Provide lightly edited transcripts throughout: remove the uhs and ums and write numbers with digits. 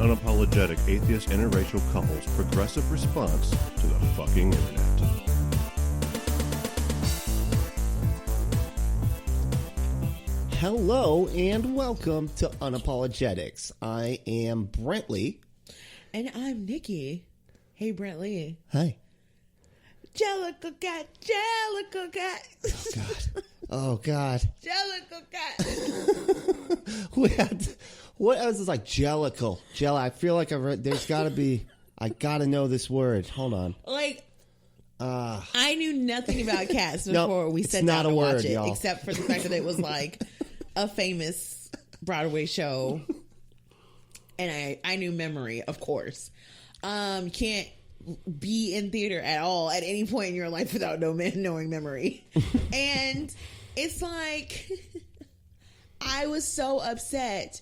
unapologetic atheist interracial couple's progressive response to the fucking internet. Hello and welcome to Unapologetics. I am Brently. And I'm Nikki. Hey, Brently. Hi. Jellicle cat, Jellicle cat. Oh, God. Jellicle cat. What else is like Jellicle? I feel like there's got to be, I got to know this word. Hold on. I knew nothing about cats before we sat down to watch it, y'all. Except for the fact that it was like a famous Broadway show. And I knew Memory, of course. Can't be in theater at all at any point in your life without knowing Memory. And it's like, I was so upset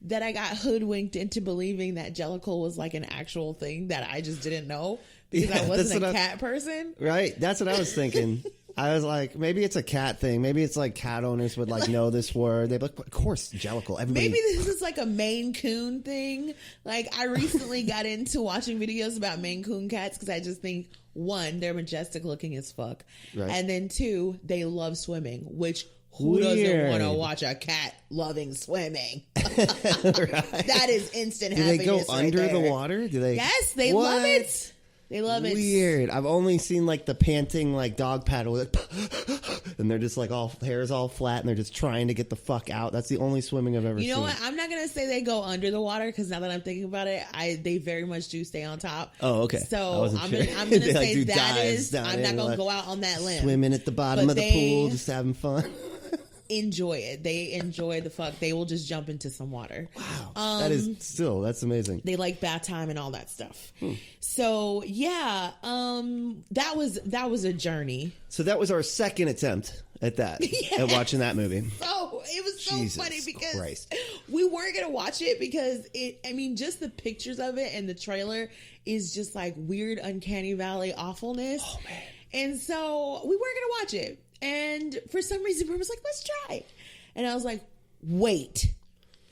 that I got hoodwinked into believing that Jellicle was like an actual thing that I just didn't know because I wasn't a cat person. Right. That's what I was thinking. I was like, maybe it's a cat thing. Maybe it's like cat owners would like know this word. They'd be like, of course, Jellicle. Everybody. Maybe this is like a Maine Coon thing. Like, I recently got into watching videos about Maine Coon cats because I just think, one, they're majestic looking as fuck. Right. And then two, they love swimming, which who doesn't want to watch a cat loving swimming? Right. That is instant happiness. Do they go under the water? Do they? Yes, they love it. They love it. Weird. I've only seen like the panting like dog paddle, and they're just like hair's all flat, and they're just trying to get the fuck out. That's the only swimming I've ever seen. You know what? I'm not gonna say they go under the water because now that I'm thinking about it, they very much do stay on top. Oh, okay. So I'm gonna say that is. I'm not gonna go out on that limb. Swimming at the bottom of the pool, just having fun. Enjoy it. They enjoy the fuck. They will just jump into some water. Wow. That's amazing. They like bath time and all that stuff. So yeah, that was a journey. So that was our second attempt at that, yes. At watching that movie. So it was so Jesus funny because Christ. We weren't going to watch it because just the pictures of it and the trailer is just like weird, uncanny valley awfulness. Oh man. And so we weren't going to watch it. And for some reason, Brim was like, let's try. And I was like, wait,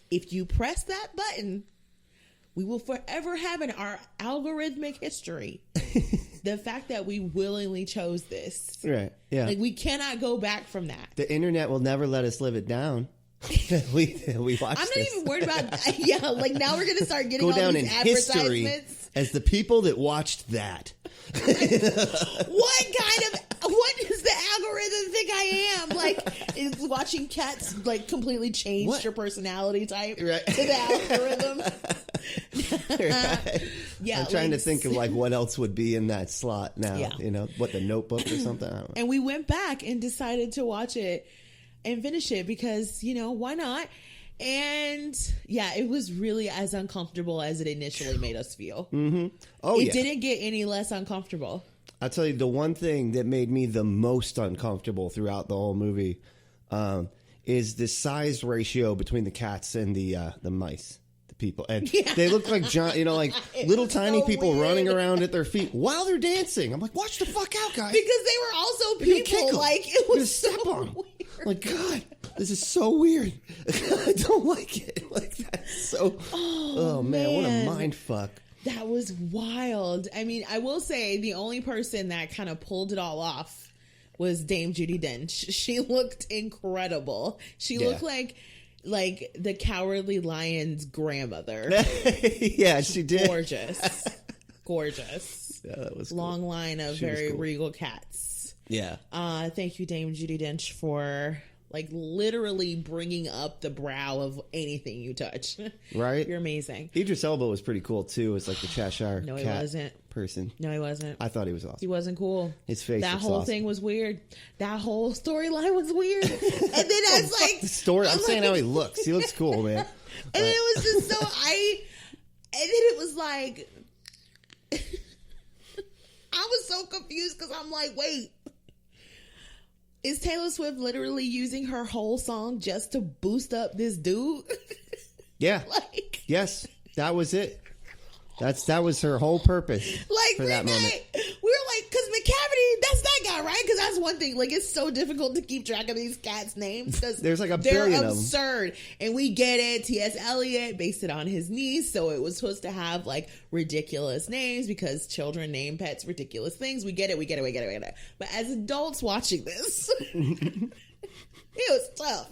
if you press that button, we will forever have in our algorithmic history the fact that we willingly chose this. Right. Yeah. Like, we cannot go back from that. The internet will never let us live it down. we watched I'm not even worried about that. Yeah, like now we're going to start getting all down these in advertisements. History as the people that watched that. What does the algorithm think I am? Like, is watching cats like completely changed your personality type to the algorithm? Right. Yeah, I'm trying to think of like what else would be in that slot now. Yeah. You know, what, the Notebook or something? I don't know. And we went back and decided to watch it and finish it because, why not? And yeah, it was really as uncomfortable as it initially made us feel. Mm-hmm. Oh, it didn't get any less uncomfortable. I'll tell you, the one thing that made me the most uncomfortable throughout the whole movie is the size ratio between the cats and the mice. People and they look like like little tiny people weird. Running around at their feet while they're dancing. I'm like, watch the fuck out, guys, because they were also people. Like, it was so step on weird. Like, God, this is so weird. I don't like it. Like, that's so. Oh man, what a mind fuck. That was wild. I mean, I will say the only person that kind of pulled it all off was Dame Judi Dench. She looked incredible. She looked like the Cowardly Lion's grandmother. Yeah, she did. Gorgeous. Yeah, that was long cool. line of very regal cats. Yeah. Thank you, Dame Judi Dench, for like literally bringing up the brow of anything you touch. Right? You're amazing. Idris Elba was pretty cool too. It's like the Cheshire no, he cat wasn't. person. No, he wasn't. I thought he was awesome. He wasn't cool. His face. That whole thing was weird. That whole storyline was weird. And then I was like, the story. I'm saying how he looks. He looks cool, man. And then it was just so and then it was like, I was so confused because I'm like, wait. Is Taylor Swift literally using her whole song just to boost up this dude? Yeah. Yes, that was it. That was her whole purpose. Like, for that moment. We were like, because McCavity, that's that guy, right? Because that's one thing. Like, it's so difficult to keep track of these cats' names because there's like a billion of them. They're absurd. And we get it. T.S. Eliot based it on his niece, so it was supposed to have like ridiculous names because children name pets ridiculous things. We get it. But as adults watching this, it was tough.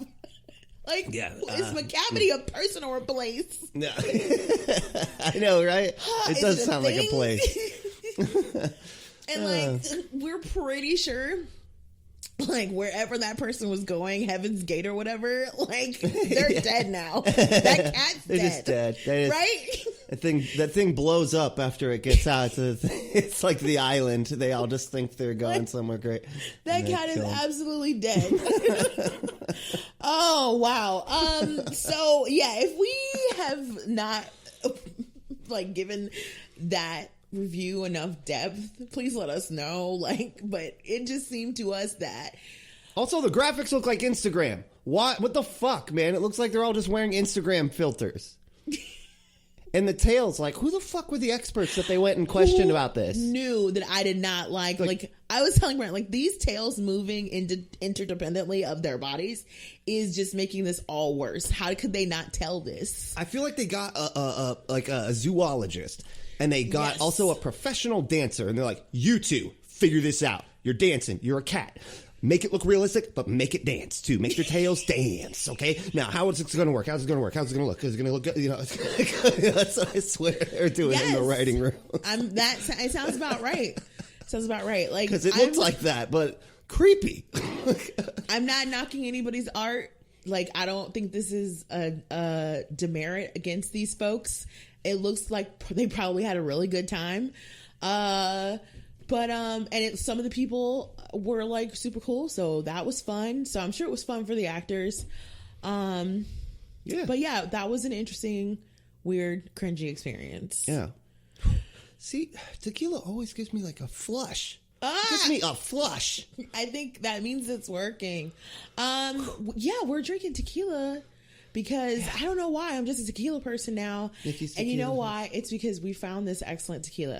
Like, is McCavity a person or a place? No. I know, right? It does sound like a place. And, like, we're pretty sure, like, wherever that person was going, Heaven's Gate or whatever, like, they're dead now. That cat's they're dead. Just dead. Right? That thing blows up after it gets out. It's like the island. They all just think they're going somewhere great. That cat is absolutely dead. Oh, wow. So, yeah, if we have not, like, given that review enough depth, please let us know. Like, but it just seemed to us that also the graphics look like Instagram. What the fuck, man? It looks like they're all just wearing Instagram filters. And the tails, like, who the fuck were the experts that they went and questioned about this? Knew that I did not like I was telling Brent, like, these tails moving interdependently of their bodies is just making this all worse. How could they not tell this? I feel like they got a zoologist. And they got also a professional dancer. And they're like, you two, figure this out. You're dancing. You're a cat. Make it look realistic, but make it dance, too. Make their tails dance, okay? Now, how is it going to work? How's it going to work? How's it going to look? Is it going to look good? You know, that's what I swear they're doing in the writing room. It sounds about right. Sounds about right. Like, because it looks like that, but creepy. I'm not knocking anybody's art. Like, I don't think this is a demerit against these folks. It looks like they probably had a really good time. Some of the people were like super cool. So that was fun. So I'm sure it was fun for the actors. But yeah, that was an interesting, weird, cringy experience. Yeah. See, tequila always gives me like a flush. Gives me a flush. I think that means it's working. We're drinking tequila because I don't know why. I'm just a tequila person now. And you know why? It's because we found this excellent tequila.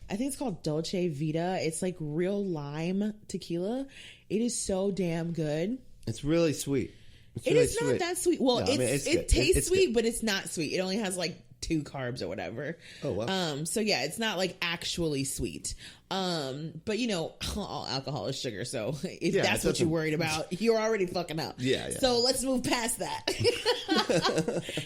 I think it's called Dolce Vita. It's like real lime tequila. It is so damn good. It's really sweet. It is not that sweet. Well, no, it tastes sweet, but it's not sweet. It only has like 2 carbs or whatever. Oh, wow. So yeah, it's not like actually sweet. But you know, all alcohol is sugar. So if that's what you're worried about, you're already fucking up. Yeah. So let's move past that.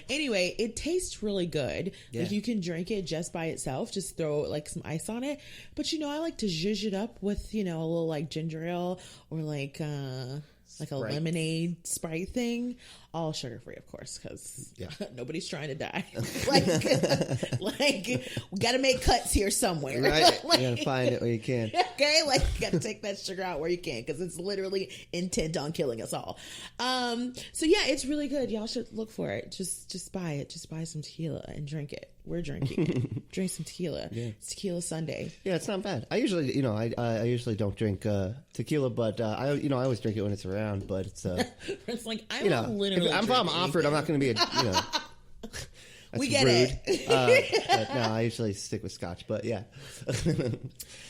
Anyway, it tastes really good. Yeah. Like, you can drink it just by itself. Just throw like some ice on it. But you know, I like to zhuzh it up with, you know, a little like ginger ale or like a lemonade Sprite thing, all sugar free, of course, because nobody's trying to die. like we got to make cuts here somewhere, right? You gotta find it where you can. Okay, like you got to take that sugar out where you can, because it's literally intent on killing us all. So yeah, it's really good. Y'all should look for it. Just buy it. Just buy some tequila and drink it. We're drinking. Drink some tequila. Yeah. It's Tequila Sunday. Yeah, it's not bad. I usually, you know, I usually don't drink tequila, but I always drink it when it's around. But it's it's like I'm literally. If I'm offered, I'm not going to be that's we get rude. it. But no, I usually stick with scotch. But yeah,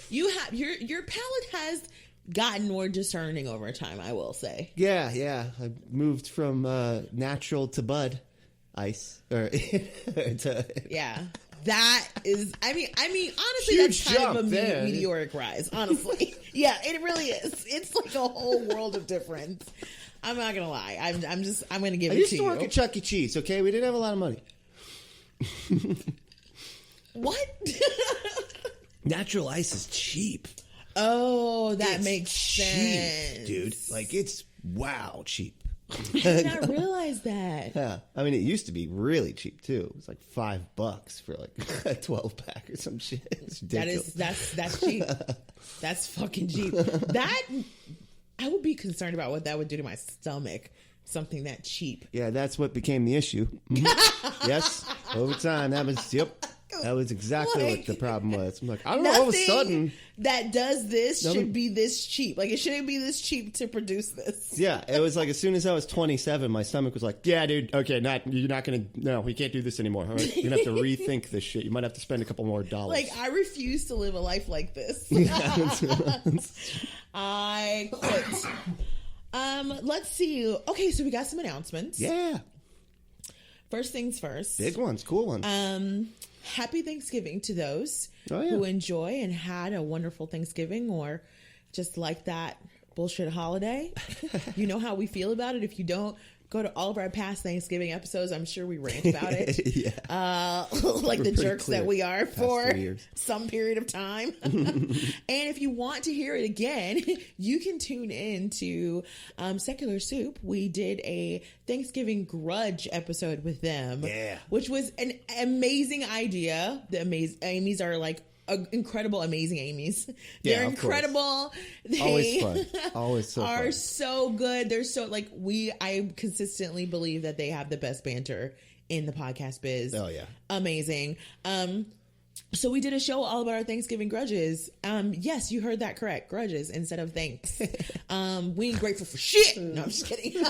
you have your palate has gotten more discerning over time, I will say. Yeah. I moved from natural to Bud Ice. Yeah. That is, I mean, honestly, huge that's kind of a there. meteoric rise, honestly. Yeah, it really is. It's like a whole world of difference. I'm not going to lie. I'm going to give it to you. I used to work at Chuck E. Cheese, okay? We didn't have a lot of money. What? Natural ice is cheap. Oh, that makes sense. Dude. Like, it's cheap. I did not realize that. Yeah, I mean, it used to be really cheap too. It was like $5 for like a 12-pack or some shit. It's ridiculous. That's cheap. That's fucking cheap. That I would be concerned about what that would do to my stomach. Something that cheap. Yeah, that's what became the issue. Mm-hmm. Yes, over time that was exactly what the problem was. I'm like, I don't know. All of a sudden, that does this should be this cheap. Like, it shouldn't be this cheap to produce this. Yeah, it was like as soon as I was 27, my stomach was like, "Yeah, dude, okay, you're not gonna. No, we can't do this anymore. All right? You're gonna have to rethink this shit. You might have to spend a couple more dollars." Like, I refuse to live a life like this. I quit. Let's see. Okay, so we got some announcements. Yeah. First things first. Big ones, cool ones. Happy Thanksgiving to those who enjoy and had a wonderful Thanksgiving or just like that bullshit holiday. You know how we feel about it. If you don't, go to all of our past Thanksgiving episodes. I'm sure we rant about it. Like the jerks that we are for some period of time. And if you want to hear it again, you can tune in to Secular Soup. We did a Thanksgiving grudge episode with them, which was an amazing idea. The Amy's are like incredible, amazing Amy's. They're incredible. They always fun. Always so are fun. so good. They're so like I consistently believe that they have the best banter in the podcast biz. Oh yeah. Amazing. So we did a show all about our Thanksgiving grudges. Yes, you heard that correct. Grudges instead of thanks. We ain't grateful for shit. No, I'm just kidding.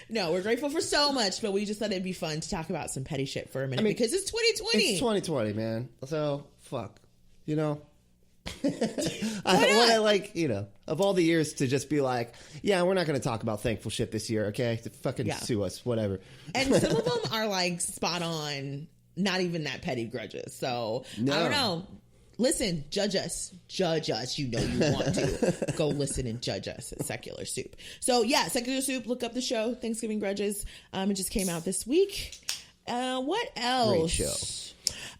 No, we're grateful for so much, but we just thought it'd be fun to talk about some petty shit for a minute because it's 2020. It's 2020, man. So, fuck. You know? I like, you know, of all the years to just be like, yeah, we're not going to talk about thankful shit this year, okay? To fucking sue us, whatever. And some of them are like spot on, not even that petty grudges. So, I don't know. Listen, judge us. Judge us. You know you want to. Go listen and judge us at Secular Soup. So, yeah, Secular Soup, look up the show, Thanksgiving Grudges. It just came out this week. What else? Great show.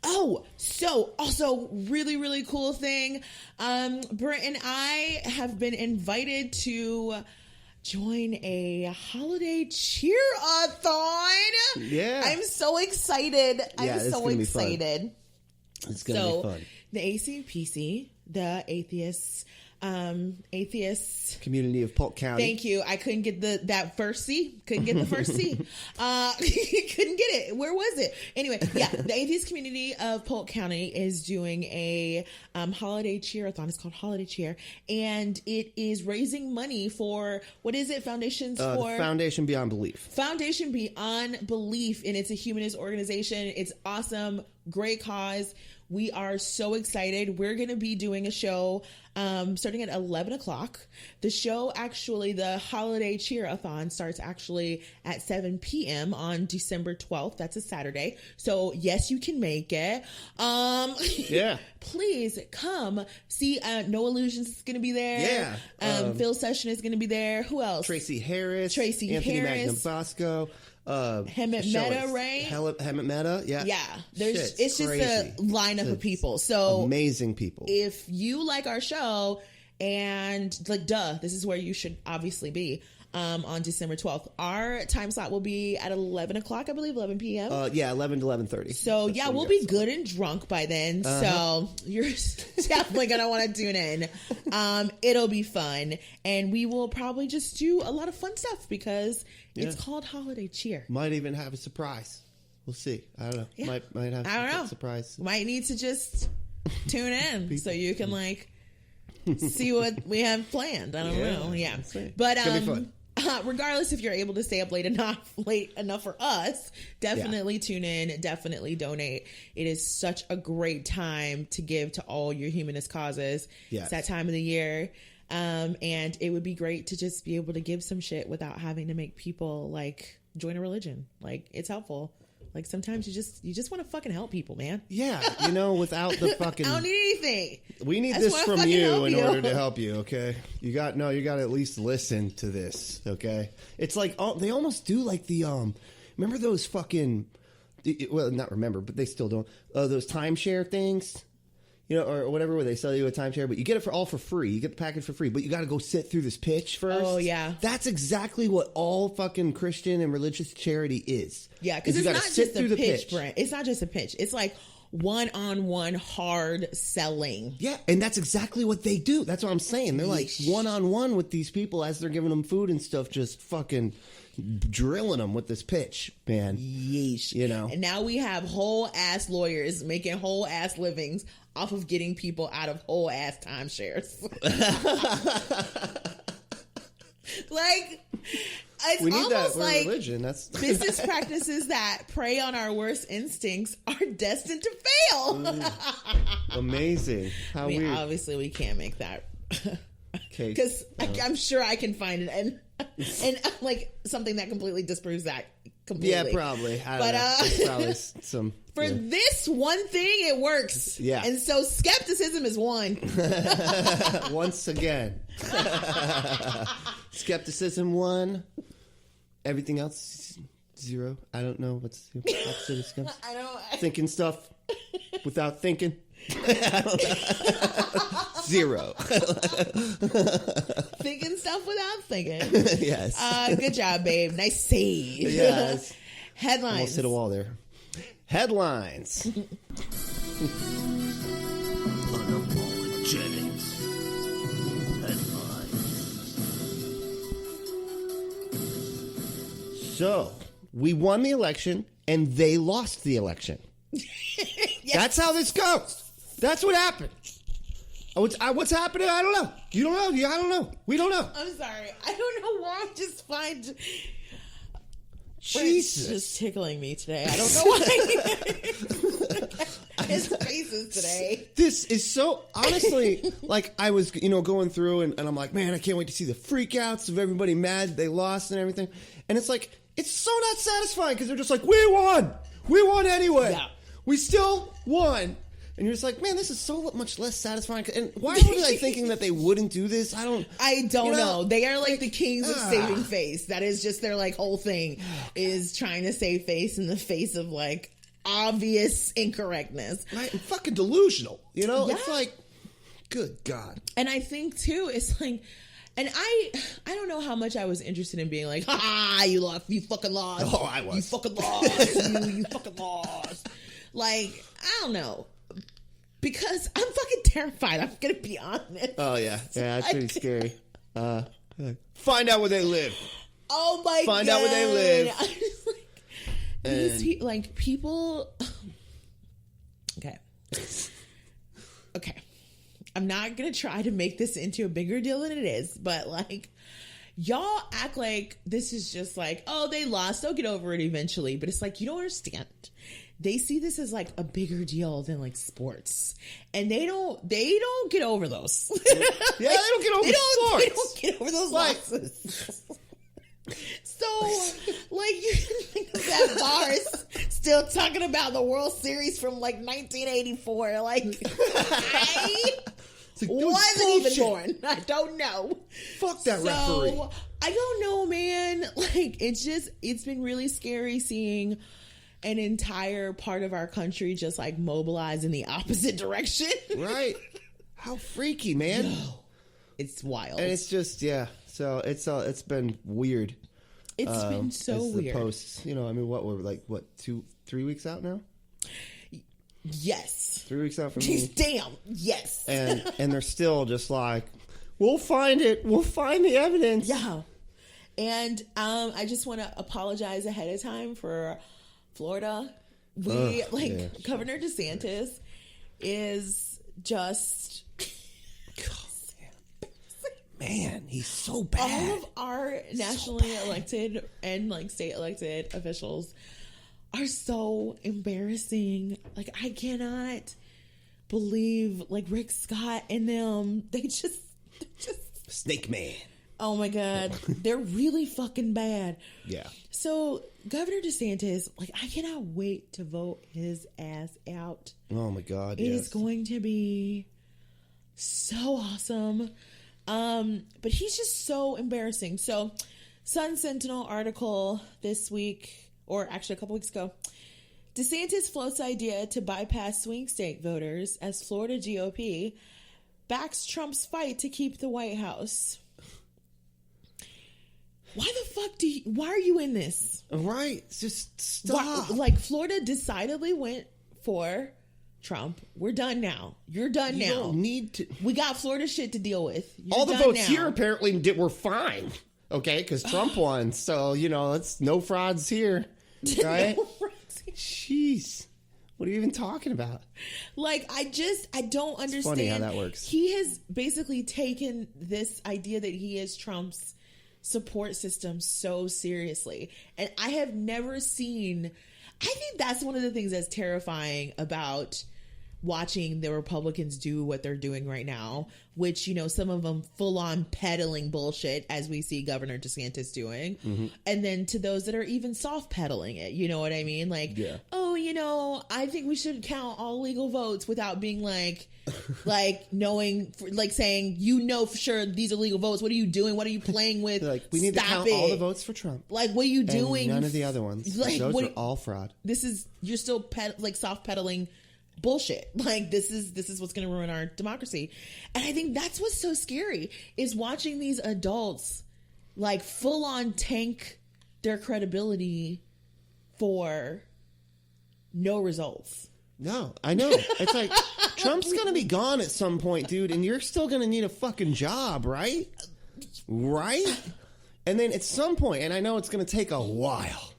Oh, so also really, really cool thing. Brent and I have been invited to join a holiday cheer-a-thon. Yeah. I'm so excited. I'm so excited. It's going to be fun. The ACPC, the Atheists Community of Polk County. Thank you. I couldn't get that first C. Couldn't get the first C. Couldn't get it. Where was it? Anyway, yeah, the Atheist Community of Polk County is doing a holiday cheer-a-thon. It's called Holiday Cheer, and it is raising money for, what is it? Foundations for? Foundation Beyond Belief. Foundation Beyond Belief, and it's a humanist organization. It's awesome. Great cause. We are so excited. We're going to be doing a show starting at 11 o'clock. The show, actually, the holiday cheer-a-thon starts actually at 7 p.m. on December 12th. That's a Saturday. So, yes, you can make it. Yeah. Please come see. No Illusions is going to be there. Yeah. Phil Session is going to be there. Who else? Tracy Harris. Anthony Magnum Bosco. Hemet Meta, right? Hemet Meta, yeah. Yeah. It's just a lineup of people. So amazing people. If you like our show and like, this is where you should obviously be. On December 12th. Our time slot will be at 11 o'clock, I believe, 11 p.m. 11 to 11:30. So, yeah, we'll be good and drunk by then. So, you're definitely going to want to tune in. It'll be fun. And we will probably just do a lot of fun stuff because it's called Holiday Cheer. Might even have a surprise. We'll see. I don't know. Yeah. Might have a surprise. Might need to just tune in so you can, like, see what we have planned. I don't know. Yeah. But, it's gonna be fun. Regardless if you're able to stay up late enough for us, definitely tune in, definitely donate. It is such a great time to give to all your humanist causes. Yes. It's that time of the year. And it would be great to just be able to give some shit without having to make people like join a religion. Like, it's helpful. Like, sometimes you just want to fucking help people, man. Yeah, you know, without the fucking... I don't need anything. We need this from you in order to help you, okay? You got to at least listen to this, okay? It's like, they almost do like the, remember those fucking, well, not remember, but they still don't, those timeshare things? You know, or whatever, where they sell you a timeshare, but you get it all for free. You get the package for free, but you got to go sit through this pitch first. Oh, yeah. That's exactly what all fucking Christian and religious charity is. Yeah, because it's not just a pitch, Brent. It's not just a pitch. It's like one-on-one hard selling. Yeah, and that's exactly what they do. That's what I'm saying. They're like one-on-one with these people as they're giving them food and stuff, just fucking drilling them with this pitch, man. Yeesh. You know? And now we have whole-ass lawyers making whole-ass livings off of getting people out of whole-ass timeshares. Like, It's we need that almost for like religion. That's business practices that prey on our worst instincts are destined to fail. Amazing. How weird. Obviously, we can't make that case. because I'm sure I can find it and like something that completely disproves that. Completely. Yeah, probably. I don't know. Probably some. For this one thing, it works. Yeah. And so skepticism is one. Once again. Skepticism 1. Everything else 0. I don't know what's the opposite of skepticism. I don't. Thinking stuff without thinking. 0. Thinking stuff without thinking. Yes. Good job, babe. Nice save. Yes. Headlines. Almost hit a wall there. Headlines. Unapologetics. Headlines. So, we won the election and they lost the election. Yes. That's how this goes. That's what happened. What's happening? I don't know. You don't know? I don't know. We don't know. I'm sorry. I don't know why I just find Jesus. Brent's just tickling me today. I don't know why. His faces today. This is so, honestly, like I was, going through and I'm like, man, I can't wait to see the freakouts of everybody mad they lost and everything. And it's like, it's so not satisfying because they're just like, we won. We won anyway. Yeah. We still won. And you're just like, man, this is so much less satisfying. And why were they thinking that they wouldn't do this? I don't know. They are like the kings of saving face. That is just their like whole thing is trying to save face in the face of like obvious incorrectness. Right? And fucking delusional. Yeah. It's like, good God. And I think too, it's like, and I don't know how much I was interested in being like, ha, you lost, you fucking lost. Oh, I was. You fucking lost. you fucking lost. Like, I don't know. Because I'm fucking terrified. I'm going to be honest. Oh, yeah. Yeah, that's pretty scary. Find out where they live. Oh, my God. Find out where they live. I'm just like, people. Okay. Okay. I'm not going to try to make this into a bigger deal than it is. But, like, y'all act like this is just like, oh, they lost. They'll get over it eventually. But it's like, you don't understand. They see this as like a bigger deal than like sports, and they don't get over those. Yeah, they don't get over sports. They don't get over those losses. So, like, you can think of that bars still talking about the World Series from like 1984. Like, I wasn't even born. I don't know. Fuck that referee. I don't know, man. Like, it's been really scary seeing an entire part of our country just like mobilize in the opposite direction. Right. How freaky, man. No. It's wild. And it's just, yeah. So it's been weird. It's been so weird. The posts, what we're like, 3 weeks out now? Yes. 3 weeks out from me. Damn. Yes. And they're still just like, we'll find it. We'll find the evidence. Yeah. And I just want to apologize ahead of time for Florida. Governor DeSantis is just, man, he's so bad. All of our nationally elected and like state elected officials are so embarrassing. Like, I cannot believe like Rick Scott and them. They just Snake Man. Oh my God. They're really fucking bad. Yeah. So Governor DeSantis, like, I cannot wait to vote his ass out. Oh my God. It is going to be so awesome. But he's just so embarrassing. So Sun Sentinel article this week, or actually a couple weeks ago, DeSantis floats idea to bypass swing state voters as Florida GOP backs Trump's fight to keep the White House. Why the fuck why are you in this? Right. Just stop. Like, Florida decidedly went for Trump. We're done now. You're done now. You don't need to. We got Florida shit to deal with. All the votes here apparently were fine. Okay, because Trump won. So, it's no frauds here. Right? No frauds. Jeez. What are you even talking about? Like, I don't understand. It's funny how that works. He has basically taken this idea that he is Trump's support system so seriously. And I have never seen, I think that's one of the things that's terrifying about watching the Republicans do what they're doing right now, which, you know, some of them full on peddling bullshit, as we see Governor DeSantis doing. Mm-hmm. And then to those that are even soft peddling it, you know what I mean? Like, oh, you know, I think we should count all legal votes without being like knowing, like saying, you know, for sure these are legal votes. What are you doing? What are you playing with? Like, we need to count all the votes for Trump. Like, what are you doing? And none of the other ones. Like, those are all fraud. You're still soft peddling bullshit. Like, this is what's going to ruin our democracy. And I think that's what's so scary, is watching these adults like full on tank their credibility for no results. No, I know. It's like, Trump's going to be gone at some point, dude, and you're still going to need a fucking job, right? Right? And then at some point, and I know it's going to take a while,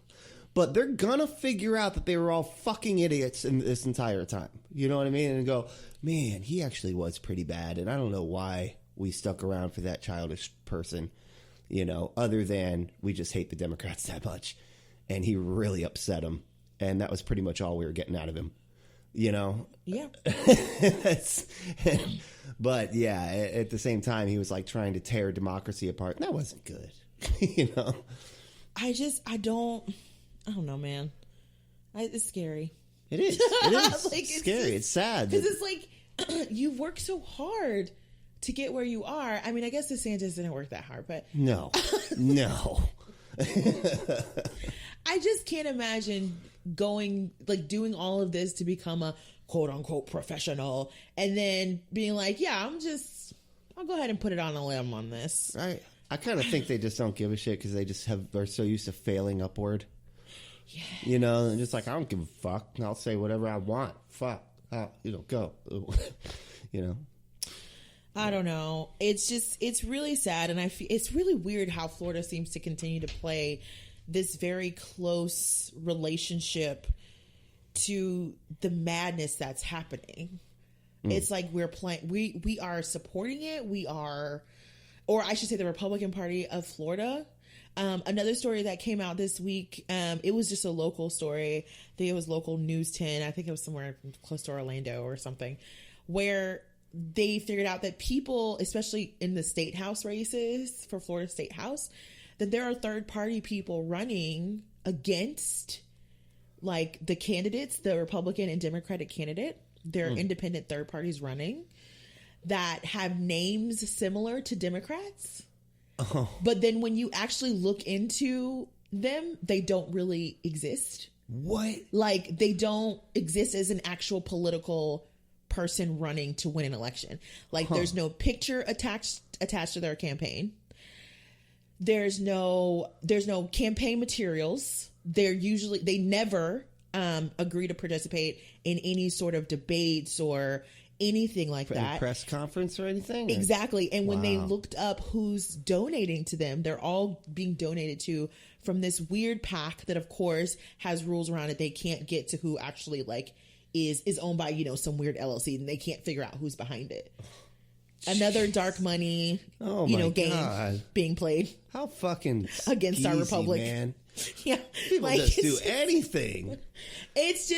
but they're going to figure out that they were all fucking idiots in this entire time. You know what I mean? And go, man, he actually was pretty bad. And I don't know why we stuck around for that childish person, you know, other than we just hate the Democrats that much. And he really upset them. And that was pretty much all we were getting out of him, you know? Yeah. But yeah, at the same time, he was like trying to tear democracy apart. And that wasn't good, you know? I don't know, man. It's scary. It is. It is like, scary. It's sad. Because it's like, you've worked so hard to get where you are. I mean, I guess DeSantis didn't work that hard, but... No. I just can't imagine doing all of this to become a quote-unquote professional, and then being like, yeah, I'll go ahead and put it on a limb on this. Right. I kind of think they just don't give a shit because they're so used to failing upward. Yeah. You know, and just like, I don't give a fuck. I'll say whatever I want. Fuck. Go. You know. I don't know. It's really sad, and it's really weird how Florida seems to continue to play this very close relationship to the madness that's happening. It's like we are supporting it. We are, or I should say the Republican Party of Florida. Another story that came out this week, it was just a local story. I think it was local News 10. I think it was somewhere close to Orlando or something, where they figured out that people, especially in the state house races for Florida State House, that there are third-party people running against like the candidates, the Republican and Democratic candidate. There are independent third parties running that have names similar to Democrats. Oh. But then when you actually look into them, they don't really exist. What? Like, they don't exist as an actual political person running to win an election. Like, there's no picture attached to their campaign. There's no campaign materials. They never agree to participate in any sort of debates or anything like that. Press conference or anything? Exactly. And when they looked up who's donating to them, they're all being donated to from this weird PAC that, of course, has rules around it. They can't get to who actually like is owned by, you know, some weird LLC, and they can't figure out who's behind it. Another dark money, game being played. How fucking against our republic, man. Yeah, people just do anything. It's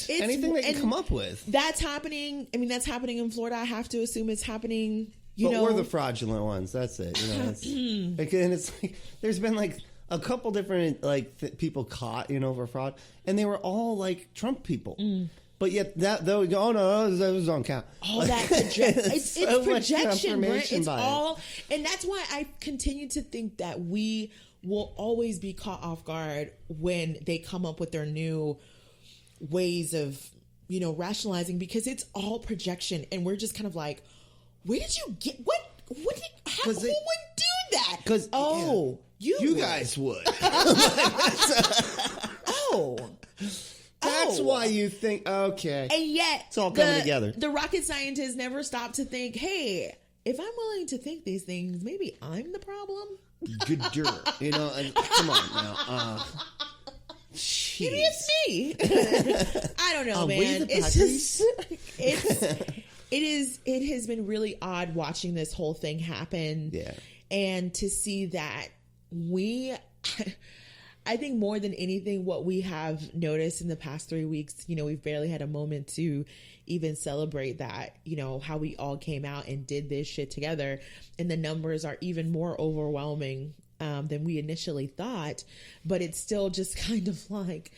anything they can come up with. That's happening. I mean, that's happening in Florida. I have to assume it's happening. We're the fraudulent ones. That's it. You know, and it's like there's been like a couple different people caught, you know, for fraud, and they were all like Trump people. But yet that though, oh no, that was on count. All that it's so projection, Brent. It's all, and that's why I continue to think that we will always be caught off guard when they come up with their new ways of, you know, rationalizing, because it's all projection, and we're just kind of like, where did you get who would do that? Because you guys would. That's why you think, okay. And yet, it's all coming together. The rocket scientists never stop to think, hey, if I'm willing to think these things, maybe I'm the problem. Good dirt. You know, and come on now. Maybe it's me. I don't know, man. It's just, it has been really odd watching this whole thing happen. Yeah. And to see that I think more than anything, what we have noticed in the past 3 weeks, we've barely had a moment to even celebrate that, how we all came out and did this shit together. And the numbers are even more overwhelming than we initially thought. But it's still just kind of like,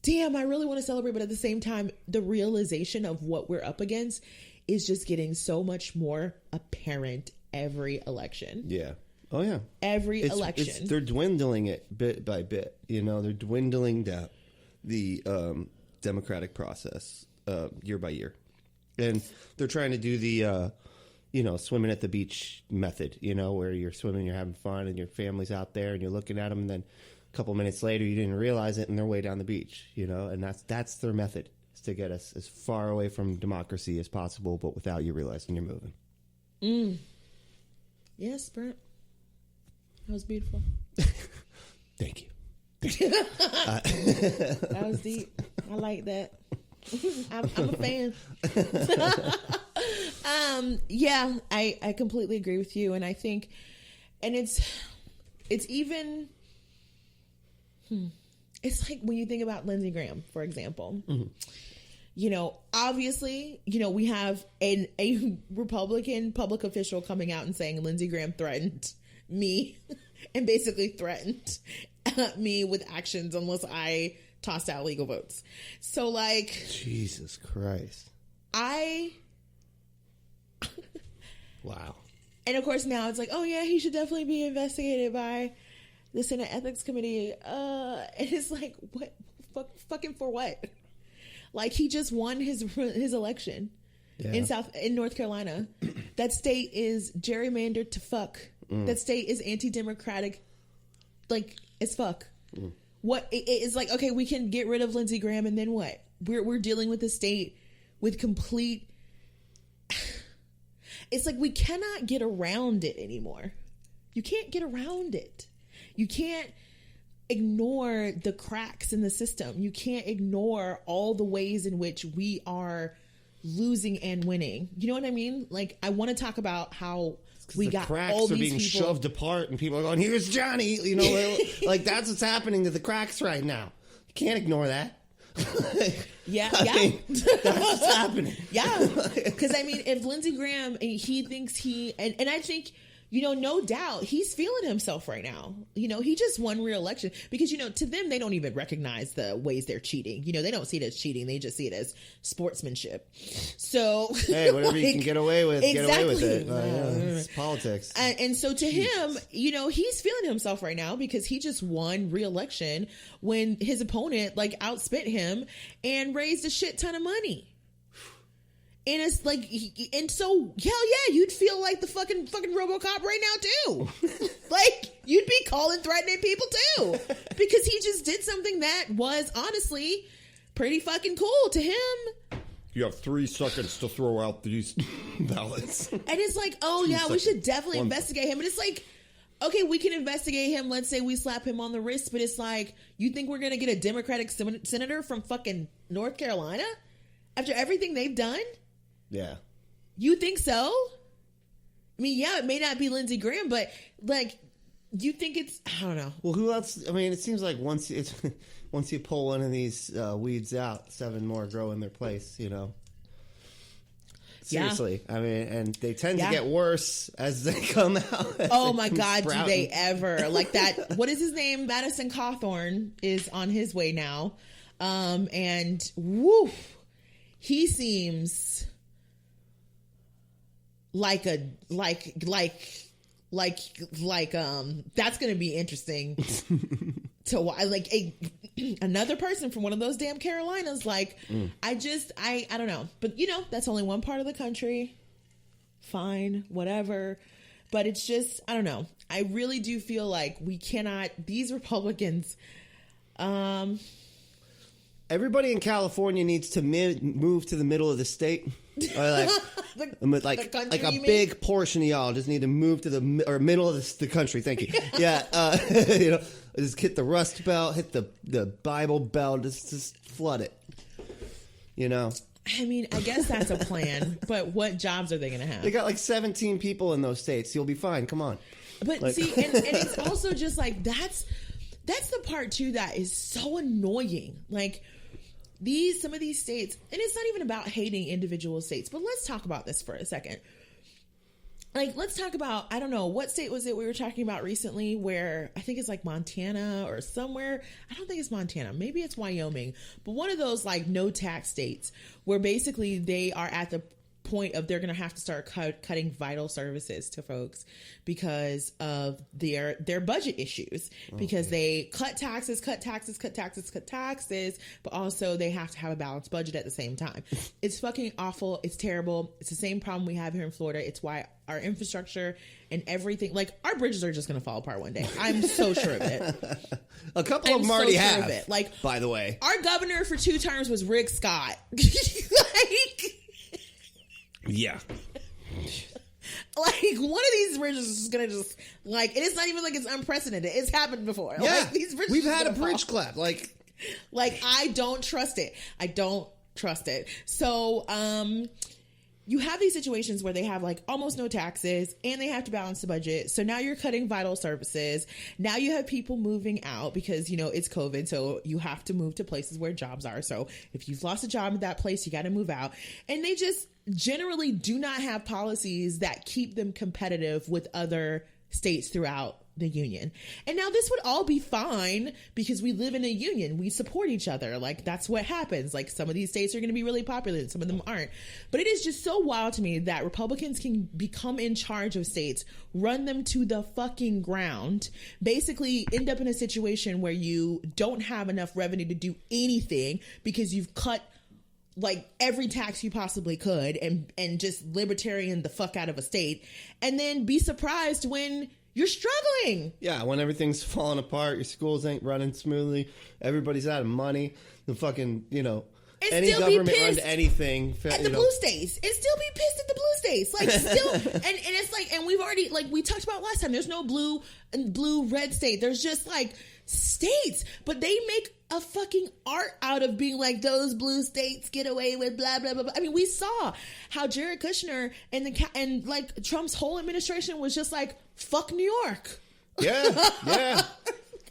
damn, I really want to celebrate. But at the same time, the realization of what we're up against is just getting so much more apparent every election. Yeah. Oh, yeah. Every election. They're dwindling it bit by bit. They're dwindling down the democratic process year by year. And they're trying to do the, swimming at the beach method, where you're swimming, you're having fun, and your family's out there, and you're looking at them, and then a couple minutes later, you didn't realize it, and they're way down the beach, and that's their method, is to get us as far away from democracy as possible, but without you realizing you're moving. Yes, Brent. That was beautiful. Thank you. That was deep. I like that. I'm a fan. Yeah, I completely agree with you. And I think, and it's even, it's like when you think about Lindsey Graham, for example, obviously, we have a Republican public official coming out and saying Lindsey Graham threatened me and basically threatened me with actions unless I tossed out legal votes. So like, Jesus Christ. Wow. And of course now it's like, oh yeah, he should definitely be investigated by the Senate Ethics Committee. And it's like, what? Fucking for what? Like, he just won his election in North Carolina. That state is gerrymandered to fuck. That state is anti-democratic, like, as fuck. What it's like, okay, we can get rid of Lindsey Graham, and then what? We're dealing with a state with complete. It's like we cannot get around it anymore. You can't get around it. You can't ignore the cracks in the system. You can't ignore all the ways in which we are losing and winning. You know what I mean? Like, I want to talk about how we got cracks all are these being people shoved apart, and people are going, "Here's Johnny." Like that's what's happening to the cracks right now. You can't ignore that. I mean, that's what's happening. Yeah, because I mean, if Lindsey Graham, he thinks and I think, no doubt he's feeling himself right now. He just won re-election because, to them, they don't even recognize the ways they're cheating. They don't see it as cheating. They just see it as sportsmanship. So, hey, whatever you can get away with, exactly. Get away with it. It's politics. And so to him, he's feeling himself right now because he just won re-election when his opponent outspent him and raised a shit ton of money. And it's like, and so, hell yeah, you'd feel like the fucking RoboCop right now too. Like, you'd be calling, threatening people too, because he just did something that was honestly pretty fucking cool to him. You have 3 seconds to throw out these ballots. And it's like, oh yeah, we should definitely investigate him. But it's like, okay, we can investigate him. Let's say we slap him on the wrist. But it's like, you think we're going to get a Democratic senator from fucking North Carolina after everything they've done? Yeah. You think so? I mean, yeah, it may not be Lindsey Graham, but you think it's, I don't know. Well, who else? I mean, it seems like once you pull one of these weeds out, 7 more grow in their place, Seriously. Yeah. I mean, and they tend to get worse as they come out. Oh my God, sprouting. Do they ever? Like that, what is his name? Madison Cawthorn is on his way now. And woof, he seems like that's going to be interesting to watch. Like another person from one of those damn Carolinas. I don't know, but that's only one part of the country. Fine, whatever. But it's just, I don't know. I really do feel like we cannot, these Republicans, everybody in California needs to move to the middle of the state. Or like a big portion of y'all just need to move to the middle of the country. Thank you. Yeah, just hit the Rust Belt, hit the Bible Belt, just flood it. I mean, I guess that's a plan, but what jobs are they going to have? They got 17 people in those states. You'll be fine. Come on. But like, see, and it's also just like that's the part too that is so annoying. Like some of these states, and it's not even about hating individual states, but let's talk about this for a second. Like, let's talk about, I don't know, what state was it we were talking about recently where I think it's like Montana or somewhere. I don't think it's Montana. Maybe it's Wyoming. But one of those like no tax states where basically they are at the point of they're going to have to start cutting vital services to folks because of their budget issues, because they cut taxes, but also they have to have a balanced budget at the same time. It's fucking awful. It's terrible. It's the same problem we have here in Florida. It's why our infrastructure and everything, like our bridges are just going to fall apart one day. I'm so sure of it. A couple of them already have. Of it. Like, by the way, our governor for 2 terms was Rick Scott. Like, yeah. Like, one of these bridges is going to just, like, and it's not even like it's unprecedented. It's happened before. Yeah. Like, these bridges we've had a bridge collapse. Like, I don't trust it. I don't trust it. So, you have these situations where they have like almost no taxes and they have to balance the budget. So now you're cutting vital services. Now you have people moving out because, you know, it's COVID. So you have to move to places where jobs are. So if you've lost a job at that place, you got to move out. And they just generally do not have policies that keep them competitive with other states throughout the union. And now this would all be fine because we live in a union. We support each other. Like, that's what happens. Like, some of these states are going to be really popular and some of them aren't. But it is just so wild to me that Republicans can become in charge of states, run them to the fucking ground, basically end up in a situation where you don't have enough revenue to do anything because you've cut like every tax you possibly could and just libertarian the fuck out of a state, and then be surprised when you're struggling. Yeah, when everything's falling apart, your schools ain't running smoothly, everybody's out of money, the fucking, you know, and any government run anything. At the blue states. And still be pissed at the blue states. Like, still, and it's like, and we've already, like we talked about last time, there's no blue and red state. There's just like states, but they make a fucking art out of being like, those blue states get away with blah blah blah, blah. I mean, we saw how Jared Kushner and like Trump's whole administration was just like, fuck New York. Yeah.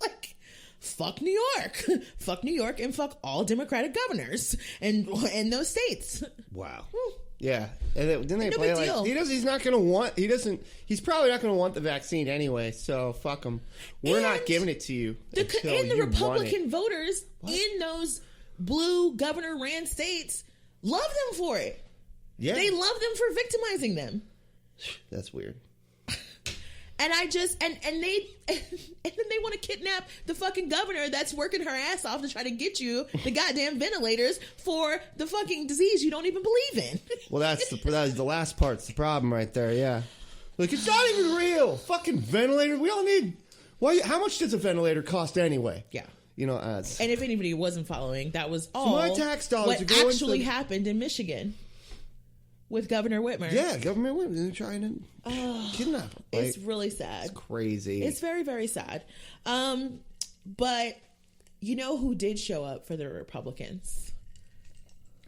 Like, fuck New York. Fuck New York and fuck all Democratic governors and those states. Wow. Yeah. And then they no play big like deal. he's probably not going to want the vaccine anyway, so fuck him. We're not giving it to you. And the Republican voters in those blue Governor Rand states love them for it. Yeah. They love them for victimizing them. That's weird. And I just and then they want to kidnap the fucking governor that's working her ass off to try to get you the goddamn ventilators for the fucking disease you don't even believe in. Well, that's the last part's the problem right there. Yeah, like, it's not even real. Fucking ventilator. We all need. Why? How much does a ventilator cost anyway? Yeah. You know, and if anybody wasn't following, that was all my tax dollars what actually happened in Michigan. With Governor Whitmer. Yeah, Governor Whitmer. They're trying to kidnap him. Like, it's really sad. It's crazy. It's very, very sad. But you know who did show up for the Republicans?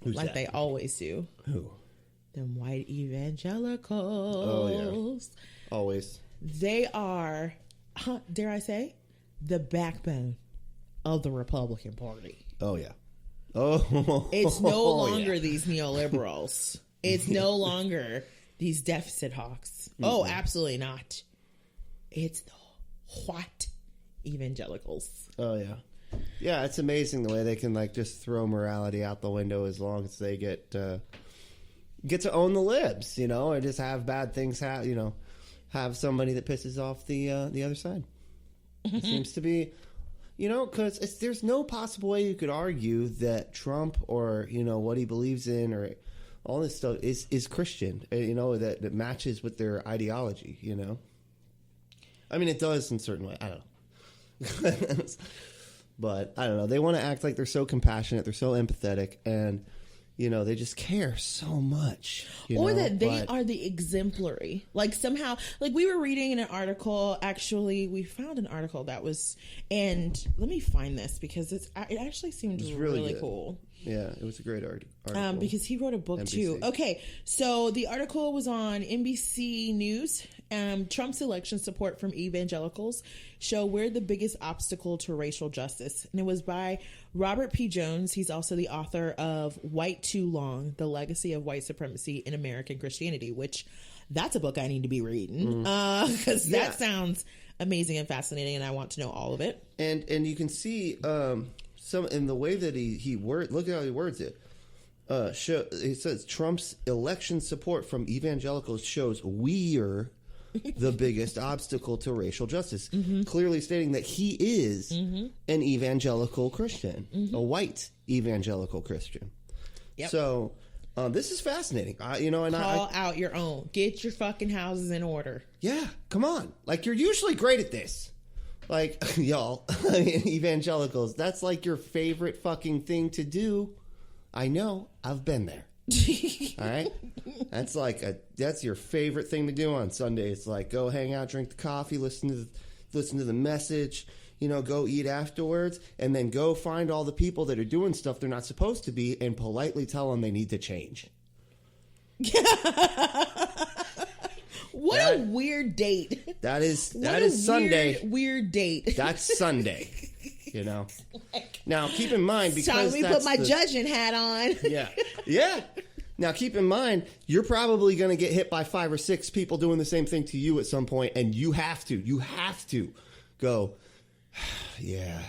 Who's like that? They always do. Who? Them white evangelicals. Oh, yeah. Always. They are, dare I say, the backbone of the Republican Party. Oh, yeah. Oh, it's no longer these neoliberals. It's no longer these deficit hawks. Mm-hmm. Oh, absolutely not. It's the white evangelicals. Oh, yeah. Yeah, it's amazing the way they can, like, just throw morality out the window as long as they get to own the libs, you know, or just have bad things have somebody that pisses off the other side. It seems to be, you know, because there's no possible way you could argue that Trump or, you know, what he believes in or all this stuff is Christian, you know, that matches with their ideology, you know. I mean, it does in certain way. I don't know. But I don't know. They want to act like they're so compassionate, they're so empathetic, and, you know, they just care so much. Or that they are the exemplary. Like, somehow, like, we were reading in an article, actually, we found an article that was, and let me find this because it actually seemed really cool. Yeah, it was a great article. Because he wrote a book NBC. too. Okay, so the article was on NBC News. Trump's election support from evangelicals show we're the biggest obstacle to racial justice. And it was by Robert P. Jones. He's also the author of White Too Long, The Legacy of White Supremacy in American Christianity, which that's a book I need to be reading because that sounds amazing and fascinating, and I want to know all of it. And you can see some in the way that he word. Look at how he words it. It says Trump's election support from evangelicals shows we're the biggest obstacle to racial justice, clearly stating that he is an evangelical Christian, a white evangelical Christian. Yep. So this is fascinating. Call out your own. Get your fucking houses in order. Yeah, come on. Like, you're usually great at this. Like, y'all, evangelicals, that's like your favorite fucking thing to do. I know. I've been there. All right? That's your favorite thing to do on Sunday. It's like, go hang out, drink the coffee, listen to the message, go eat afterwards, and then go find all the people that are doing stuff they're not supposed to be and politely tell them they need to change. What a weird date. That is Sunday. Weird date. That's Sunday. Now keep in mind, because time we put my judging hat on. Yeah. Now keep in mind, you're probably going to get hit by 5 or 6 people doing the same thing to you at some point, and you have to go. Yeah,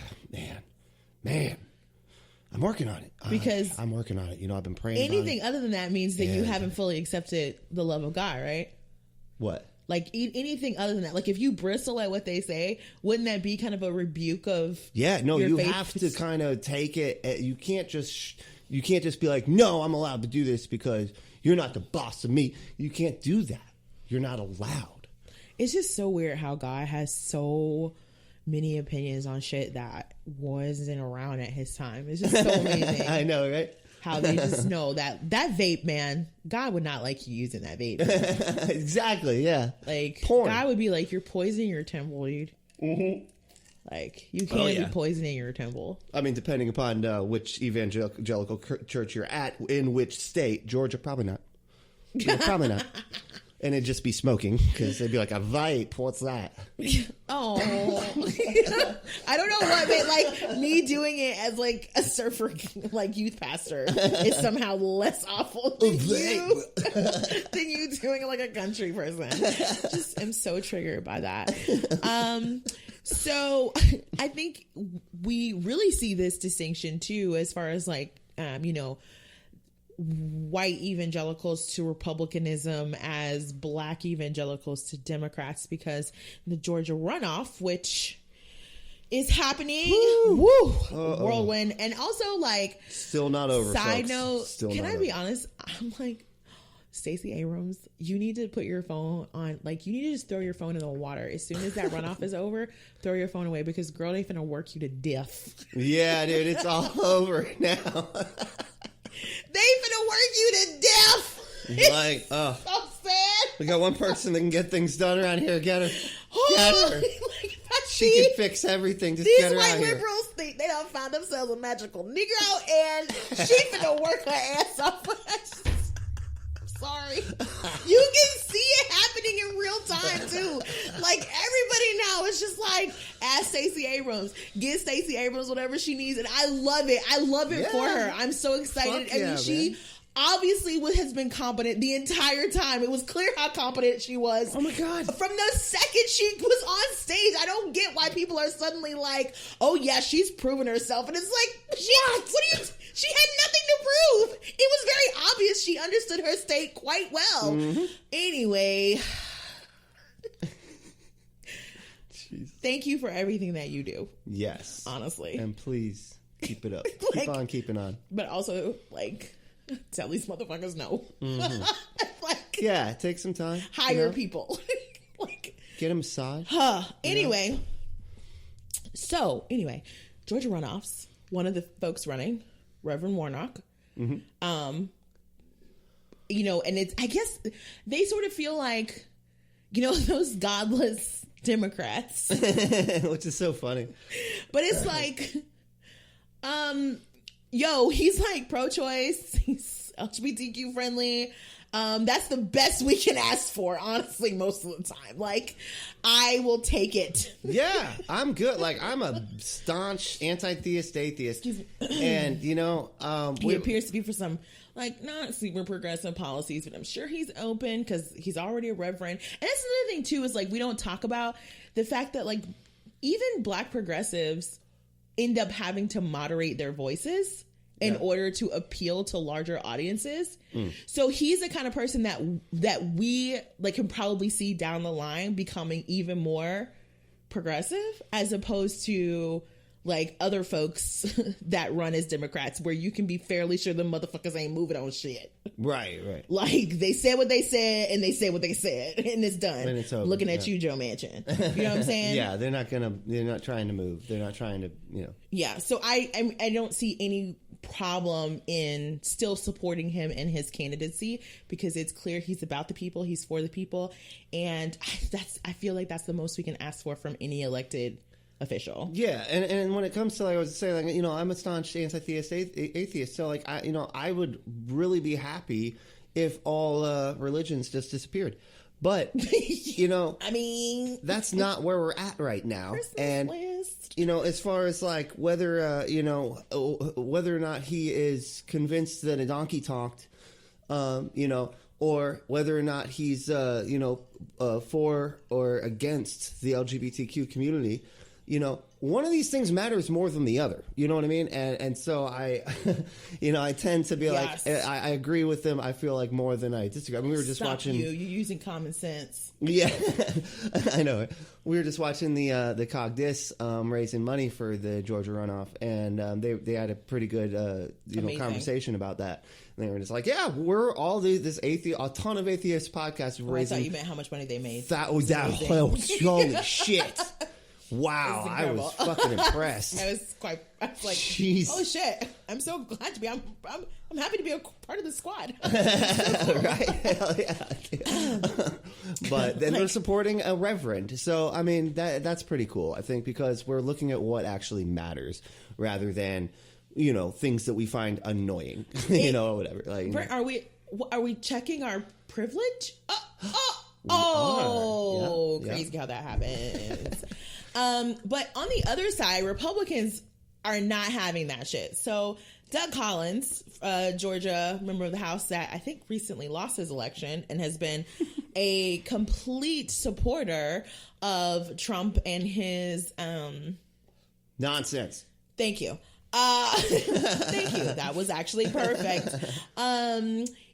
man. I'm working on it. Because I'm working on it. I've been praying. Anything other than that means that you haven't fully accepted the love of God, right? What? Like anything other than that. Like if you bristle at what they say, wouldn't that be kind of a rebuke of? Yeah, no. You have to kind of take it. You can't just be like, no, I'm allowed to do this because you're not the boss of me. You can't do that. You're not allowed. It's just so weird how God has so many opinions on shit that wasn't around at his time. It's just so amazing. I know, right? How they just know that vape, man, God would not like you using that vape. Exactly, yeah. Like, porn. God would be like, you're poisoning your temple, dude. Mm-hmm. Like, you can't be poisoning your temple. I mean, depending upon which evangelical church you're at, in which state. Georgia, probably not. Yeah, probably not. And it'd just be smoking, because they'd be like, a vape, what's that? Oh. I don't know what, but like, me doing it as like a surfer, like youth pastor is somehow less awful than you doing it like a country person. Just am so triggered by that. So I think we really see this distinction too, as far as like, white evangelicals to republicanism as black evangelicals to Democrats, because the Georgia runoff, which is happening, whirlwind, and also like still not over. Side folks. note, still can I be over. honest? I'm like, Stacey Abrams, you need to put your phone on, like, you need to just throw your phone in the water as soon as that runoff is over. Throw your phone away, because girl, they finna work you to death. Yeah, dude, it's all over now. They finna work you to death. Like, oh, so sad. We got one person that can get things done around here. Get her. Get her. Like, she can fix everything. Just get her out here. These white liberals think they don't find themselves a magical Negro, and she finna work her ass off. Sorry. You can see it happening in real time too. Like, everybody now is just like, ask Stacey Abrams, get Stacey Abrams whatever she needs, and I love it. I love it for her. I'm so excited. Fuck yeah, she obviously has been competent the entire time. It was clear how competent she was. Oh my God. From the second she was on stage, I don't get why people are suddenly like, oh yeah, she's proven herself. And it's like, she had nothing to prove. It was very obvious she understood her state quite well. Mm-hmm. Anyway, thank you for everything that you do. Yes. Honestly. And please keep it up. Like, keep on keeping on. But also, like, tell these motherfuckers no. Mm-hmm. Like, yeah, take some time. Hire people. Like, get a massage. Anyway. So, Georgia runoffs. One of the folks running, Reverend Warnock. Mm-hmm. And it's, I guess they sort of feel like, those godless Democrats. Which is so funny. But it's like, yo, he's like pro-choice. He's LGBTQ friendly. That's the best we can ask for, honestly, most of the time. Like, I will take it. Yeah, I'm good. Like, I'm a staunch anti-theist atheist. And, you know... he appears to be for some, like, not super progressive policies, but I'm sure he's open because he's already a reverend. And that's another thing, too, is, like, we don't talk about the fact that, like, even Black progressives end up having to moderate their voices in order to appeal to larger audiences. So he's the kind of person that we like can probably see down the line becoming even more progressive, as opposed to like other folks that run as Democrats, where you can be fairly sure the motherfuckers ain't moving on shit. Right. Like, they said what they said, and they said what they said, and it's done. And it's over. Looking at you, Joe Manchin. You know what I'm saying? Yeah, they're not trying to move. They're not trying to, you know. Yeah, so I don't see any problem in still supporting him in his candidacy, because it's clear he's about the people, he's for the people, and I feel like that's the most we can ask for from any elected official. Yeah, and when it comes to, like I was saying, like, you know, I'm a staunch anti-theist atheist, so like I would really be happy if all religions just disappeared. But you know, I mean, that's not where we're at right now. Christmas and list. You know, as far as like whether you know, whether or not he is convinced that a donkey talked, you know, or whether or not he's you know, for or against the LGBTQ community. You know, one of these things matters more than the other. You know what I mean? And so I, you know, I tend to be like, I agree with them. I feel like more than I disagree. I mean, we were just watching. You're using common sense. Yeah, I know. We were just watching the CogDis raising money for the Georgia runoff, and they had a pretty good you know, conversation about that. And they were just like, yeah, we're all a ton of atheist podcasts raising. I thought you meant how much money they made. Holy shit. Wow, I was fucking impressed. I was like, jeez. Oh shit! I'm so glad to be. I'm happy to be a part of the squad. Right? Hell yeah. But then they're supporting a reverend, so I mean that's pretty cool. I think, because we're looking at what actually matters rather than, you know, things that we find annoying, you know, or whatever. Like, Brent, are we checking our privilege? Crazy how that happens. But on the other side, Republicans are not having that shit. So Doug Collins, Georgia member of the House that I think recently lost his election and has been a complete supporter of Trump and his nonsense. Thank you. Thank you. That was actually perfect.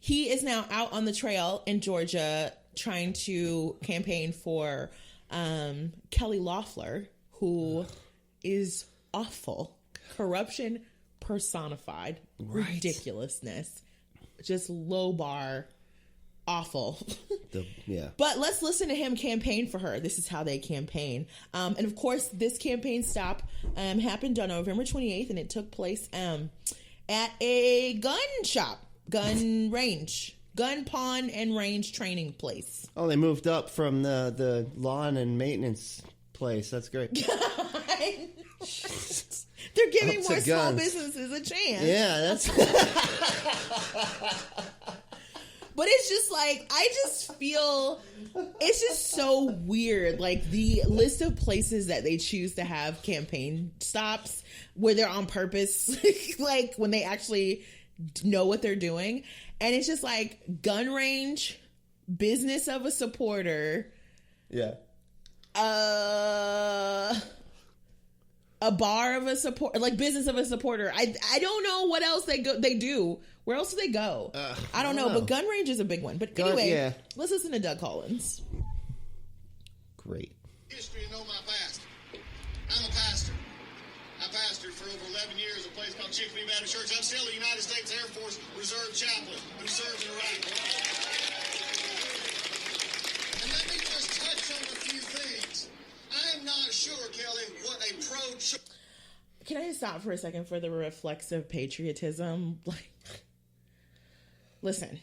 He is now out on the trail in Georgia trying to campaign for Kelly Loeffler, who is awful. Corruption personified. Right. Ridiculousness. Just low bar. Awful. Yeah. But let's listen to him campaign for her. This is how they campaign. And of course, this campaign stop happened on November 28th, and it took place at a gun shop, gun range. Gun, pawn, and range training place. Oh, they moved up from the lawn and maintenance place. That's great. They're giving more small businesses a chance. Yeah, that's... But it's just like, I just feel, it's just so weird. Like, the list of places that they choose to have campaign stops where they're on purpose, like when they actually know what they're doing. And it's just like gun range, business of a supporter. Yeah. A bar of a support, like business of a supporter. I don't know what else they do. Where else do they go? I don't know. But gun range is a big one. But anyway, let's listen to Doug Collins. Great. History to know my past. I'm a pastor. I pastored for over 11 years at a place called Chickadee Baptist Church. I'm still a United States Air Force Reserve chaplain who served in Iraq. And let me just touch on a few things. I am not sure, Kelly, what a pro-choice... Can I just stop for a second for the reflexive patriotism? Like, listen,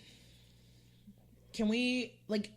can we, like,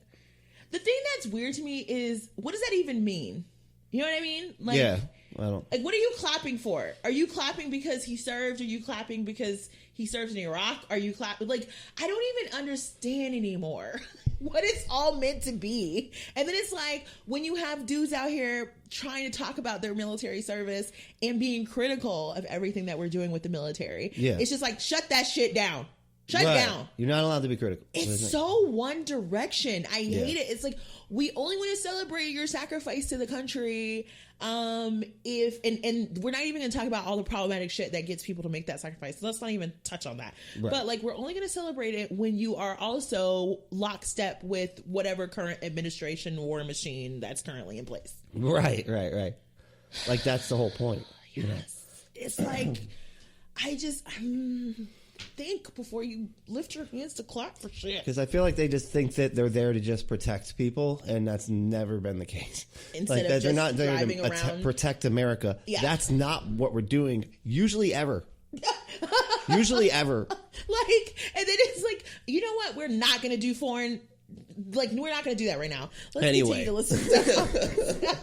the thing that's weird to me is, what does that even mean? You know what I mean? Like, yeah. I don't. Like, what are you clapping for? Are you clapping because he served? Are you clapping because he served in Iraq? Are you clapping? Like, I don't even understand anymore what it's all meant to be. And then it's like, when you have dudes out here trying to talk about their military service and being critical of everything that we're doing with the military, it's just like, shut that shit down. Shut it down. You're not allowed to be critical. It's so one direction. I hate it. It's like, we only want to celebrate your sacrifice to the country. And we're not even going to talk about all the problematic shit that gets people to make that sacrifice. Let's not even touch on that. Right. But like, we're only going to celebrate it when you are also lockstep with whatever current administration war machine that's currently in place. Right. Like, that's the whole point. Yes. You know? It's like, think before you lift your hands to clap for shit. Because I feel like they just think that they're there to just protect people, and that's never been the case. Instead of they're not there driving to around. Protect America. Yeah. That's not what we're doing. Usually ever. Usually ever. Like, and then it's like, you know what? We're not going to do foreign. Like, we're not going to do that right now. Let's continue to listen to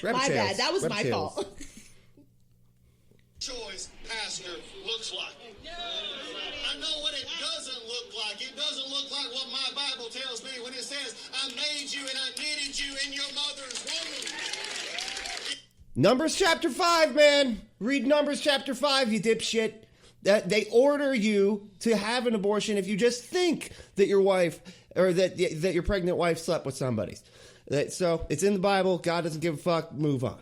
my bad. That was my fault. Choice pastor looks like. I know what it doesn't look like. It doesn't look like what my Bible tells me when it says, I made you and I knitted you in your mother's womb. Numbers chapter 5, man. Read Numbers chapter 5, you dipshit. That they order you to have an abortion if you just think that your wife or that your pregnant wife slept with somebody. So it's in the Bible. God doesn't give a fuck. Move on.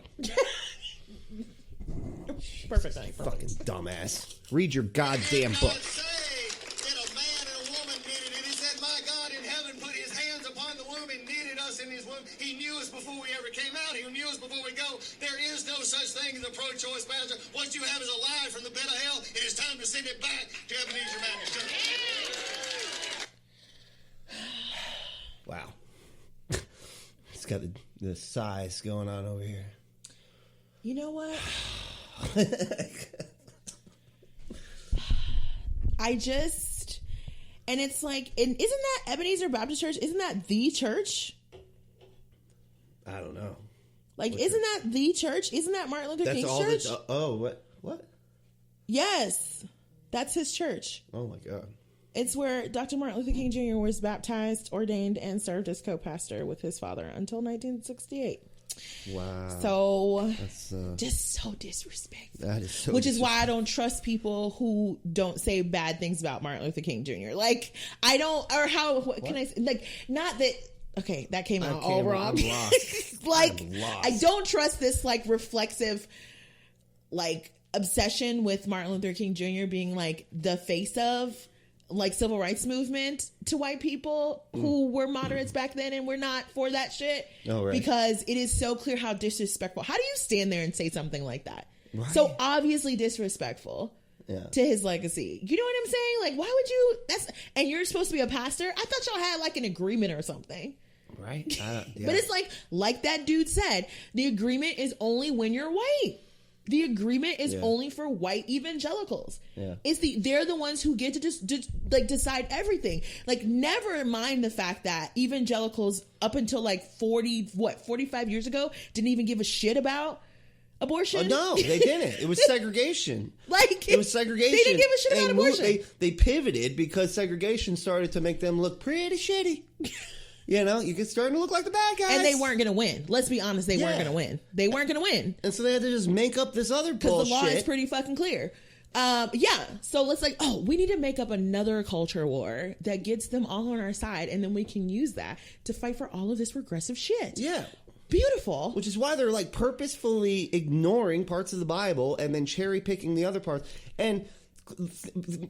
Perfect. Fucking dumbass. Read your goddamn book. Say that a man and a woman knitted it. He said, my God in heaven put his hands upon the womb and knitted us in his womb. He knew us before we ever came out. He knew us before we go. There is no such thing as a pro-choice pastor. What you have is a lie from the pit of hell. It is time to send it back to Ebenezer Baptist Church. Wow. It's got the size going on over here. You know what? And it's like, and isn't that Ebenezer Baptist Church? Isn't that the church? I don't know. Like, isn't that the church? Isn't that Martin Luther King's church? What? Yes, that's his church. Oh my God. It's where Dr. Martin Luther King Jr. was baptized, ordained, and served as co-pastor with his father until 1968. Wow. So that's just so disrespectful. That is so. Which is why I don't trust people who don't say bad things about Martin Luther King Jr. Like, I don't, or how, what can I say? Like, not that, okay, that came out all wrong. Like, I don't trust this, like, reflexive, like, obsession with Martin Luther King Jr. being, like, the face of, like, civil rights movement to white people who were moderates back then and were not for that shit. Oh, right. Because it is so clear how disrespectful. How do you stand there and say something like that? Right. So obviously disrespectful to his legacy. You know what I'm saying? Like, why would you? And you're supposed to be a pastor? I thought y'all had like an agreement or something. Right. But it's like that dude said, the agreement is only when you're white. The agreement is only for white evangelicals. Yeah. They're the ones who get to just decide everything. Like, never mind the fact that evangelicals up until like 45 years ago didn't even give a shit about abortion. No, they didn't. It was segregation. It was segregation. They didn't give a shit about abortion. They pivoted because segregation started to make them look pretty shitty. You know, you get starting to look like the bad guys. And they weren't going to win. Let's be honest, they weren't going to win. They weren't going to win. And so they had to just make up this other bullshit. Because the law is pretty fucking clear. So let's we need to make up another culture war that gets them all on our side, and then we can use that to fight for all of this regressive shit. Yeah. Beautiful. Which is why they're like purposefully ignoring parts of the Bible and then cherry picking the other parts. And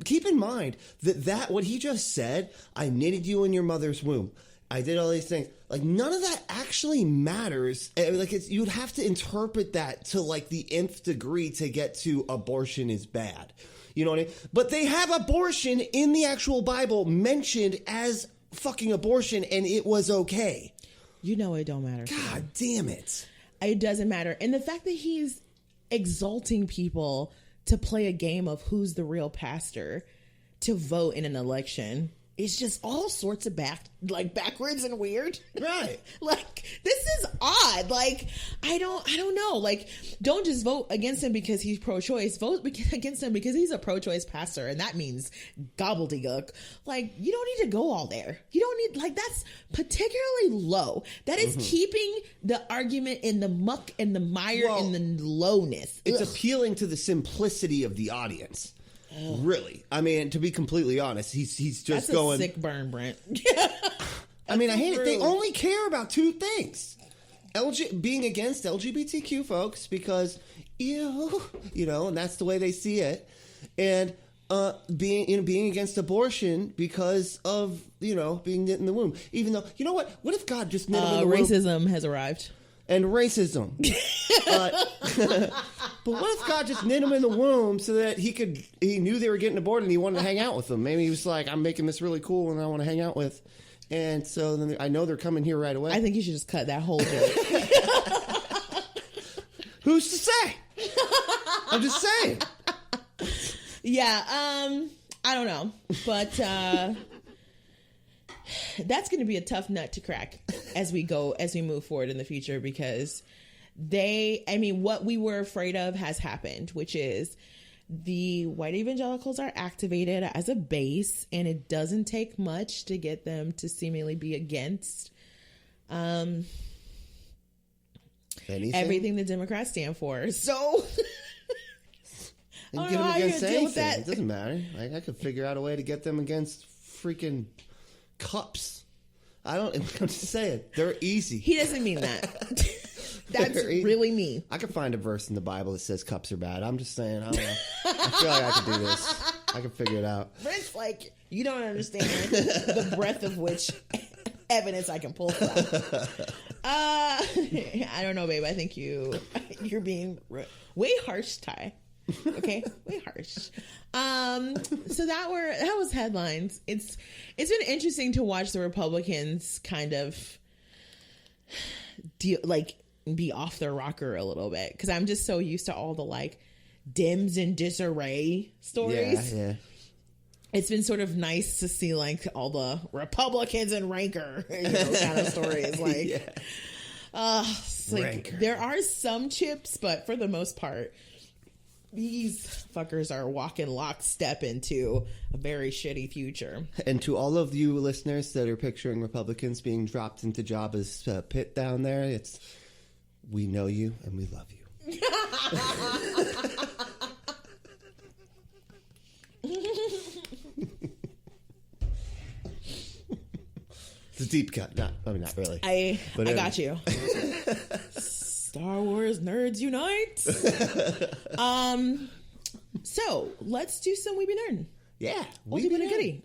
keep in mind that what he just said, I knitted you in your mother's womb. I did all these things. Like, none of that actually matters. Like, you'd have to interpret that to like the nth degree to get to abortion is bad. You know what I mean? But they have abortion in the actual Bible mentioned as fucking abortion, and it was okay. You know it don't matter. God damn it. It doesn't matter. And the fact that he's exalting people to play a game of who's the real pastor to vote in an election. It's just all sorts of backwards and weird. Right. Like, this is odd. God. Like, I don't know. Like, don't just vote against him because he's pro-choice. Vote against him because he's a pro-choice pastor, and that means gobbledygook. Like, you don't need to go all there. You don't need, like, that's particularly low. That is keeping the argument in the muck and the mire and the lowness. It's appealing to the simplicity of the audience. Really. I mean, to be completely honest, he's just that's going... a sick burn, Brent. I mean, I hate it. They only care about two things. Being against LGBTQ folks because, you know, and that's the way they see it. And being against abortion because of, you know, being knit in the womb. Even though, you know what? What if God just knit him in the womb? Racism has arrived. And racism. But what if God just knit him in the womb so that he knew they were getting aborted and he wanted to hang out with them? Maybe he was like, I'm making this really cool and I want to hang out with. And so then I know they're coming here right away. I think you should just cut that whole joke. Who's to say? I'm just saying. Yeah, I don't know. But that's going to be a tough nut to crack as we move forward in the future because what we were afraid of has happened, which is the white evangelicals are activated as a base, and it doesn't take much to get them to seemingly be against everything the Democrats stand for. So and get them against anything. It doesn't matter. Like, I could figure out a way to get them against freaking cups. I'm just saying, they're easy. He doesn't mean that. That's really me. I could find a verse in the Bible that says cups are bad. I'm just saying, I don't know. I feel like I could do this. I could figure it out. Brent's like, you don't understand the breadth of which evidence I can pull from. I don't know, babe. I think you're being way harsh, Ty. Okay, way harsh. So that was headlines. It's been interesting to watch the Republicans kind of be off their rocker a little bit because I'm just so used to all the like Dems in disarray stories. Yeah. It's been sort of nice to see like all the Republicans in Rancor, kind of stories. Like, like there are some chips, but for the most part, these fuckers are walking lockstep into a very shitty future. And to all of you listeners that are picturing Republicans being dropped into Jabba's pit down there, we know you and we love you. It's a deep cut. Not really. I got you. Star Wars nerds unite. So let's do some Weeby Nerdin'. Yeah, Weeby Been a Goodie.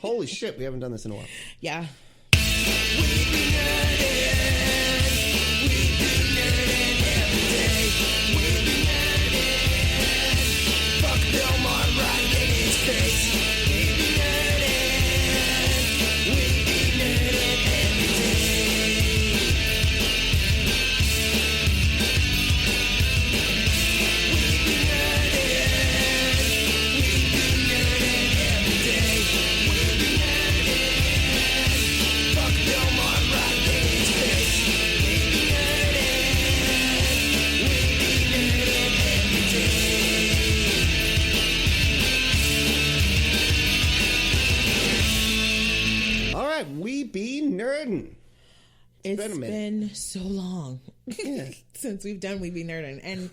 Holy shit, we haven't done this in a while. Yeah. Weeby Nerdin'. Weeby Nerdin' every day. Weeby Nerdin'. Fuck Bill Maher right in his face. Weeby Nerdin'. Weeby Nerdin' every day. Weeby Nerdin'. Weeby Nerdin' every day. Weeby Nerdin'. Fuck Bill Maher right in his face. Weeby Nerdin'. Weeby Nerdin' every day. All right, we be nerdin'. It's been a minute. been so long Yeah. since we've done We Be Nerdin'. And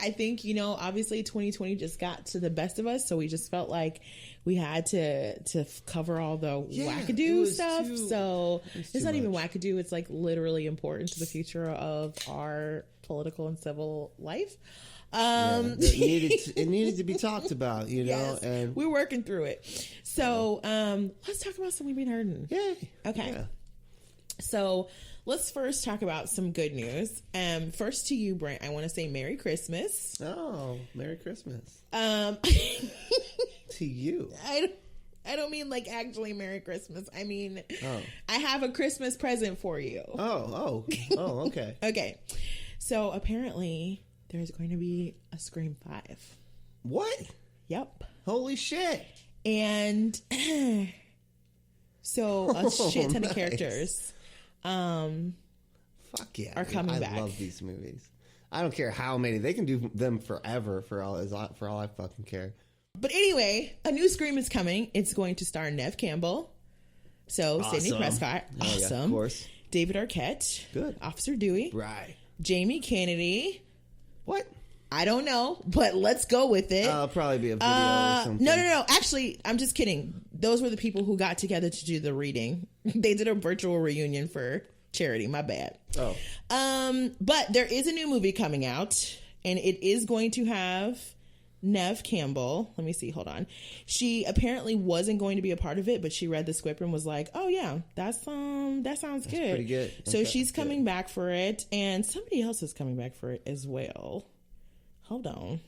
I think, obviously 2020 just got to the best of us. So we just felt like we had to cover all the it wackadoo was stuff. too- So it's it's too not even much. wackadoo. It's like literally important to the future of our political and civil life. It needed to be talked about, Yes, and we're working through it. So let's talk about some We Be Nerdin'. yay. Okay. Yeah. So let's first talk about some good news. First to you, Brent, I want to say Merry Christmas. Oh, Merry Christmas To to you. I don't mean like actually Merry Christmas. I mean, Oh. I have a Christmas present for you. Oh, okay. Okay. So apparently there's going to be a Scream 5. What? Yep. Holy shit. And so a shit ton of nice. characters. Fuck yeah, are coming back. I love these movies. I don't care how many. They can do them forever for all I fucking care. But anyway, a new Scream is coming. It's going to star Neve Campbell. So, awesome. Sidney Prescott. Awesome. Yeah, of course. David Arquette. Good. Officer Dewey. Right. Jamie Kennedy. What? I don't know, but let's go with it. It'll probably be a video or something. No. Actually, I'm just kidding. Those were the people who got together to do the reading. They did a virtual reunion for charity. My bad. Oh. But there is a new movie coming out, and it is going to have Neve Campbell. Let me see. Hold on. She apparently wasn't going to be a part of it, but she read the script and was like, "Oh yeah, that sounds good. Pretty good." So okay, she's coming back for it, and somebody else is coming back for it as well. Hold on.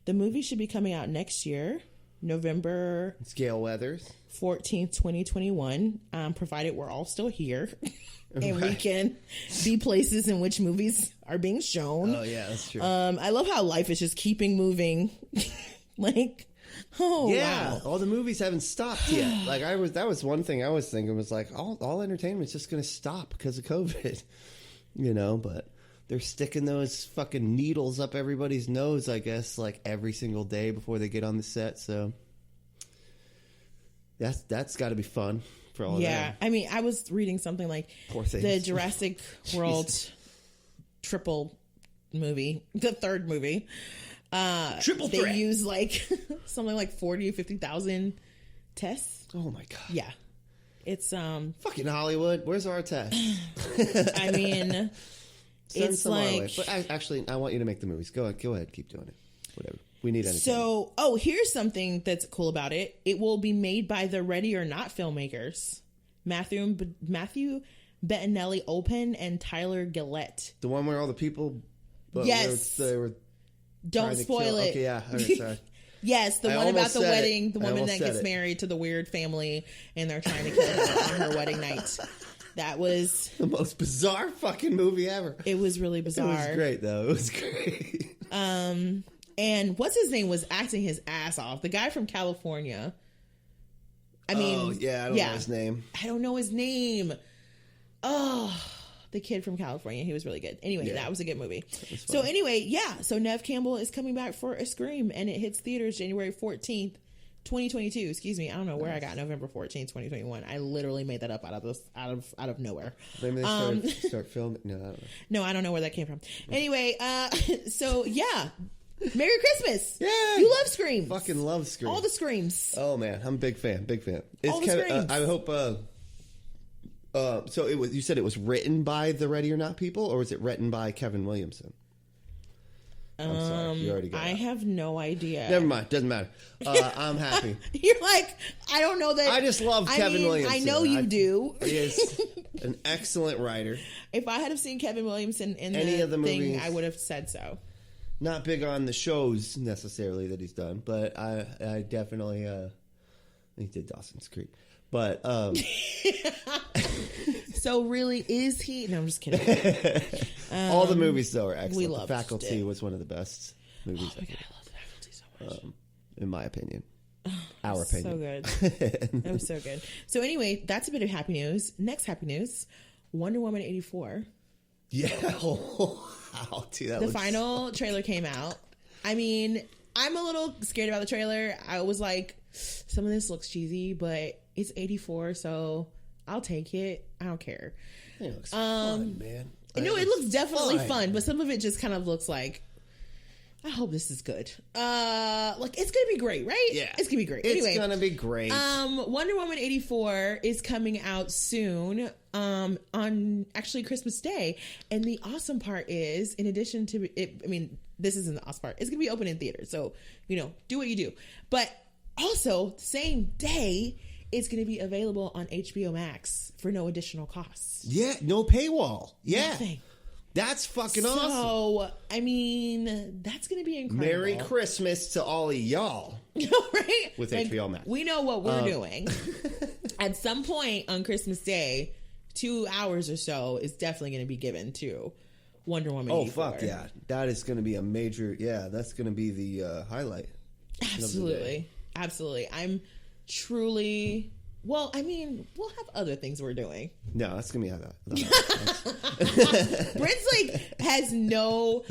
The movie should be coming out next year, November. It's Gale Weathers. 14th, 2021, provided we're all still here and we can be places in which movies are being shown. Oh, yeah, that's true. I love how life is just keeping moving. Like, yeah, wow. all the movies haven't stopped yet. Like, that was one thing I was thinking was like, all entertainment's just going to stop because of COVID, but they're sticking those fucking needles up everybody's nose, I guess, like every single day before they get on the set. So that's got to be fun for all of them. I mean, I was reading something like Poor things. the Jurassic World triple movie, the third movie. Triple they threat. use like something like 40 or 50,000 tests. Oh my god. Yeah. It's fucking Hollywood. Where's our test? I mean, Send it's some our way. like, But I want you to make the movies. Go ahead, keep doing it. Whatever. We need anything. so, here's something that's cool about it. It will be made by the Ready or Not filmmakers, Matthew Bettinelli Open and Tyler Gillette. The one where all the people Yes. they were Don't spoil it. Okay, yeah. All right, sorry. Yes, the I one about almost the said wedding, it. the I woman almost that gets said it. married to the weird family and they're trying to kill her on her wedding night. That was The most bizarre fucking movie ever. it was really bizarre. It was great though. It was great. And what's his name was acting his ass off. The guy from California. I mean, I don't know his name. I don't know his name. Oh, the kid from California. He was really good. Anyway, Yeah. that was a good movie. So anyway, so Neve Campbell is coming back for a Scream, and it hits theaters January 14th, 2022. Excuse me. I don't know where I got November 14th, 2021. I literally made that up out of nowhere. Maybe they start filming. No, I don't know. No, I don't know where that came from. Anyway, so yeah. Merry Christmas! Yeah, You love Screams. Fucking love Scream. All the Screams. Oh man, I'm a big fan. All the Screams. I hope. So it was. You said it was written by the Ready or Not people, or was it written by Kevin Williamson? I'm sorry, you already got I it. have no idea. Never mind. Doesn't matter. I'm happy. You're like, I don't know that. I just love Kevin Williamson. I know you do. He is an excellent writer. If I had have seen Kevin Williamson in Any of the thing, movies. I would have said so. Not big on the shows necessarily that he's done, but I definitely he did Dawson's Creek. But So really, is he? No, I'm just kidding. all the movies though are excellent. we The loved Faculty it. was one of the best movies Oh my god, I love the Faculty so much. in my opinion. Our opinion. So good. That was so good. So anyway, that's a bit of happy news. Next happy news: Wonder Woman 84. Yeah. Wow, dude, that The looks final trailer came out. I mean, I'm a little scared about the trailer. I was like, some of this looks cheesy, but it's 84, so I'll take it. I don't care. It looks fun, man. No, it looks definitely fun, but some of it just kind of looks like, I hope this is good. Like, it's gonna be great, right? Yeah. It's gonna be great. It's Anyway, gonna be great. Wonder Woman 84 is coming out soon, on actually Christmas Day. And the awesome part is, in addition to it, I mean, this isn't the awesome part. It's gonna be open in theaters, so do what you do. But also, same day, it's gonna be available on HBO Max for no additional costs. Yeah, no paywall. Yeah. Nothing. That's fucking awesome. So, I mean, that's going to be incredible. Merry Christmas to all of y'all. Right? With HBO Max. We know what we're doing. At some point on Christmas Day, 2 hours or so is definitely going to be given to Wonder Woman 84. Oh, fuck yeah. That is going to be a major, that's going to be the highlight. Absolutely. Absolutely. I'm truly Well, I mean, we'll have other things we're doing. No, that's gonna be that. Brent's like has no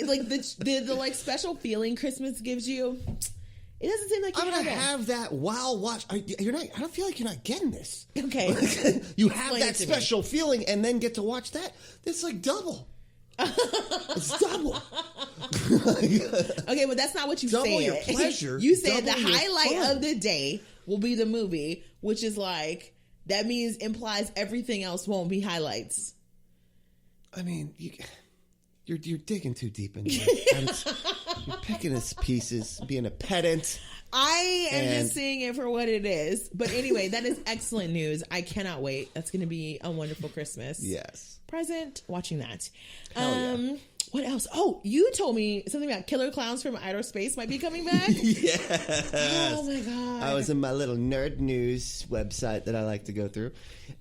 like the like special feeling Christmas gives you. It doesn't seem like I'm gonna have that while watch. You're not. I don't feel like you're not getting this. Okay, you have that special feeling, and then get to watch that. It's like double. It's double. Okay, but that's not what you said. Double your pleasure. You said the highlight of the day will be the movie, which is like that means implies everything else won't be highlights. I mean, you're digging too deep into it. You're picking his pieces, being a pedant. I am just seeing it for what it is. But anyway, that is excellent news. I cannot wait. That's going to be a wonderful Christmas. Yes. Present watching that. Hell yeah. What else? Oh, you told me something about Killer Clowns from Outer Space might be coming back. Yes. Oh my god. I was in my little nerd news website that I like to go through,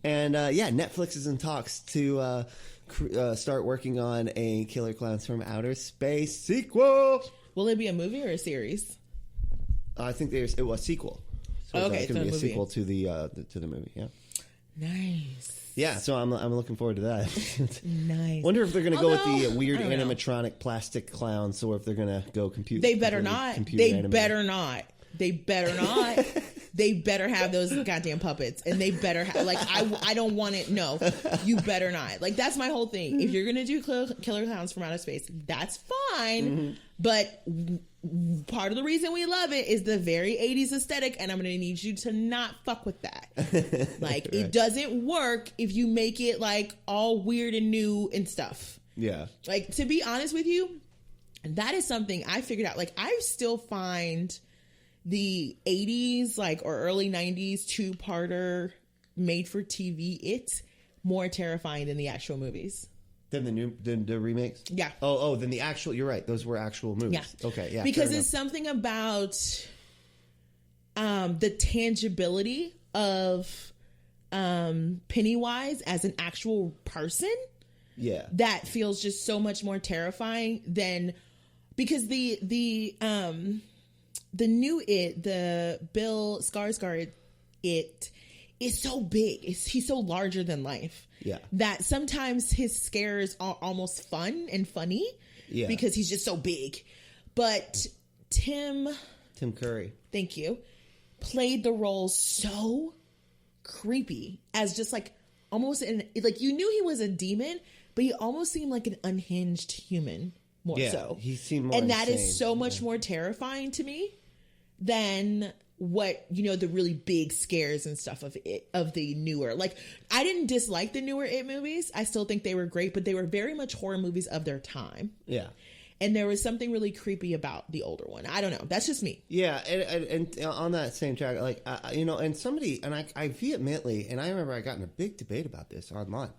and Netflix is in talks to start working on a Killer Clowns from Outer Space sequel. Will it be a movie or a series? I think it was a sequel. So okay, it's going to be a sequel to the movie. Yeah. Nice. Yeah, so I'm looking forward to that. Nice. Wonder if they're going to go with the weird animatronic plastic clowns, or if they're going to go computer. They better not. They better not. They better not. They better have those goddamn puppets, and they better have like I don't want it. No, you better not. Like that's my whole thing. If you're gonna do Killer Clowns from Outer Space, that's fine. Mm-hmm. But part of the reason we love it is the very 80s aesthetic, and I'm gonna need you to not fuck with that. Like right. It doesn't work if you make it like all weird and new and stuff. Yeah. Like to be honest with you, that is something I figured out. Like I still find the 80s like or early 90s two-parter made for TV more terrifying than the actual movies. Than the remakes? Yeah. Oh, then the actual, you're right. Those were actual movies. Yeah. Okay, yeah. Because it's something about the tangibility of Pennywise as an actual person. Yeah. That feels just so much more terrifying than because the new the Bill Skarsgård it is so big. He's so larger than life. Yeah. That sometimes his scares are almost fun and funny. Yeah. Because he's just so big. But Tim Curry. Thank you. Played the role so creepy as just like almost like you knew he was a demon, but he almost seemed like an unhinged human more so. He seemed more and insane. That is so much more terrifying to me than what the really big scares and stuff of the newer. Like I didn't dislike the newer It movies. I still think they were great, but they were very much horror movies of their time. Yeah. And there was something really creepy about the older one. I don't know. That's just me. Yeah, and on that same track, like and somebody, and I vehemently, and I remember I got in a big debate about this online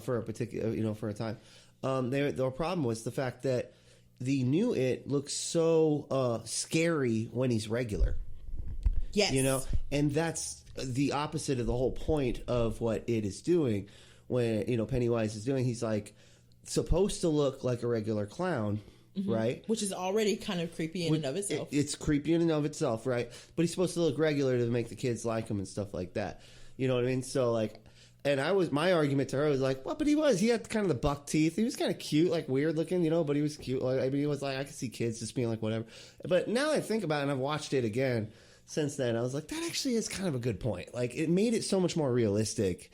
for a particular, for a time. Their problem was the fact that the new It looks so scary when he's regular. Yes. And that's the opposite of the whole point of what It is doing. When, Pennywise is doing, he's like supposed to look like a regular clown, mm-hmm. right? Which is already kind of creepy in and of itself. It's creepy in and of itself, right? But he's supposed to look regular to make the kids like him and stuff like that. You know what I mean? So like, and my argument to her was like, well, but he had kind of the buck teeth. He was kind of cute, like weird looking, but he was cute. Like, I mean, he was like, I could see kids just being like whatever. But now I think about it, and I've watched it again since then, I was like, that actually is kind of a good point. Like, it made it so much more realistic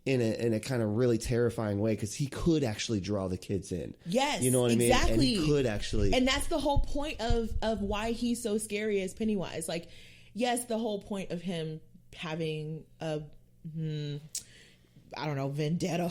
in a kind of really terrifying way, because he could actually draw the kids in. Yes, you know what exactly. I mean? And he could actually, and that's the whole point of why he's so scary as Pennywise. Like, yes, the whole point of him having a vendetta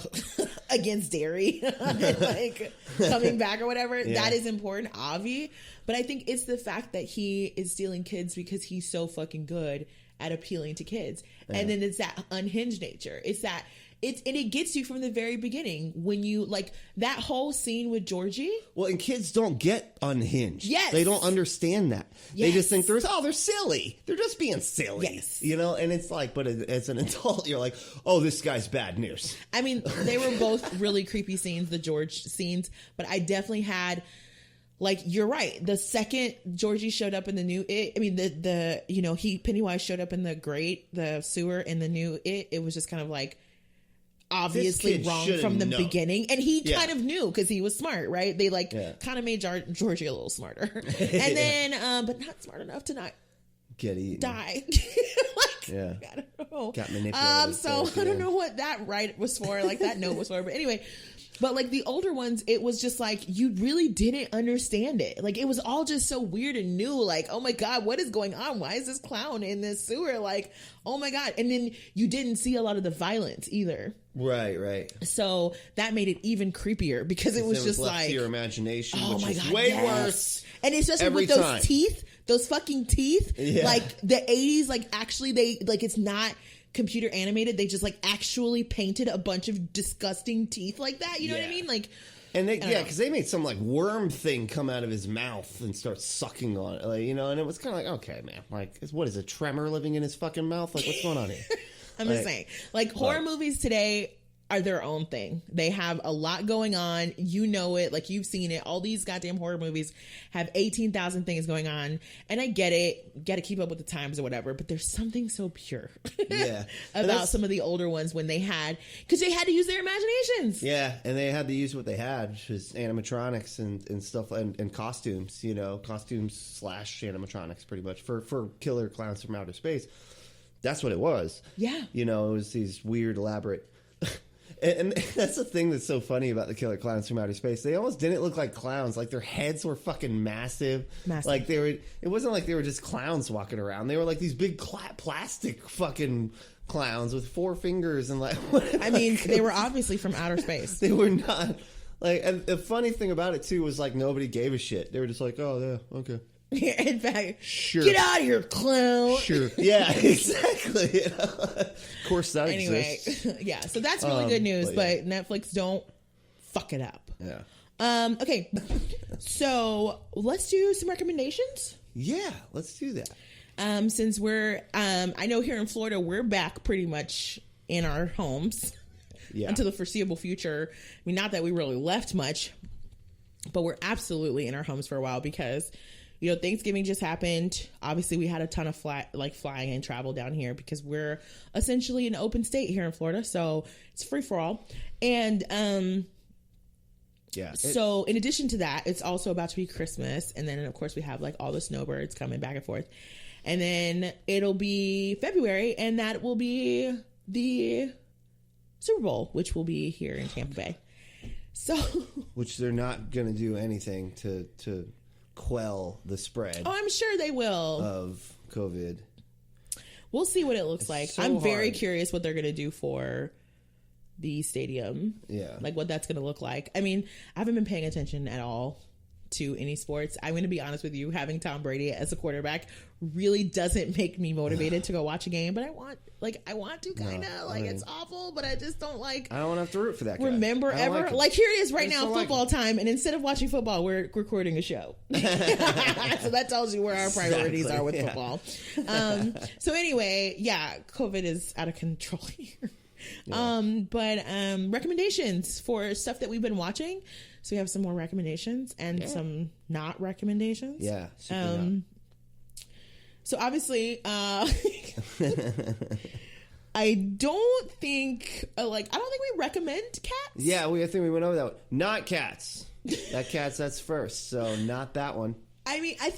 against Derry, like coming back or whatever. Yeah. That is important, Avi. But I think it's the fact that he is stealing kids because he's so fucking good at appealing to kids. Yeah. And then it's that unhinged nature. It's that and it gets you from the very beginning when you like that whole scene with Georgie. Well, and kids don't get unhinged. Yes. They don't understand that. Yes. They just think they're silly. They're just being silly. Yes. And it's like, but as an adult, you're like, oh, this guy's bad news. I mean, they were both really creepy scenes, the George scenes, but I definitely had like, you're right. The second Georgie showed up in the new It, I mean, Pennywise showed up in the sewer in the new It, it was just kind of like, obviously wrong from the beginning. And he kind of knew because he was smart, right? They kind of made Georgie a little smarter. And then, but not smart enough to not get eaten. Die. I don't know. Got manipulated. So I don't know what that was for, like that note was for. But anyway, but like the older ones, it was just like you really didn't understand it. Like it was all just so weird and new. Like, oh my God, what is going on? Why is this clown in this sewer? Like, oh my God. And then you didn't see a lot of the violence either. Right. So that made it even creepier because it was just left like to your imagination, oh which my is God, way worse. And especially with those teeth, those fucking teeth, like the 80s, like actually they like it's not computer animated. They just like actually painted a bunch of disgusting teeth like that. You know what I mean? Like, and they because they made some like worm thing come out of his mouth and start sucking on it, like, and it was kind of like, okay, man, like what is a tremor living in his fucking mouth? Like what's going on here? I'm just saying, like horror movies today are their own thing. They have a lot going on. You know it. Like you've seen it. All these goddamn horror movies have 18,000 things going on. And I get it. Got to keep up with the times or whatever. But there's something so pure about some of the older ones when they had, because they had to use their imaginations. Yeah. And they had to use what they had, which was animatronics and stuff and costumes, costumes / animatronics pretty much for killer clowns from outer space. That's what it was. Yeah. It was these weird, elaborate... And that's the thing that's so funny about the killer clowns from outer space. They almost didn't look like clowns. Like their heads were fucking massive. Like it wasn't like they were just clowns walking around. They were like these big plastic fucking clowns with 4 fingers and like. I mean, they were obviously from outer space. They were not like. And the funny thing about it too was like nobody gave a shit. They were just like, oh yeah, okay. In fact, sure. Get out of here, clown. Sure. Yeah, exactly. Of course that exists. Yeah, so that's really good news, but Netflix don't fuck it up. Yeah. Okay. So let's do some recommendations. Yeah, let's do that. Since we're I know here in Florida we're back pretty much in our homes until the foreseeable future. I mean, not that we really left much, but we're absolutely in our homes for a while because Thanksgiving just happened. Obviously, we had a ton of flying and travel down here because we're essentially an open state here in Florida. So it's free for all. And so in addition to that, it's also about to be Christmas. And then, of course, we have like all the snowbirds coming back and forth. And then it'll be February, and that will be the Super Bowl, which will be here in Tampa Bay. So, which they're not going to do anything to quell the spread. Oh, I'm sure they will. Of COVID. We'll see what it looks like. So I'm very curious what they're going to do for the stadium. Yeah. Like what that's going to look like. I mean, I haven't been paying attention at all to any sports. I'm going to be honest with you, having Tom Brady as a quarterback really doesn't make me motivated to go watch a game, but I want to kind of it's awful, but I just don't like. I don't want to have to root for that guy. Remember ever? Like here it is right now, football time, and instead of watching football, we're recording a show. So that tells you where our priorities are with football. So anyway, COVID is out of control here. But recommendations for stuff that we've been watching. So we have some more recommendations and some not recommendations. Yeah. So obviously, I don't think we recommend cats. Yeah, I think we went over that one. Not cats. That's first. So not that one. I mean, I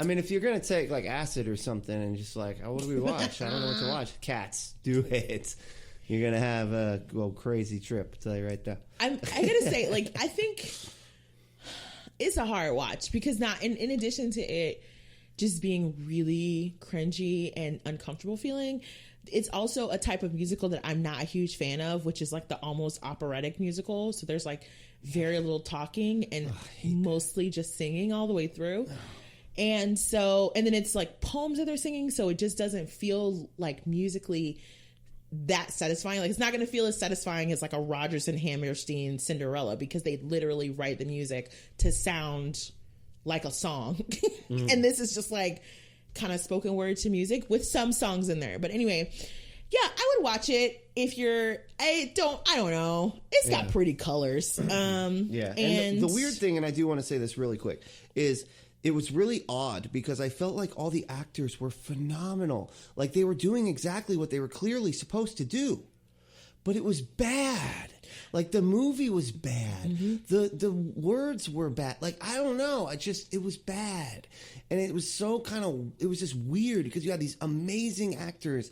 mean, if you're going to take like acid or something and just like, oh, what do we watch? I don't know what to watch. Cats. Do it. You're going to have a crazy trip. I'll tell you right there. I got to say, I think it's a hard watch because in addition to it just being really cringy and uncomfortable feeling, it's also a type of musical that I'm not a huge fan of, which is like the almost operatic musical. So there's like very little talking and mostly just singing all the way through. And then it's like poems that they're singing. So it just doesn't feel like musically that satisfying. Like it's not going to feel as satisfying as like a Rodgers and Hammerstein Cinderella because they literally write the music to sound like a song. And this is just like kind of spoken word to music with some songs in there. But anyway, Yeah, I would watch it if you're. I don't know. It's got pretty colors. Yeah, and the weird thing, and I do want to say this really quick, is it was really odd because I felt like all the actors were phenomenal. Like they were doing exactly what they were clearly supposed to do, but it was bad. Like the movie was bad. Mm-hmm. The words were bad. Like I don't know. It was bad, and it was it was just weird because you had these amazing actors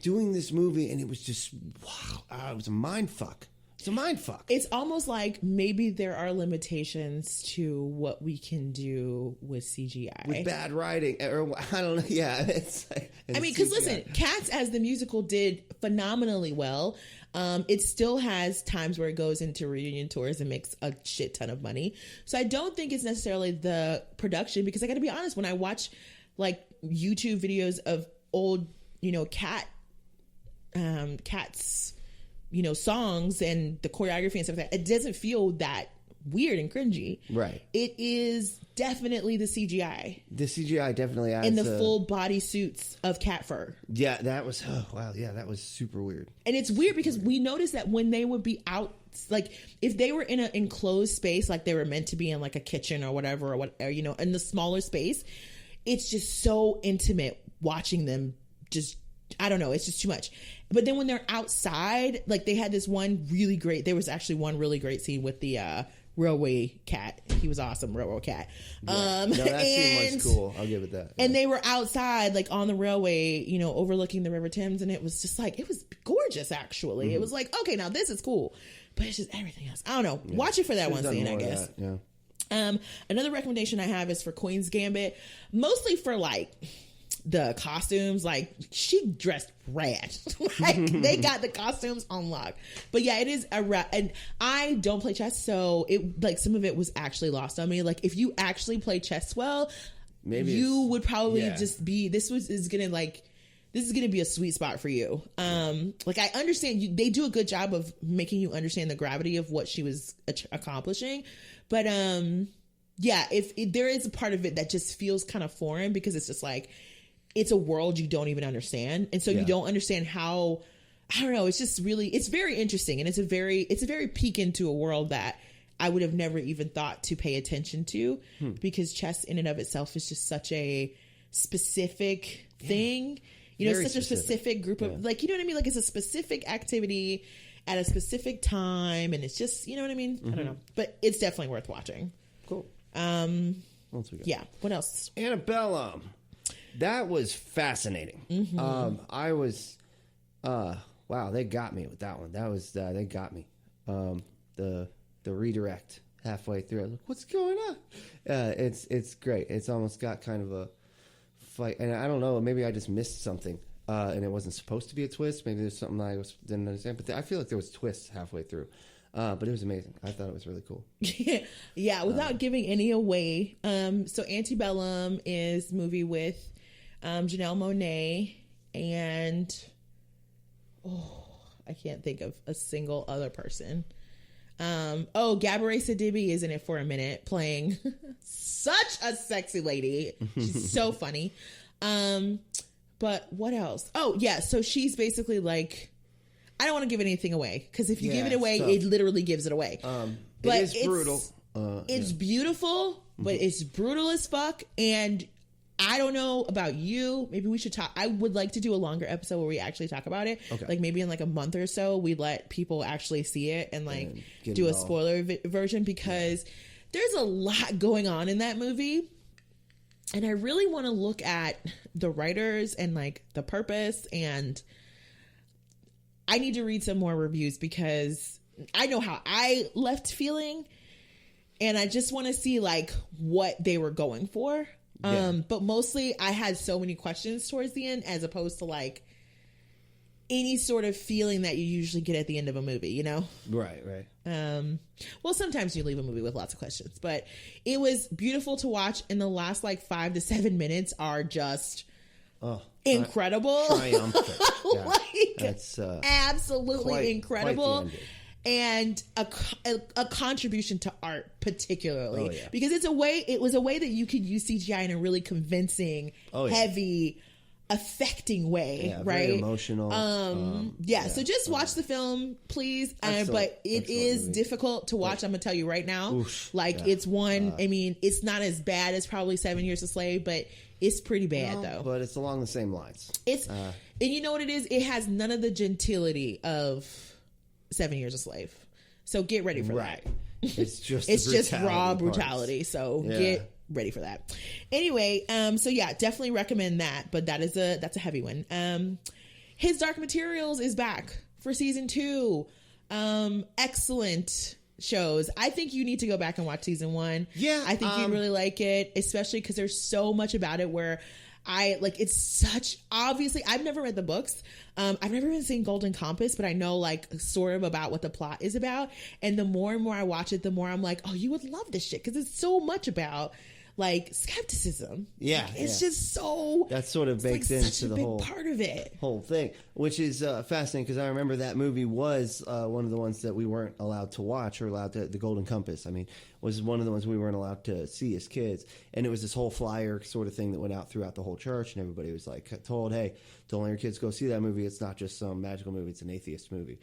doing this movie, and it was just wow. It was a mind fuck. It's a mind fuck. It's almost like maybe there are limitations to what we can do with CGI. With bad writing. Or, I don't know. Yeah. Because listen, Cats as the musical did phenomenally well. It still has times where it goes into reunion tours and makes a shit ton of money. So I don't think it's necessarily the production, because I got to be honest, when I watch like YouTube videos of old, Cats, songs and the choreography and stuff like that, it doesn't feel that weird and cringy. Right. It is definitely the CGI. The CGI definitely adds in the full body suits of cat fur. Yeah, that was that was super weird. And it's weird because we noticed that when they would be out, like if they were in an enclosed space, like they were meant to be in like a kitchen or whatever, in the smaller space, it's just so intimate watching them. Just, I don't know, it's just too much. But then when they're outside, like they had this there was actually one really great scene with the railway cat. He was awesome, railroad cat. Yeah. No, that scene was cool. I'll give it that. Yeah. And they were outside, like on the railway, overlooking the River Thames, and it was just like, it was gorgeous, actually. Mm-hmm. It was like, okay, now this is cool. But it's just everything else. I don't know. Yeah. Watch it for that one scene, I guess. Yeah. Another recommendation I have is for Queen's Gambit, mostly for like the costumes. Like she dressed rad. Like they got the costumes on lock. But yeah, it is and I don't play chess, so it like some of it was actually lost on me. Like if you actually play chess well, maybe you would probably just be this is gonna be a sweet spot for you. Like I understand they do a good job of making you understand the gravity of what she was accomplishing, but if there is a part of it that just feels kind of foreign, because it's just like it's a world you don't even understand, and so you don't understand how. I don't know. It's just really, it's very interesting, and it's a very peek into a world that I would have never even thought to pay attention to, because chess in and of itself is just such a specific thing. It's such a specific group of like, you know what I mean? Like it's a specific activity at a specific time, and it's just, you know what I mean? Mm-hmm. I don't know, but it's definitely worth watching. Cool. What else we got? Yeah. What else? Antebellum. That was fascinating. Mm-hmm. I was, wow, they got me with that one. That was, they got me. The redirect halfway through, I was like, what's going on? It's great. It's almost got kind of a fight, and I don't know, maybe I just missed something, and it wasn't supposed to be a twist. Maybe there's something I didn't understand, but I feel like there was twists halfway through. But it was amazing. I thought it was really cool. Yeah, without giving any away. So Antebellum is a movie with Janelle Monáe and I can't think of a single other person. Gabourey Sidibe is in it for a minute, playing such a sexy lady. She's so funny. But what else? Oh yeah, so she's basically like, I don't want to give anything away, because if you give it away, it literally gives it away. But it is brutal. It's beautiful, but it's brutal as fuck. And I don't know about you. Maybe we should talk. I would like to do a longer episode where we actually talk about it. Okay. Like maybe in like a month or so, we let people actually see it and like do a spoiler version, because there's a lot going on in that movie. And I really want to look at the writers and like the purpose, and I need to read some more reviews, because I know how I left feeling, and I just want to see like what they were going for. But mostly I had so many questions towards the end, as opposed to like any sort of feeling that you usually get at the end of a movie, Right. Well, sometimes you leave a movie with lots of questions, but it was beautiful to watch. And the last like 5 to 7 minutes are just incredible. Triumphant. Yeah. Like, that's absolutely incredible. And a contribution to art, particularly, because it was a way that you could use CGI in a really convincing, heavy, affecting way, yeah, right? Very emotional. So just watch the film, please. But it is difficult to watch. I'm gonna tell you right now. It's one. I mean, it's not as bad as probably 7 Years a Slave, but it's pretty bad though. But it's along the same lines. It's and you know what it is? It has none of the gentility of 7 Years a Slave. So get ready for that. It's just raw brutality. So get ready for that. Anyway, so yeah, definitely recommend that. But that's a heavy one. His Dark Materials is back for season 2. Excellent shows. I think you need to go back and watch season 1. Yeah, I think you'd really like it, especially because there's so much about it where it's such, obviously I've never read the books. I've never even seen Golden Compass, but I know sort of about what the plot is about. And the more and more I watch it, the more I'm like, oh, you would love this shit. Cause it's so much about skepticism. Yeah. It's just so, that sort of baked into the whole part of it. Whole thing, which is fascinating because I remember that movie was one of the ones that we weren't allowed to watch or allowed to, the Golden Compass, was one of the ones we weren't allowed to see as kids. And it was this whole flyer sort of thing that went out throughout the whole church, and everybody was told, hey, don't let your kids go see that movie. It's not just some magical movie. It's an atheist movie.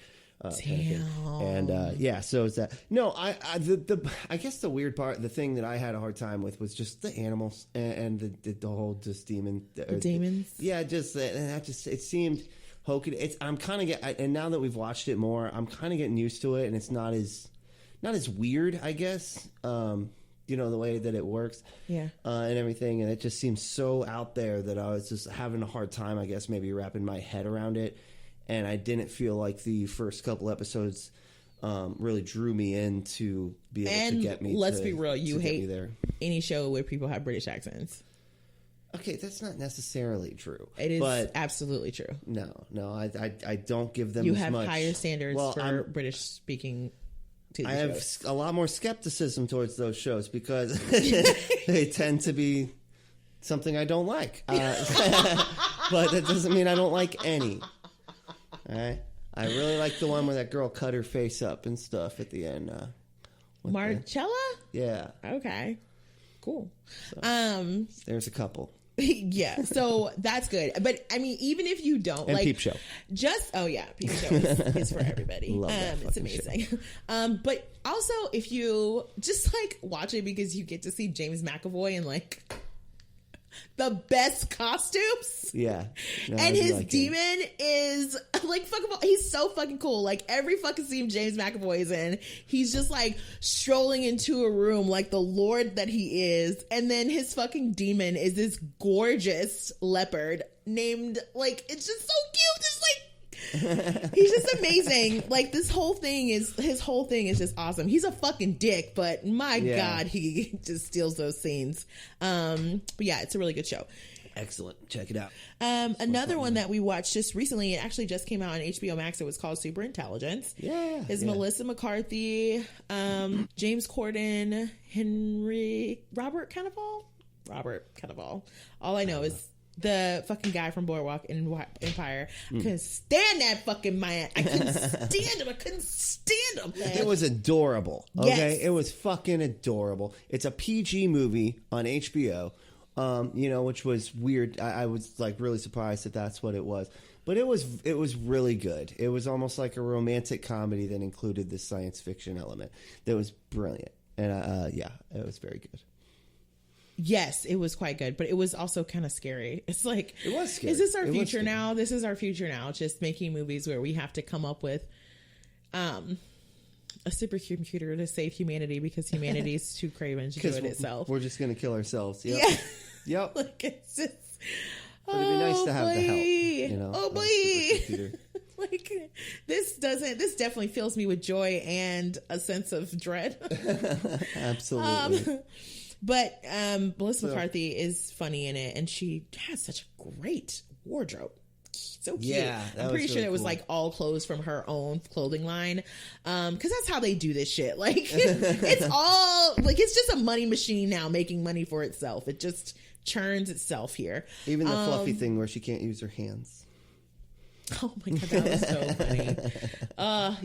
Damn. And so is that. No, I guess the weird part, the thing that I had a hard time with was just the animals and the whole just demon. The demons. Yeah, it seemed hokey. I'm kind of and now that we've watched it more, I'm kind of getting used to it, and it's not as weird, I guess. The way that it works, and everything, and it just seems so out there that I was just having a hard time, I guess, maybe wrapping my head around it. And I didn't feel like the first couple episodes really drew me in to be able to get me. Let's be real, you hate any show where people have British accents. Okay, that's not necessarily true. It is absolutely true. No, I don't give them. You as have much. higher standards for British speaking. I have a lot more skepticism towards those shows because they tend to be something I don't like. But that doesn't mean I don't like any. All right. I really like the one where that girl cut her face up and stuff at the end. Marcella? Yeah. Okay. Cool. So, there's a couple. Yeah. So that's good. But I mean, even if you don't Peep Show. Peep Show is for everybody. Love that it's amazing. But also if you just watch it because you get to see James McAvoy and the best costumes. Yeah. No, and his demon is he's so fucking cool. Every fucking scene James McAvoy is in, he's just strolling into a room like the Lord that he is. And then his fucking demon is this gorgeous leopard named it's just so cute. It's he's just amazing. His whole thing is just awesome. He's a fucking dick, but my God, he just steals those scenes. But yeah, it's a really good show. Excellent. Check it out. Another one that we watched just recently, it actually just came out on HBO Max. It was called Super Intelligence. Yeah. Is Melissa McCarthy, James Corden, Robert Cannavale. All I know is the fucking guy from Boardwalk Empire. I couldn't stand that fucking man. I couldn't stand him. It was adorable. Okay? Yes. It was fucking adorable. It's a PG movie on HBO, which was weird. I was really surprised that that's what it was. But it was really good. It was almost like a romantic comedy that included this science fiction element. That was brilliant. And it was very good. Yes, it was quite good, but it was also kind of scary. It's it was scary. Is this our future now? This is our future now. Just making movies where we have to come up with a supercomputer to save humanity because humanity is too craven to do it itself. We're just going to kill ourselves. Yep. Yeah. Yep. It's just... But it'd be nice to have the help. Oh, boy. This definitely fills me with joy and a sense of dread. Absolutely. But Melissa McCarthy is funny in it, and she has such a great wardrobe. So cute. Yeah, I'm pretty sure it was all clothes from her own clothing line, because that's how they do this shit. It's all it's just a money machine now, making money for itself. It just churns itself here. Even the fluffy thing where she can't use her hands. Oh my God, that was so funny.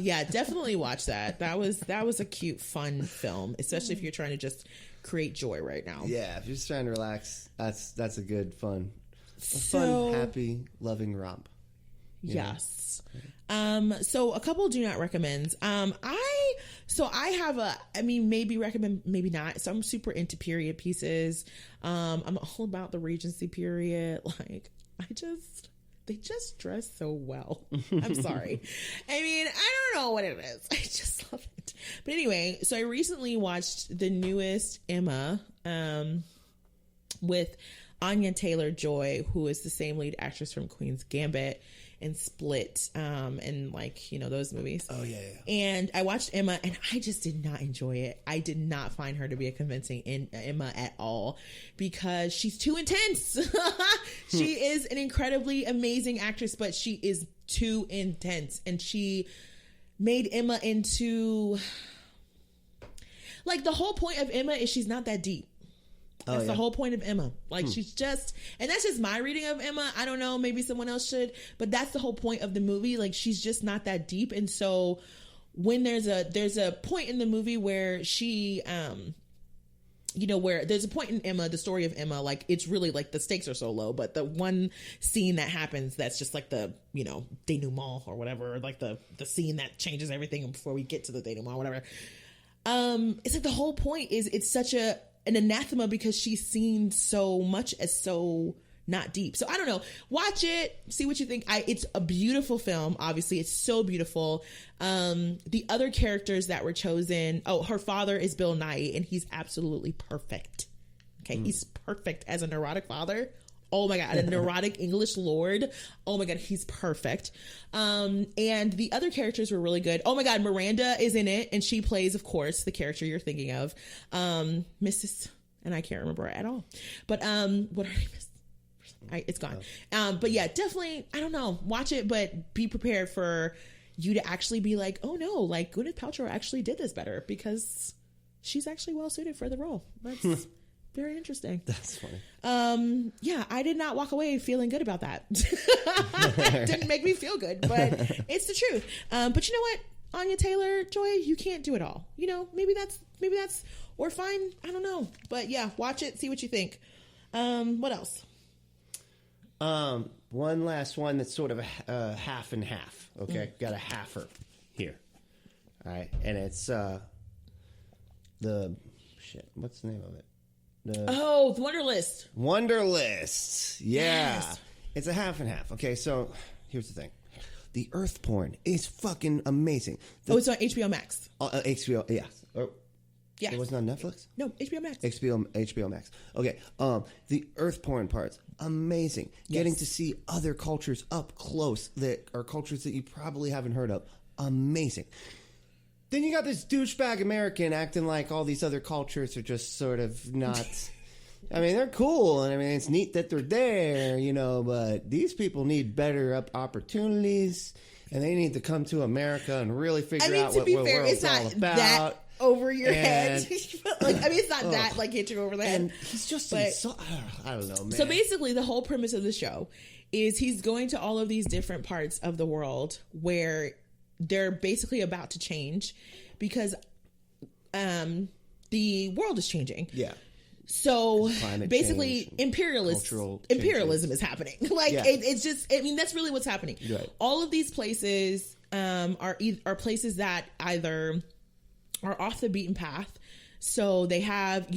Yeah, definitely watch that. That was a cute, fun film, especially if you're trying to just create joy right now. Yeah, if you're just trying to relax, that's a good fun fun, happy, loving romp. Yes. So a couple do not recommends. I maybe recommend, maybe not. So I'm super into period pieces. I'm all about the Regency period. Like, they just dress so well. I'm sorry. I mean, I don't know what it is. I just love it. But anyway, so I recently watched the newest Emma, with Anya Taylor-Joy, who is the same lead actress from Queen's Gambit and Split, and like, you know, those movies. Oh yeah. And I watched Emma, and I just did not enjoy it. I did not find her to be a convincing Emma at all, because she's too intense. She is an incredibly amazing actress, but she is too intense, and she made Emma into, like, the whole point of Emma is she's not that deep. That's the whole point of Emma. Like, she's just, and that's just my reading of Emma. I don't know, maybe someone else should, but that's the whole point of the movie. Like, she's just not that deep. And so when there's a point in the movie where she, where there's a point in Emma, the story of Emma, like, it's really like the stakes are so low, but the one scene that happens, that's just like the, denouement or whatever, like the scene that changes everything before we get to the denouement or whatever. It's like the whole point is it's such an anathema, because she's seen so much as so not deep. So I don't know. Watch it. See what you think. It's a beautiful film. Obviously, it's so beautiful. The other characters that were chosen. Oh, her father is Bill Nighy, and he's absolutely perfect. Okay, he's perfect as a neurotic father. Oh my God, a neurotic English lord. Oh my God, he's perfect. And the other characters were really good. Oh my God, Miranda is in it, and she plays, of course, the character you're thinking of, Mrs. And I can't remember at all. But what her name is? It's gone. But yeah, definitely, I don't know. Watch it, but be prepared for you to actually be like, oh no, like Gwyneth Paltrow actually did this better, because she's actually well suited for the role. That's very interesting. That's funny. Yeah, I did not walk away feeling good about that. It didn't make me feel good, but it's the truth. But you know what, Anya Taylor-Joy, you can't do it all. Maybe that's, or fine. I don't know. But yeah, watch it, see what you think. What else? One last one that's sort of a half and half. Okay, got a halfer here. All right, and it's what's the name of it? The Wonderlist. Wonderlist. Yeah. Yes. It's a half and half. Okay, so here's the thing. The Earth porn is fucking amazing. It's on HBO Max. HBO, yes. Yeah. It wasn't on Netflix? No, HBO Max. HBO Max. Okay. The Earth porn part's amazing. Yes. Getting to see other cultures up close that are cultures that you probably haven't heard of. Amazing. Then you got this douchebag American acting like all these other cultures are just sort of not. I mean, they're cool, and I mean, it's neat that they're there, but these people need better opportunities, and they need to come to America and really figure out what the world's all about. That over your head. It's not that like hit you over the head. And he's just I don't know, man. So basically, the whole premise of the show is he's going to all of these different parts of the world where they're basically about to change, because the world is changing. Yeah. So basically, imperialism is happening. It's just, that's really what's happening. Right. All of these places are places that either are off the beaten path. So they have,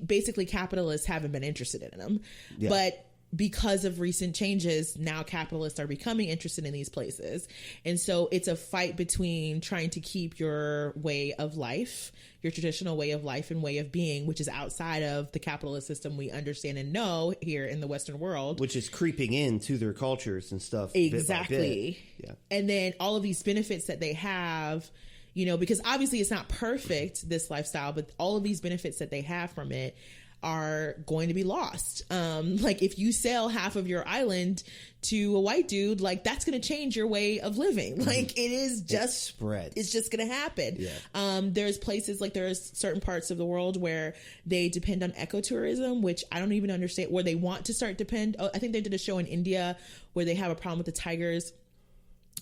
basically capitalists haven't been interested in them, but because of recent changes, now capitalists are becoming interested in these places. And so it's a fight between trying to keep your way of life, your traditional way of life and way of being, which is outside of the capitalist system we understand and know here in the Western world. Which is creeping into their cultures and stuff. Exactly. Bit by bit. Yeah. And then all of these benefits that they have, because obviously it's not perfect, this lifestyle, but all of these benefits that they have from it are going to be lost. Like if you sell half of your island to a white dude, like that's going to change your way of living. Like it is just spread. It's just going to happen. Yeah. There's places like there's certain parts of the world where they depend on ecotourism, which I don't even understand, where they want to start depend. I think they did a show in India where they have a problem with the tigers.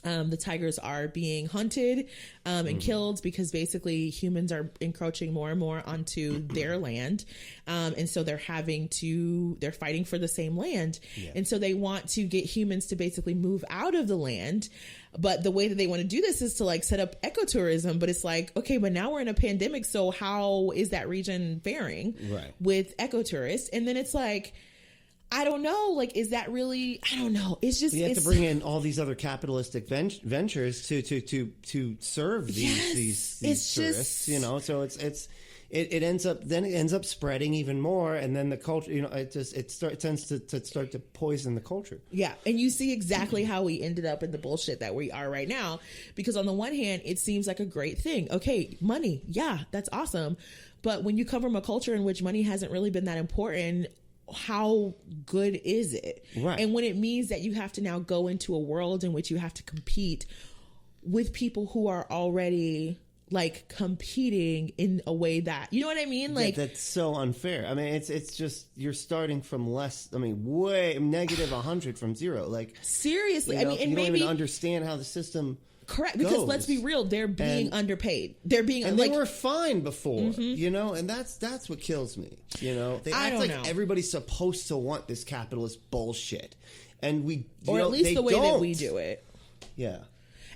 the tigers are being hunted and killed because basically humans are encroaching more and more onto their land. And so they're fighting for the same land. Yeah. And so they want to get humans to basically move out of the land. But the way that they want to do this is to like set up ecotourism. But it's like, okay, but now we're in a pandemic. So how is that region faring with ecotourists? And then it's like, I don't know. Like, is that really? I don't know. It's just you have to bring in all these other capitalistic ventures to serve these tourists. You know, so it ends up spreading even more, and then the culture. You know, it tends to start to poison the culture. Yeah, and you see exactly how we ended up in the bullshit that we are right now. Because on the one hand, it seems like a great thing. Okay, money, yeah, that's awesome. But when you come from a culture in which money hasn't really been that important, how good is it? Right. And when it means that you have to now go into a world in which you have to compete with people who are already like competing in a way that, you know what I mean? Like that's so unfair. I mean, it's just, you're starting from less, I mean, way negative 100 from zero. Like seriously, you know, I mean, and you don't maybe even understand how the system correct, because let's be real, they're being underpaid. They're being and they were fine before, you know, and that's what kills me. You know, they act like everybody's supposed to want this capitalist bullshit, and we, or at least the way that we do it. Yeah,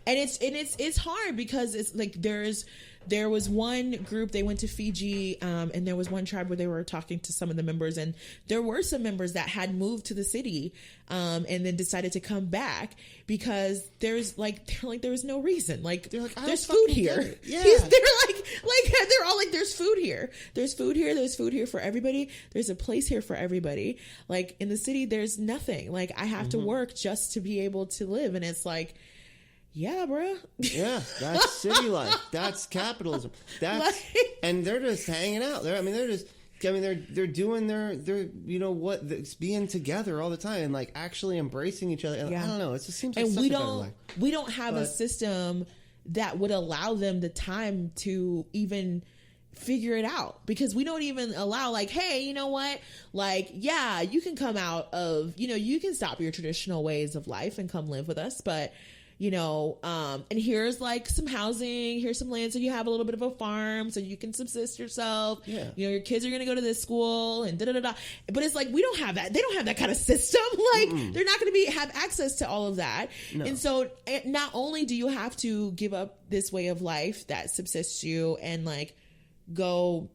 and it's hard because it's like there was one group, they went to Fiji, and there was one tribe where they were talking to some of the members, and there were some members that had moved to the city, and then decided to come back because there was no reason. Like there's food here. Yeah. They're all like, there's food here. There's food here. There's food here for everybody. There's a place here for everybody. Like in the city, there's nothing. Like I have to work just to be able to live. And it's like, yeah, bro. Yeah, that's city life. That's capitalism. That's and they're just hanging out. They're doing their you know what, it's being together all the time and like actually embracing each other. And I don't know. It just seems like and we don't have a system that would allow them the time to even figure it out, because we don't even allow like, hey, you know what, like, yeah, you can come out of, you know, you can stop your traditional ways of life and come live with us, but you know, and here's like some housing, here's some land so you have a little bit of a farm so you can subsist yourself. Yeah. You know, your kids are going to go to this school and da-da-da-da. But it's like, we don't have that. They don't have that kind of system. Like, they're not going to have access to all of that. No. And so not only do you have to give up this way of life that subsists you and like go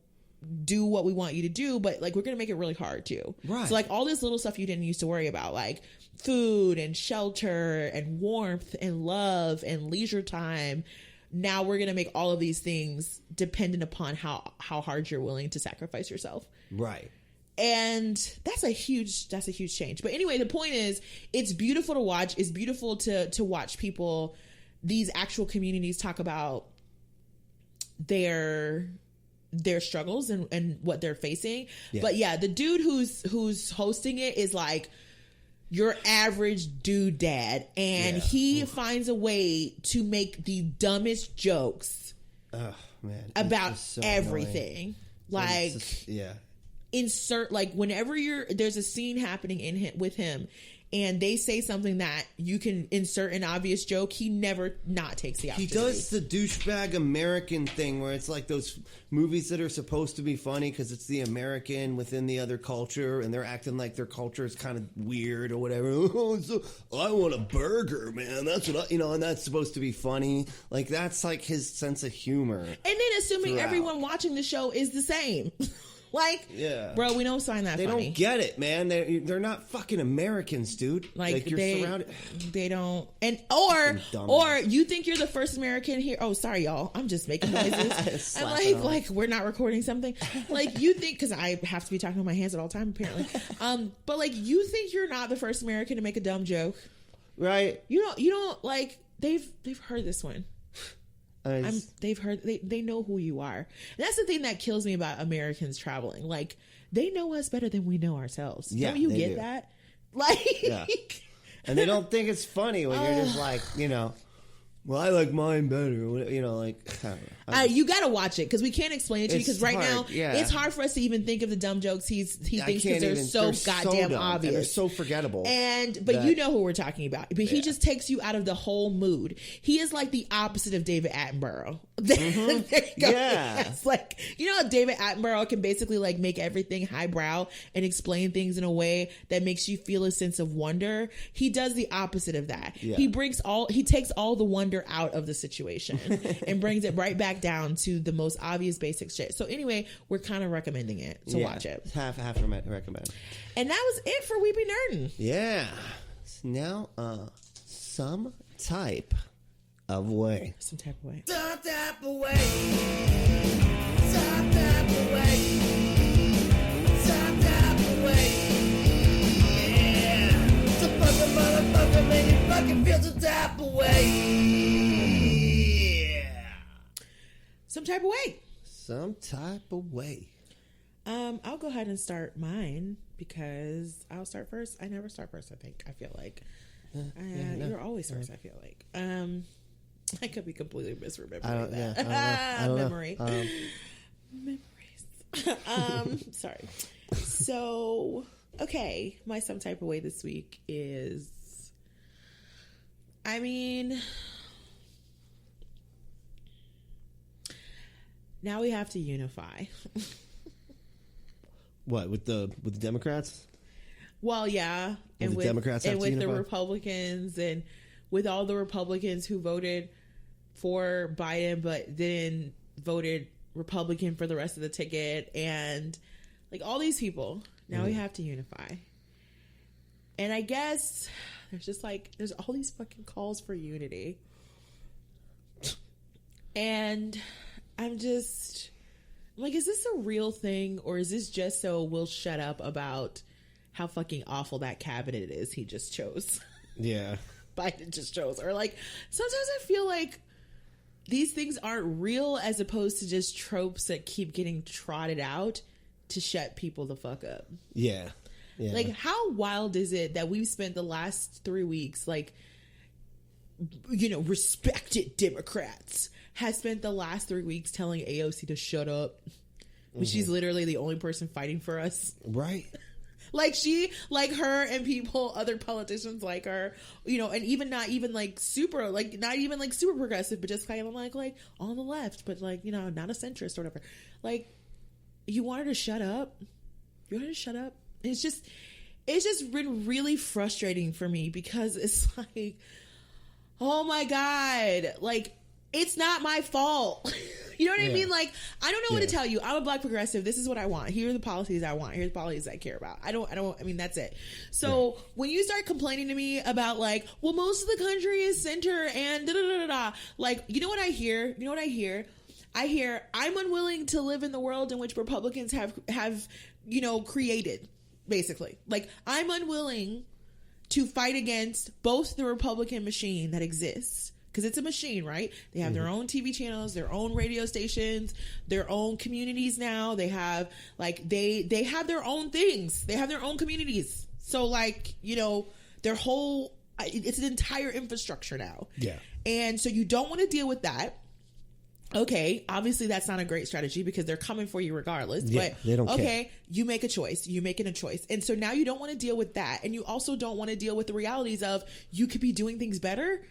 do what we want you to do, but like we're going to make it really hard too. Right. So like all this little stuff you didn't used to worry about, like food and shelter and warmth and love and leisure time, now we're going to make all of these things dependent upon how hard you're willing to sacrifice yourself. Right. And that's a huge change. But anyway, the point is, it's beautiful to watch. It's beautiful to watch people, these actual communities, talk about their struggles and what they're facing. Yeah. But yeah, the dude who's hosting it is like your average dude dad, and he finds a way to make the dumbest jokes about so everything. Annoying. Like, insert, like whenever there's a scene happening with him and they say something that you can insert an obvious joke, he never not takes the opportunity. He does the douchebag American thing where it's like those movies that are supposed to be funny because it's the American within the other culture, and they're acting like their culture is kind of weird or whatever. Oh, so I want a burger, man. That's what and that's supposed to be funny. Like, that's like his sense of humor. And then assuming everyone watching the show is the same. Like, bro, we don't find that they funny. Don't get it, man. They're not fucking Americans, dude. Like you're surrounded. They don't, and or you think you're the first American here? Oh, sorry, y'all. I'm just making noises. I'm like we're not recording something. Like you think, because I have to be talking with my hands at all time apparently. But like you think you're not the first American to make a dumb joke, right? You don't like they've heard this one. They've heard, they know who you are. And that's the thing that kills me about Americans traveling. Like, they know us better than we know ourselves. Yeah, don't you get that? Like, and they don't think it's funny when you're just like, well, I like mine better. You know, like, I don't know. You got to watch it because we can't explain it to you because right now yeah. it's hard for us to even think of the dumb jokes he thinks because they're so goddamn obvious. They're so forgettable. But you know who we're talking about. But he just takes you out of the whole mood. He is like the opposite of David Attenborough. Mm-hmm. There you go. Yeah. It's like, you know how David Attenborough can basically like make everything highbrow and explain things in a way that makes you feel a sense of wonder. He does the opposite of that. Yeah. He takes all the wonder out of the situation and brings it right back down to the most obvious basic shit. So anyway, we're kind of recommending it to watch it. Half recommend. And that was it for Weepy Nerdin'. Yeah. So now, some type of way. Some type of way. Some type of way. Some type of way. Some type of way. Yeah. So fucking motherfucker, man, you fucking feel some type of way. Yeah. Some type of way. Some type of way. I'll go ahead and start mine because I'll start first. I never start first, I think. I feel like. You're always first, I feel like. I could be completely misremembering that. I don't know. Memory. Memories. Sorry. So, okay. My some type of way this week is, I mean, now we have to unify. What, with the Democrats? Well, yeah, and with the Democrats and with unify? the Republicans, and with all the Republicans who voted for Biden but then voted Republican for the rest of the ticket, and like all these people, now we have to unify. And I guess there's all these fucking calls for unity, and I'm just like, is this a real thing, or is this just so we'll shut up about how fucking awful that cabinet is he just chose? Yeah. Biden just chose. Or like, sometimes I feel like these things aren't real as opposed to just tropes that keep getting trotted out to shut people the fuck up. Yeah. Yeah. Like, how wild is it that we've spent the last 3 weeks, like, you know, respected Democrats has spent the last 3 weeks telling AOC to shut up when she's literally the only person fighting for us. Right. Like her and people, other politicians like her, you know, and not even super progressive, but just kind of like on the left, but like, you know, not a centrist or whatever. Like, you want her to shut up? You want her to shut up? It's just been really frustrating for me because it's like, oh my God, like, it's not my fault. You know what I mean? Like, I don't know what to tell you. I'm a black progressive. This is what I want. Here are the policies I want. Here's the policies I care about. I mean, that's it. So when you start complaining to me about like, well, most of the country is center and da-da-da-da-da, like, you know what I hear? I hear I'm unwilling to live in the world in which Republicans have, you know, created, basically. Like, I'm unwilling to fight against both the Republican machine that exists, because it's a machine, right? They have their own TV channels, their own radio stations, their own communities now. They have, like, they have their own things. They have their own communities. So, like, you know, their whole, it's an entire infrastructure now. Yeah. And so you don't want to deal with that. Okay, obviously that's not a great strategy because they're coming for you regardless. Yeah, but they don't okay, care. you make a choice. You're making a choice. And so now you don't want to deal with that. And you also don't want to deal with the realities of you could be doing things better.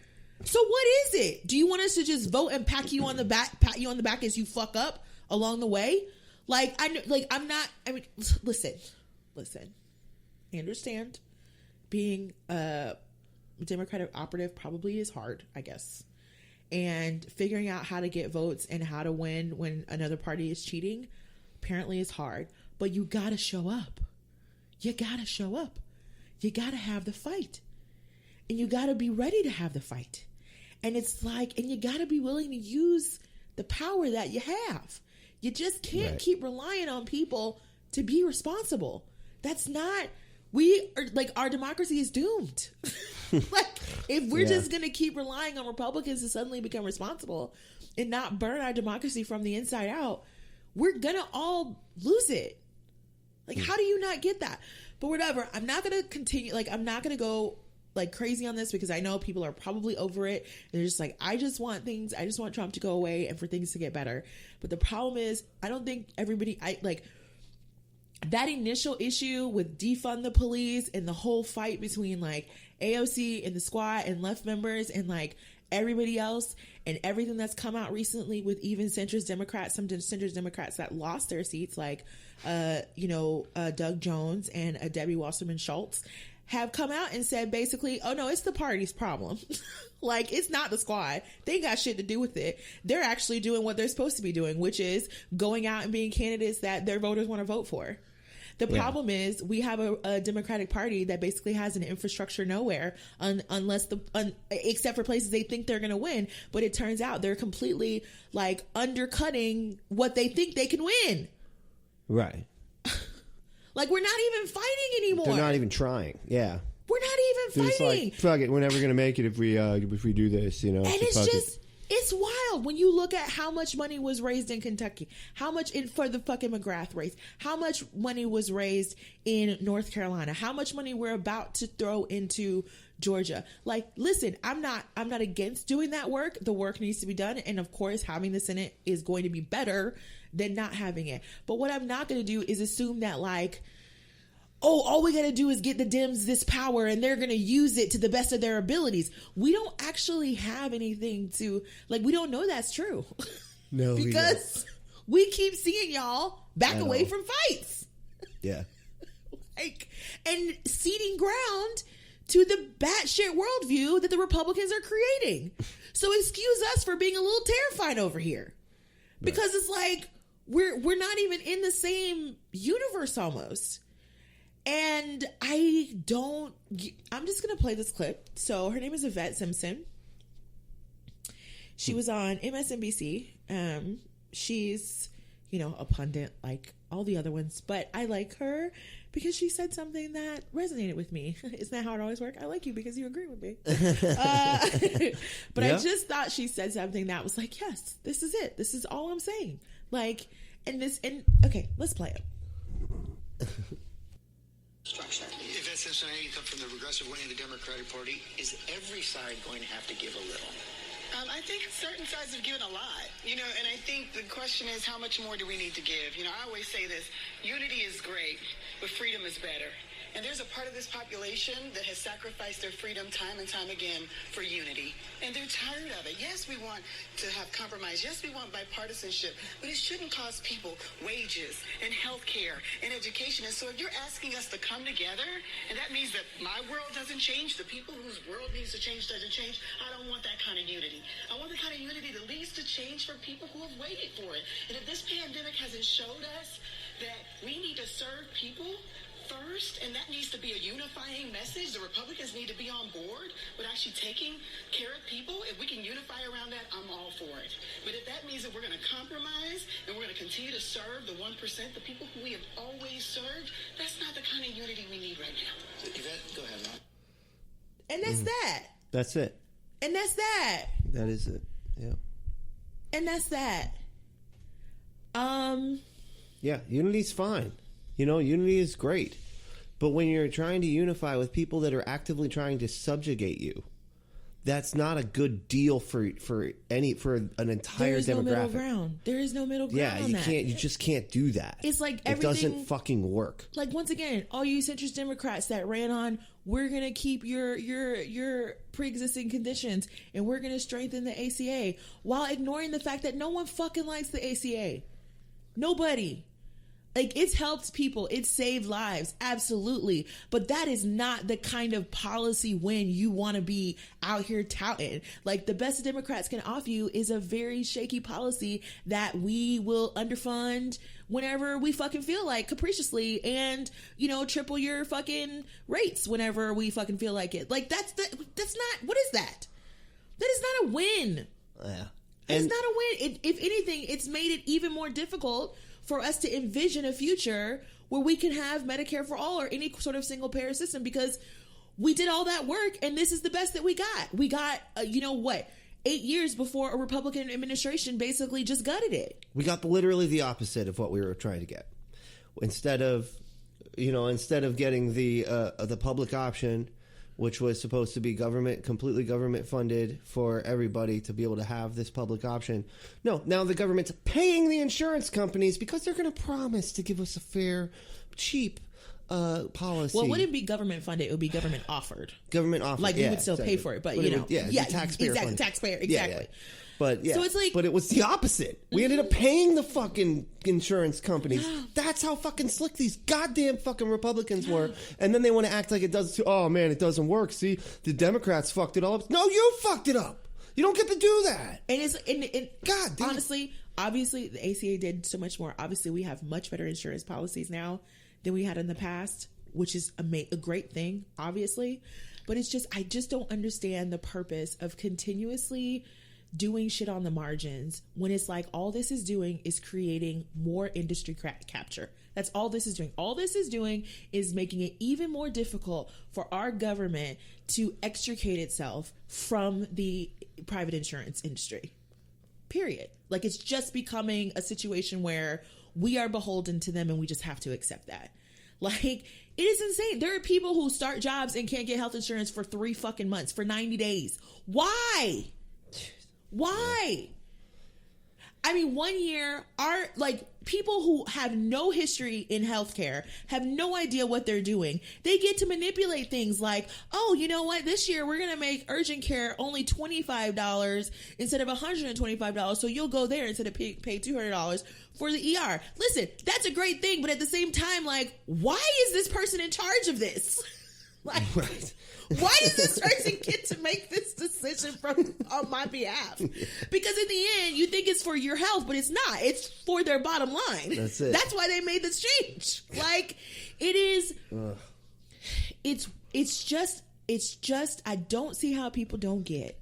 So what is it? Do you want us to just vote and pat you on the back as you fuck up along the way? Like, listen. I understand being a Democratic operative probably is hard, I guess. And figuring out how to get votes and how to win when another party is cheating apparently is hard. But you gotta show up. You gotta show up. You gotta have the fight. And you gotta be ready to have the fight. And it's like, and you gotta be willing to use the power that you have. You just can't keep relying on people to be responsible. That's not, our democracy is doomed. Like, if we're just going to keep relying on Republicans to suddenly become responsible and not burn our democracy from the inside out, we're going to all lose it. Like, how do you not get that? But whatever, I'm not going to continue. Like, I'm not going to go like crazy on this because I know people are probably over it. They're just like, I just want Trump to go away and for things to get better. But the problem is, I don't think everybody, that initial issue with defund the police and the whole fight between like AOC and the squad and left members and like everybody else and everything that's come out recently with even centrist Democrats, some centrist Democrats that lost their seats, like, Doug Jones and Debbie Wasserman Schultz have come out and said basically, oh no, it's the party's problem. Like, it's not the squad. They ain't got shit to do with it. They're actually doing what they're supposed to be doing, which is going out and being candidates that their voters want to vote for. The problem is we have a Democratic Party that basically has an infrastructure nowhere except for places they think they're going to win. But it turns out they're completely like undercutting what they think they can win. Right. Like, we're not even fighting anymore. They're not even trying. Yeah. We're not even fighting. Like, fuck it, we're never going to make it if we do this, you know. And it's wild when you look at how much money was raised in Kentucky, how much for the fucking McGrath race, how much money was raised in North Carolina, how much money we're about to throw into Georgia. Like, listen, I'm not against doing that work. The work needs to be done. And of course, having the Senate is going to be better than not having it. But what I'm not going to do is assume that like, oh, all we got to do is get the Dems this power and they're going to use it to the best of their abilities. We don't actually have anything to, like, we don't know that's true. No, because we keep seeing y'all back away from fights. Yeah. And ceding ground to the batshit worldview that the Republicans are creating. So excuse us for being a little terrified over here. Because it's like, we're not even in the same universe almost. And I'm just going to play this clip. So her name is Yvette Simpson. She was on MSNBC. She's, a pundit like all the other ones, but I like her because she said something that resonated with me. Isn't that how it always works? I like you because you agree with me. But yeah. I just thought she said something that was like, yes, this is it. This is all I'm saying. Like, okay, let's play it. Structure. If that's Cincinnati come from the progressive wing of the Democratic Party, is every side going to have to give a little? I think certain sides have given a lot, and I think the question is how much more do we need to give? I always say this, unity is great, but freedom is better. And there's a part of this population that has sacrificed their freedom time and time again for unity. And they're tired of it. Yes, we want to have compromise. Yes, we want bipartisanship. But it shouldn't cost people wages and health care and education. And so if you're asking us to come together, and that means that my world doesn't change, the people whose world needs to change doesn't change, I don't want that kind of unity. I want the kind of unity that leads to change for people who have waited for it. And if this pandemic hasn't showed us that we need to serve people first, and that needs to be a unifying message. The Republicans need to be on board with actually taking care of people. If we can unify around that, I'm all for it. But if that means that we're going to compromise and we're going to continue to serve the 1%, the people who we have always served, that's not the kind of unity we need right now. Yvette, go ahead, Mom. And that's that. That's it. And that's that. That is it. Yeah. And that's that. Yeah, unity's fine. Unity is great. But when you're trying to unify with people that are actively trying to subjugate you, that's not a good deal for an entire demographic. There is no middle ground. There is no middle ground. Yeah, you just can't do that. It's like everything. It doesn't fucking work. Like, once again, all you centrist Democrats that ran on, we're gonna keep your pre-existing conditions and we're gonna strengthen the ACA while ignoring the fact that no one fucking likes the ACA. Nobody. Like, it's helped people. It's saved lives. Absolutely. But that is not the kind of policy win you want to be out here touting. Like, the best Democrats can offer you is a very shaky policy that we will underfund whenever we fucking feel like, capriciously, and, triple your fucking rates whenever we fucking feel like it. Like, that's not, what is that? That is not a win. Yeah. It's not a win. If anything, it's made it even more difficult for us to envision a future where we can have Medicare for all or any sort of single payer system, because we did all that work and this is the best that we got. We got, 8 years before a Republican administration basically just gutted it. We got literally the opposite of what we were trying to get. Instead of getting the public option, which was supposed to be completely government funded for everybody to be able to have this public option. No, now the government's paying the insurance companies because they're going to promise to give us a fair, cheap policy. Well, it wouldn't be government funded; it would be government offered. Government offered, like we would still pay for it, but you know, taxpayer funded. Taxpayer, exactly. Yeah. But so it's like, but it was the opposite. We ended up paying the fucking insurance companies. That's how fucking slick these goddamn fucking Republicans were. And then they want to act like it does too. Oh man, it doesn't work. See, the Democrats fucked it all up. No, you fucked it up. You don't get to do that. And it's God damn. Honestly, obviously the ACA did so much more. Obviously, we have much better insurance policies now than we had in the past, which is a great thing, obviously. But it's just, I just don't understand the purpose of continuously doing shit on the margins when it's like all this is doing is creating more industry capture. That's all this is doing. All this is doing is making it even more difficult for our government to extricate itself from the private insurance industry. Period. Like, it's just becoming a situation where we are beholden to them and we just have to accept that. Like, it is insane. There are people who start jobs and can't get health insurance for 3 fucking months, for 90 days. Why? Why? I mean, 1 year, people who have no history in healthcare have no idea what they're doing. They get to manipulate things like, oh, you know what? This year we're going to make urgent care only $25 instead of $125. So you'll go there instead of pay $200 for the ER. Listen, that's a great thing. But at the same time, like, why is this person in charge of this? Like, right. Why does this person get to make this decision on my behalf? Because in the end, you think it's for your health, but it's not. It's for their bottom line. That's it. That's why they made this change. Like, it is. It's just. I don't see how people don't get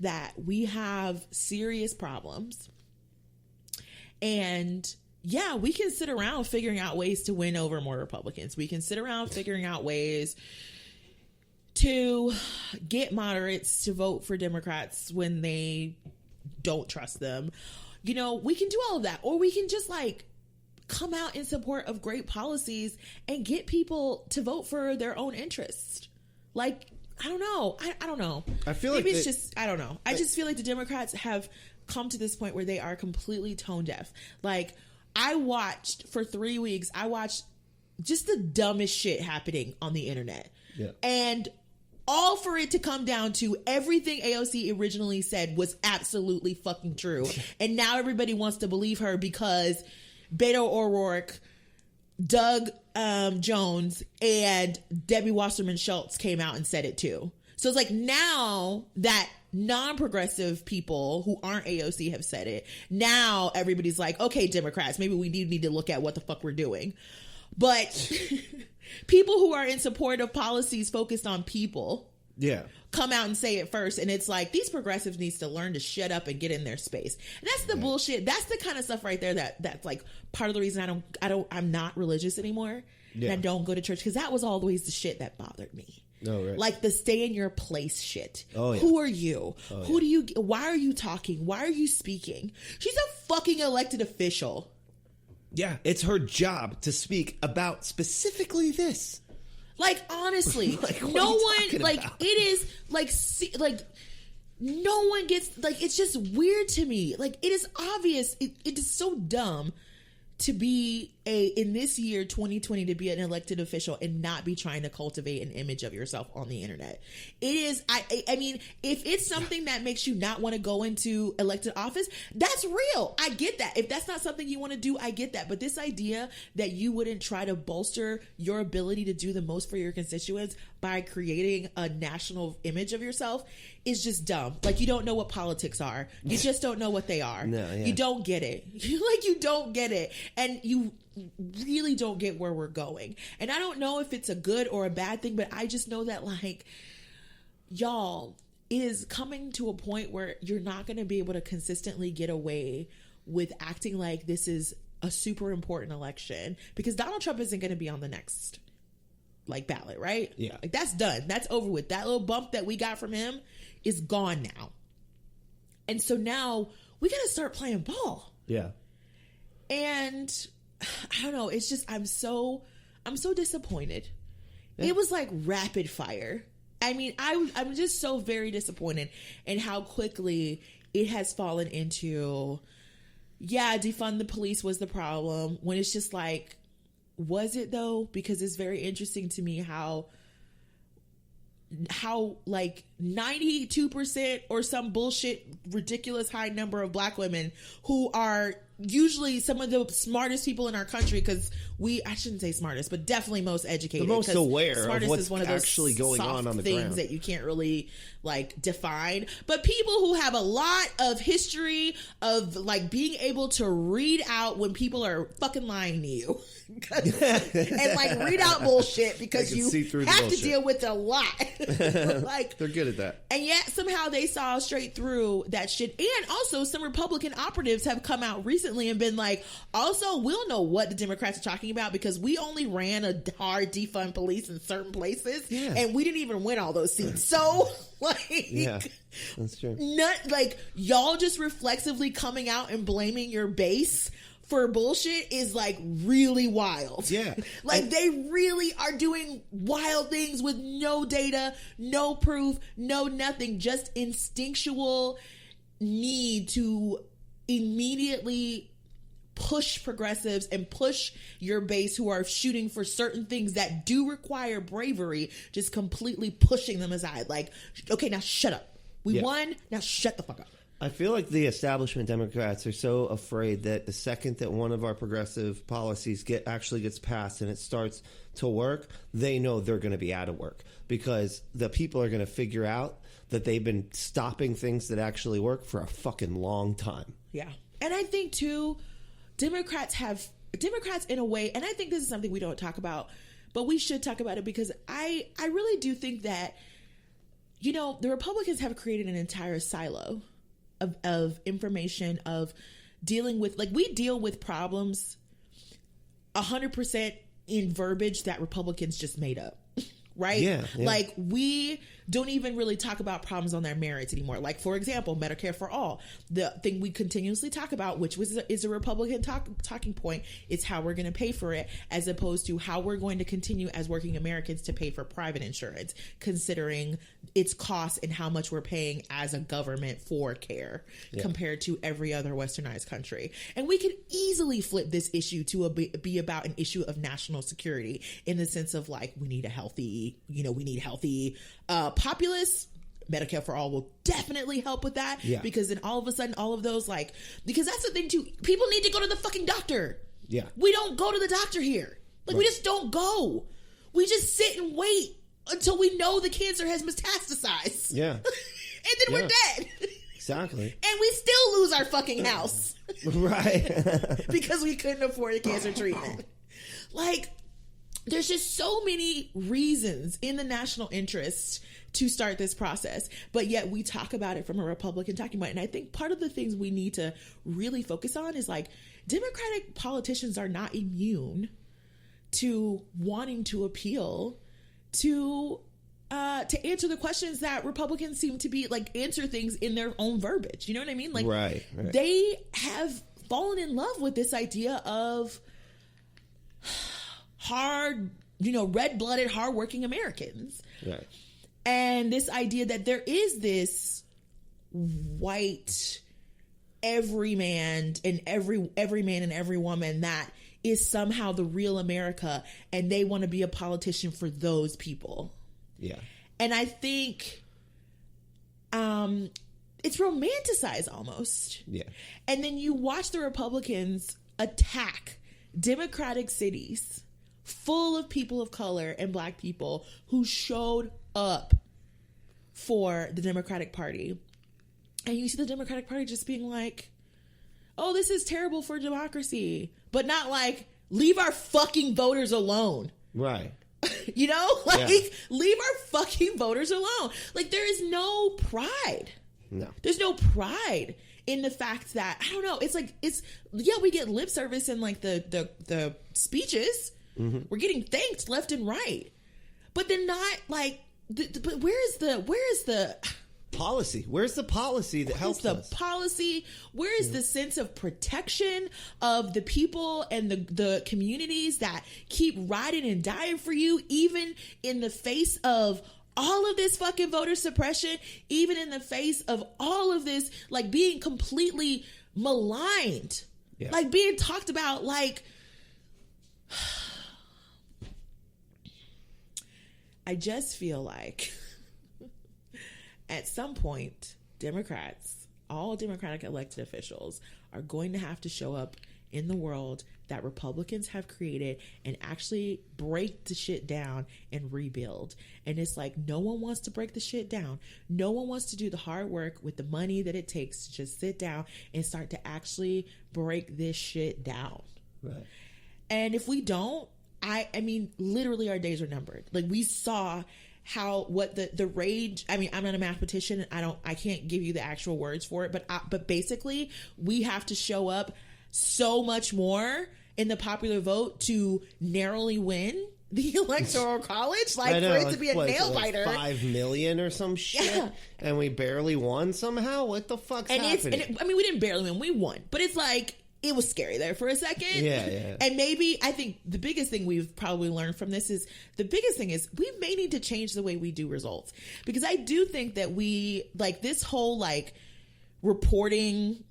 that we have serious problems, and yeah, we can sit around figuring out ways to win over more Republicans. We can sit around figuring out ways to get moderates to vote for Democrats when they don't trust them. You know, we can do all of that. Or we can just like come out in support of great policies and get people to vote for their own interests. Like, I don't know. I don't know. I feel maybe like it's just, I don't know. I just feel like the Democrats have come to this point where they are completely tone deaf. Like, I watched for 3 weeks, I watched just the dumbest shit happening on the internet. Yeah. And all for it to come down to everything AOC originally said was absolutely fucking true. And now everybody wants to believe her because Beto O'Rourke, Doug Jones, and Debbie Wasserman Schultz came out and said it too. So it's like now that non-progressive people who aren't AOC have said it, now everybody's like, okay, Democrats, maybe we need to look at what the fuck we're doing. But people who are in support of policies focused on people come out and say it first. And it's like, these progressives needs to learn to shut up and get in their space. And that's the bullshit. That's the kind of stuff right there that's like part of the reason I'm not religious anymore. And I don't go to church, because that was always the shit that bothered me. Oh, right. Like the stay in your place shit. Oh, yeah. Who are you? Why are you talking? Why are you speaking? She's a fucking elected official. Yeah, it's her job to speak about specifically this. Like, honestly, like, no one, like, about? It is, like, no one gets, like, it's just weird to me. Like, it is obvious, it is so dumb to be in this year, 2020, to be an elected official and not be trying to cultivate an image of yourself on the internet. It is, I mean, if it's something that makes you not want to go into elected office, that's real. I get that. If that's not something you want to do, I get that. But this idea that you wouldn't try to bolster your ability to do the most for your constituents by creating a national image of yourself is just dumb. Like, you don't know what politics are. You just don't know what they are. No, yeah. You don't get it. You don't get it. And you really don't get where we're going. And I don't know if it's a good or a bad thing, but I just know that, like, y'all, it is coming to a point where you're not going to be able to consistently get away with acting like this is a super important election, because Donald Trump isn't going to be on the next ballot, right? Yeah. Like, that's done. That's over with. That little bump that we got from him is gone now. And so now we got to start playing ball. Yeah. And I don't know. It's just, I'm so disappointed. Yeah. It was like rapid fire. I mean, I'm just so very disappointed in how quickly it has fallen into, defund the police was the problem, when it's just like, was it though? Because it's very interesting to me how like 92% or some bullshit ridiculous high number of black women who are usually some of the smartest people in our country, because I shouldn't say smartest, but definitely most educated, the most aware of what's is one of those actually going on the things ground that you can't really like define. But people who have a lot of history of like being able to read out when people are fucking lying to you and like read out bullshit, because you have to deal with a lot. Like, they're good at that. And yet somehow they saw straight through that shit. And also some Republican operatives have come out recently and been like, also, we'll know what the Democrats are talking about, because we only ran a hard defund police in certain places, and we didn't even win all those seats. So like, yeah, that's true. Not like y'all just reflexively coming out and blaming your base for bullshit is like really wild. Yeah. Like they really are doing wild things with no data, no proof, no nothing, just instinctual need to immediately push progressives and push your base who are shooting for certain things that do require bravery, just completely pushing them aside. Like, okay, now shut up. We won, now shut the fuck up. I feel like the establishment Democrats are so afraid that the second that one of our progressive policies actually gets passed and it starts to work, they know they're going to be out of work, because the people are going to figure out that they've been stopping things that actually work for a fucking long time. Yeah. And I think too, Democrats in a way, and I think this is something we don't talk about, but we should talk about it, because I really do think that, you know, the Republicans have created an entire silo of information, of dealing with, like, we deal with problems 100% in verbiage that Republicans just made up. Right? Yeah. Like, we don't even really talk about problems on their merits anymore. Like, for example, Medicare for all. The thing we continuously talk about, which is a Republican talking point, is how we're going to pay for it, as opposed to how we're going to continue as working Americans to pay for private insurance, considering its cost and how much we're paying as a government for care compared to every other westernized country. And we could easily flip this issue to be about an issue of national security, in the sense of like, we need healthy populace. Medicare for all will definitely help with that, because then all of a sudden, all of those, like, because that's the thing too, people need to go to the fucking doctor. Yeah, we don't go to the doctor here. Like, we just don't go. We just sit and wait until we know the cancer has metastasized. Yeah. And then we're dead. Exactly. And we still lose our fucking house. Right. Because we couldn't afford a cancer treatment. Like, there's just so many reasons in the national interest to start this process, but yet we talk about it from a Republican talking point. And I think part of the things we need to really focus on is, like, Democratic politicians are not immune to wanting to appeal to answer the questions that Republicans seem to be, like, answer things in their own verbiage. You know what I mean? Like, right. They have fallen in love with this idea of hard, red-blooded, hard-working Americans. Right. And this idea that there is this white everyman and every man and every woman that is somehow the real America, and they want to be a politician for those people. Yeah. And I think it's romanticized almost. Yeah. And then you watch the Republicans attack Democratic cities full of people of color and Black people who showed up for the Democratic Party. And you see the Democratic Party just being like, oh, this is terrible for democracy. But not like, leave our fucking voters alone. Right. Leave our fucking voters alone. Like, there is no pride. No. There's no pride in the fact that, I don't know, it's like, we get lip service in, like, the speeches. Mm-hmm. We're getting thanked left and right. But then not, like, but where is the policy? Where's the policy that helps us? Policy? Where is the sense of protection of the people and the communities that keep riding and dying for you, even in the face of all of this fucking voter suppression, even in the face of all of this, like being completely maligned, like being talked about, like, I just feel like at some point, Democrats, all Democratic elected officials are going to have to show up in the world that Republicans have created and actually break the shit down and rebuild. And it's like, no one wants to break the shit down. No one wants to do the hard work with the money that it takes to just sit down and start to actually break this shit down. Right. And if we don't, I mean, literally our days are numbered. Like, we saw what the rage, I mean, I'm not a mathematician. I can't give you the actual words for it, but basically we have to show up so much more in the popular vote to narrowly win the electoral college, like, for it to be a nail biter. 5 million or some shit, and we barely won somehow. What the fuck's happening? I mean, we didn't barely win, we won, but it's like, it was scary there for a second. Yeah. And maybe, I think the biggest thing we've probably learned from this is, we may need to change the way we do results. Because I do think that we, like, this whole, like, reporting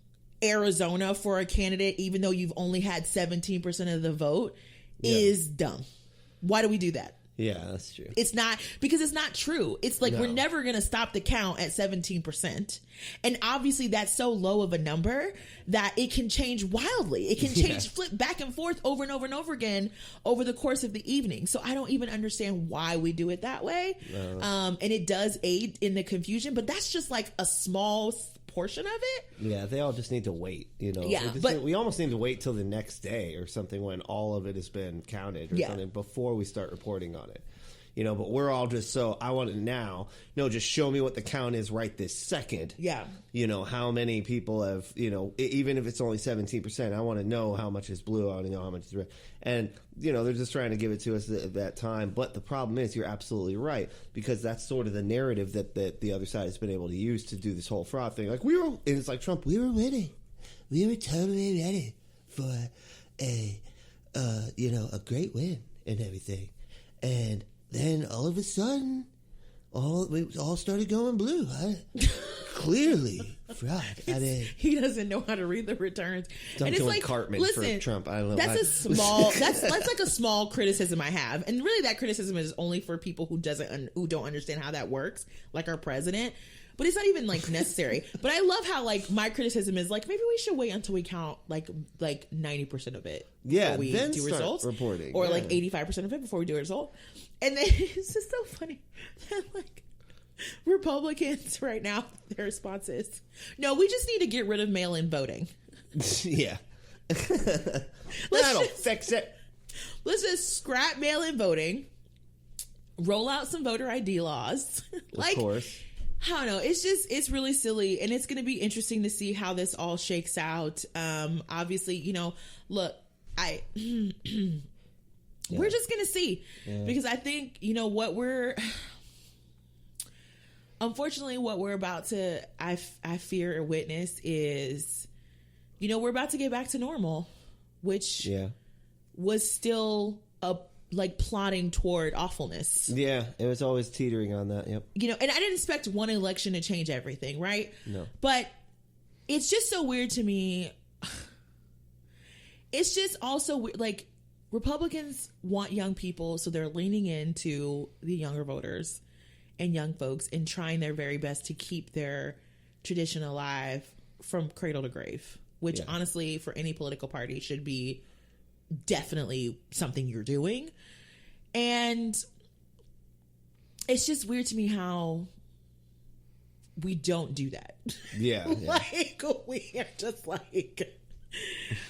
Arizona for a candidate, even though you've only had 17% of the vote, is dumb. Why do we do that? Yeah, that's true. It's not, because it's not true. It's like, we're never going to stop the count at 17%. And obviously that's so low of a number that it can change wildly. It can change, flip back and forth over and over and over again over the course of the evening. So I don't even understand why we do it that way. And it does aid in the confusion, but that's just like a small portion of it. Yeah, they all just need to wait, you know. Yeah, but we almost need to wait till the next day or something when all of it has been counted or something before we start reporting on it. You know, but we're all just so, I want it now. No, just show me what the count is right this second. Yeah. You know, how many people have, you know, even if it's only 17%, I want to know how much is blue. I want to know how much is red. And, you know, they're just trying to give it to us at that time. But the problem is, you're absolutely right, because that's sort of the narrative that the other side has been able to use to do this whole fraud thing. Like, and it's like Trump, we were ready. We were totally ready for a great win and everything. And then all of a sudden, we all started going blue. Clearly fraud. I mean, he doesn't know how to read the returns. And it's like, Cartman for Trump. I don't know. That's that's like a small criticism I have, and really that criticism is only for people who don't understand how that works, like our president. But it's not even like necessary. But I love how, like, my criticism is like, maybe we should wait until we count like 90% of it before we then do start results, reporting, or like 85% of it before we do a result. And then it's just so funny that, like, Republicans right now, their response is, no, we just need to get rid of mail-in voting. Yeah. That'll fix it. Let's just scrap mail-in voting, roll out some voter ID laws. Like, of course. I don't know. It's really silly, and it's going to be interesting to see how this all shakes out. Obviously, you know, look, we're just going to see, because I think, you know, unfortunately, what we're about to, I fear or witness is, you know, we're about to get back to normal, which was still plotting toward awfulness. Yeah, it was always teetering on that. Yep. You know, and I didn't expect one election to change everything, right? No. But it's just so weird to me. It's just also weird. Like, Republicans want young people, so they're leaning into the younger voters and young folks and trying their very best to keep their tradition alive from cradle to grave, which honestly, for any political party, should be definitely something you're doing. And it's just weird to me how we don't do that. Yeah. Like, we are just like,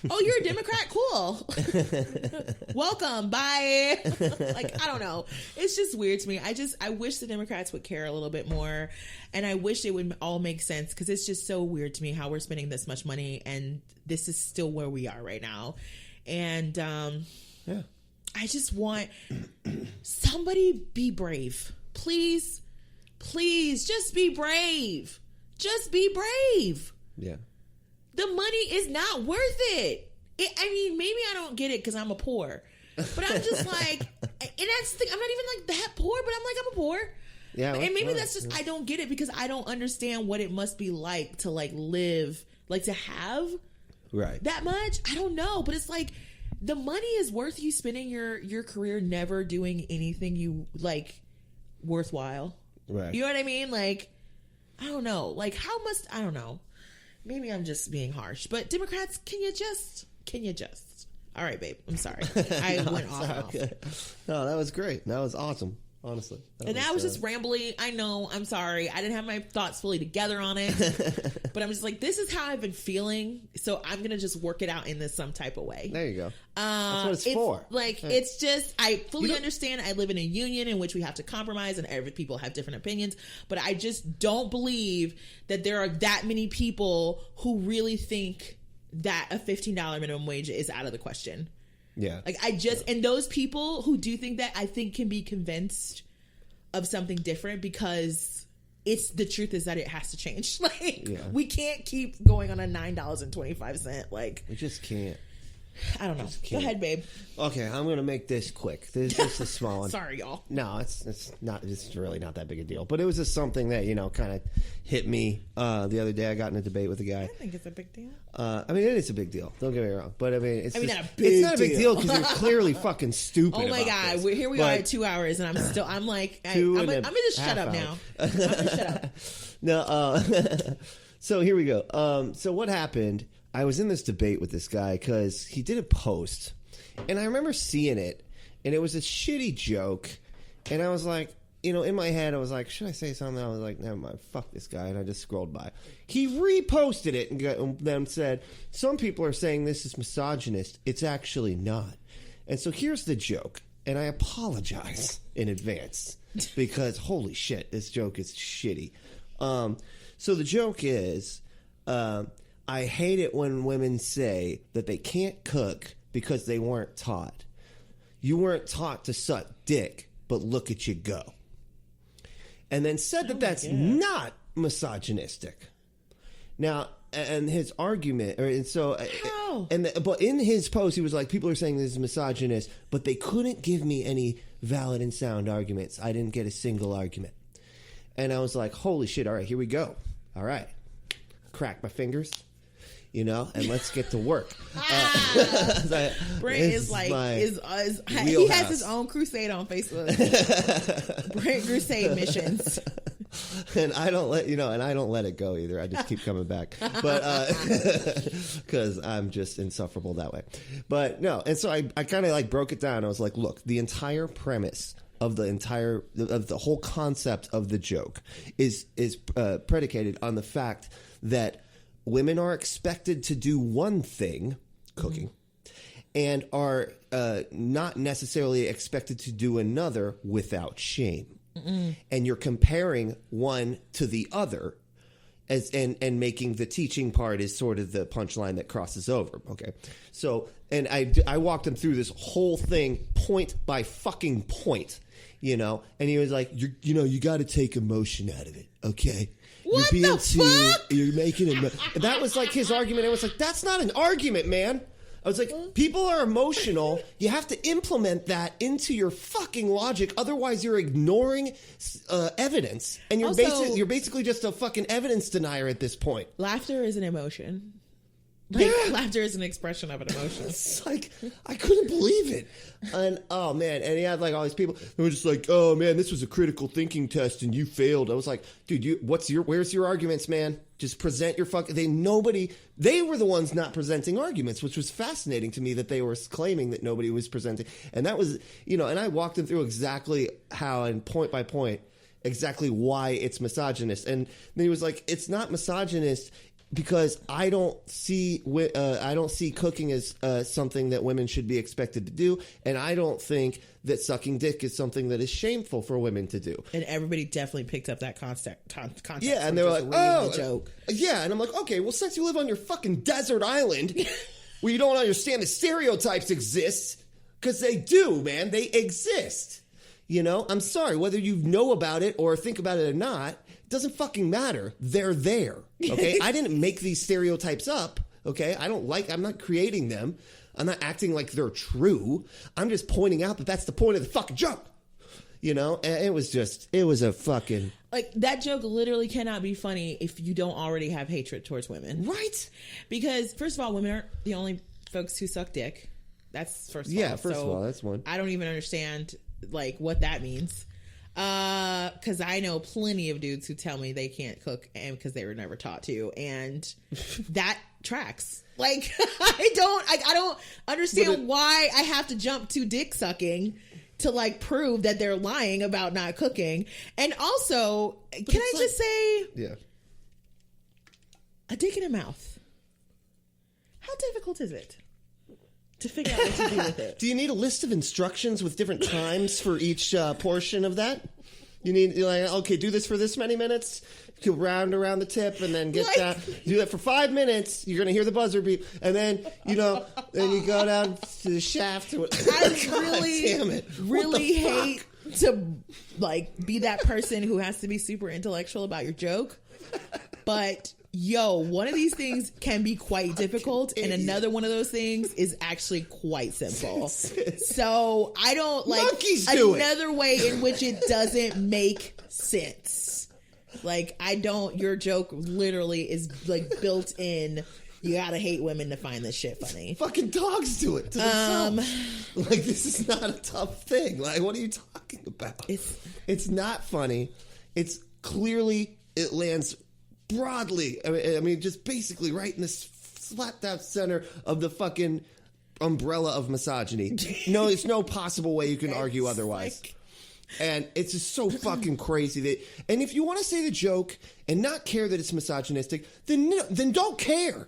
oh, you're a Democrat? Cool. Welcome. Bye. Like, I don't know. It's just weird to me. I wish the Democrats would care a little bit more, and I wish it would all make sense, because it's just so weird to me how we're spending this much money and this is still where we are right now. And I just want somebody be brave. Please, just be brave. Just be brave. Yeah. The money is not worth it. I mean, maybe I don't get it because I'm a poor. But I'm just like, and that's the thing, I'm not even like that poor, but I'm a poor. Yeah, and maybe that's just I don't get it because I don't understand what it must be like to like live, like to have that much. I don't know, but it's like the money is worth you spending your career never doing anything you like worthwhile. Right. You know what I mean? Like, I don't know. Like, how much? I don't know. Maybe I'm just being harsh, but Democrats, can you just? All right, babe. I'm sorry. I went off. Okay. No, that was great. That was awesome. Honestly. I was just rambling. I know. I'm sorry. I didn't have my thoughts fully together on it. But I'm just like, this is how I've been feeling. So I'm going to just work it out in this some type of way. There you go. That's what it's for. Like, it's just, I fully understand I live in a union in which we have to compromise and every people have different opinions. But I just don't believe that there are that many people who really think that a $15 minimum wage is out of the question. Yeah. Like and those people who do think that, I think can be convinced of something different because the truth is that it has to change. Like we can't keep going on a $9.25. Like we just can't. I don't know. Go ahead, babe. Okay, I'm going to make this quick. This is just a small one. Sorry, y'all. No, it's not. It's really not that big a deal. But it was just something that kind of hit me the other day. I got in a debate with a guy. I think it's a big deal. I mean, it is a big deal. Don't get me wrong. But I mean, it's not a big deal because you're clearly fucking stupid. Oh my god, here we are at 2 hours, and I'm like, I'm gonna just shut up now. I'm gonna shut up. No. So here we go. So what happened? I was in this debate with this guy because he did a post, and I remember seeing it, and it was a shitty joke, and I was like, in my head, I was like, should I say something? I was like, never mind, fuck this guy, and I just scrolled by. He reposted it and then said, some people are saying this is misogynist. It's actually not. And so here's the joke, and I apologize in advance because holy shit, this joke is shitty. So the joke is, I hate it when women say that they can't cook because they weren't taught. You weren't taught to suck dick, but look at you go. And then said that's not misogynistic. Now, and his argument, but in his post, he was like, people are saying this is misogynist, but they couldn't give me any valid and sound arguments. I didn't get a single argument. And I was like, holy shit, all right, here we go. All right. Crack my fingers. And let's get to work. Brent is like, he has his own crusade on Facebook. Brent Crusade Missions. And I don't let it go either. I just keep coming back, but because I'm just insufferable that way. But no, and so I kind of like broke it down. I was like, look, the entire premise of the whole concept of the joke is predicated on the fact that women are expected to do one thing, cooking, and are not necessarily expected to do another without shame. And you're comparing one to the other, and making the teaching part is sort of the punchline that crosses over. Okay, so and I walked him through this whole thing point by fucking point, and he was like, you got to take emotion out of it, okay. What the fuck? You're making it. That was like his argument. I was like, that's not an argument, man. I was like, people are emotional. You have to implement that into your fucking logic. Otherwise, you're ignoring evidence. And you're basically just a fucking evidence denier at this point. Laughter is an emotion. Laughter is an expression of an emotion. It's like, I couldn't believe it. And oh man, and he had like all these people who were just like, oh man, this was a critical thinking test and you failed. I was like, dude, where's your arguments, man? Just present your they were the ones not presenting arguments, which was fascinating to me that they were claiming that nobody was presenting. And that was, and I walked them through exactly how and point by point, exactly why it's misogynist. And then he was like, it's not misogynist because I don't see cooking as something that women should be expected to do, and I don't think that sucking dick is something that is shameful for women to do. And everybody definitely picked up that concept. Yeah, and they were like, "Oh, joke." Yeah, and I'm like, "Okay, well, since you live on your fucking desert island, where you don't understand the stereotypes exist, because they do, man, they exist. I'm sorry, whether you know about it or think about it or not." Doesn't fucking matter. They're there. Okay. I didn't make these stereotypes up. Okay. I'm not creating them. I'm not acting like they're true. I'm just pointing out that that's the point of the fucking joke. You know, and it was a fucking... Like, that joke literally cannot be funny if you don't already have hatred towards women. Right? Because, first of all, women aren't the only folks who suck dick. That's first of all. Yeah, first of all, that's one. I don't even understand, like, what that means. Because I know plenty of dudes who tell me they can't cook and because they were never taught to. And that tracks. Like, I don't understand why I have to jump to dick sucking to like prove that they're lying about not cooking. And also, can I just say, yeah, a dick in a mouth, how difficult is it to figure out what to do with it? Do you need a list of instructions with different times for each portion of that? You're like, okay, do this for this many minutes. You round around the tip and then get that. Do that for 5 minutes. You're gonna hear the buzzer beep, and then then you go down to the shaft. I really hate to like be that person who has to be super intellectual about your joke, but one of these things can be quite difficult, and another one of those things is actually quite simple. So I don't like another way in which it doesn't make sense. Like, your joke literally is like built in. You gotta hate women to find this shit funny. Fucking dogs do it to themselves. Like, this is not a tough thing. Like, what are you talking about? It's not funny. It's clearly, it lands broadly. I mean, just basically right in this flat down center of the fucking umbrella of misogyny. No, there's no possible way you can argue otherwise. And it's just so fucking crazy and if you want to say the joke and not care that it's misogynistic, then don't care.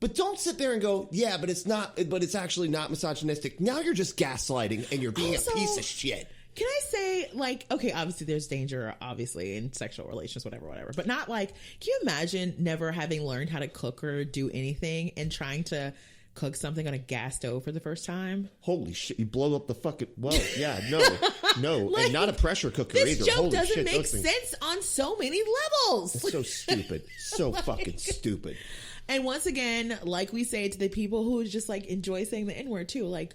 But don't sit there and go, yeah, but it's actually not misogynistic. Now you're just gaslighting and you're being a piece of shit. Can I say, like, okay, obviously there's danger, obviously, in sexual relations, whatever. But not like, can you imagine never having learned how to cook or do anything and trying to cook something on a gas stove for the first time? Holy shit, you blow up the fucking... Well, yeah, no. Like, and not a pressure cooker this either. This joke Holy doesn't shit, make sense on so many levels. It's so stupid. So fucking stupid. And once again, like we say to the people who just, like, enjoy saying the N-word, too, like,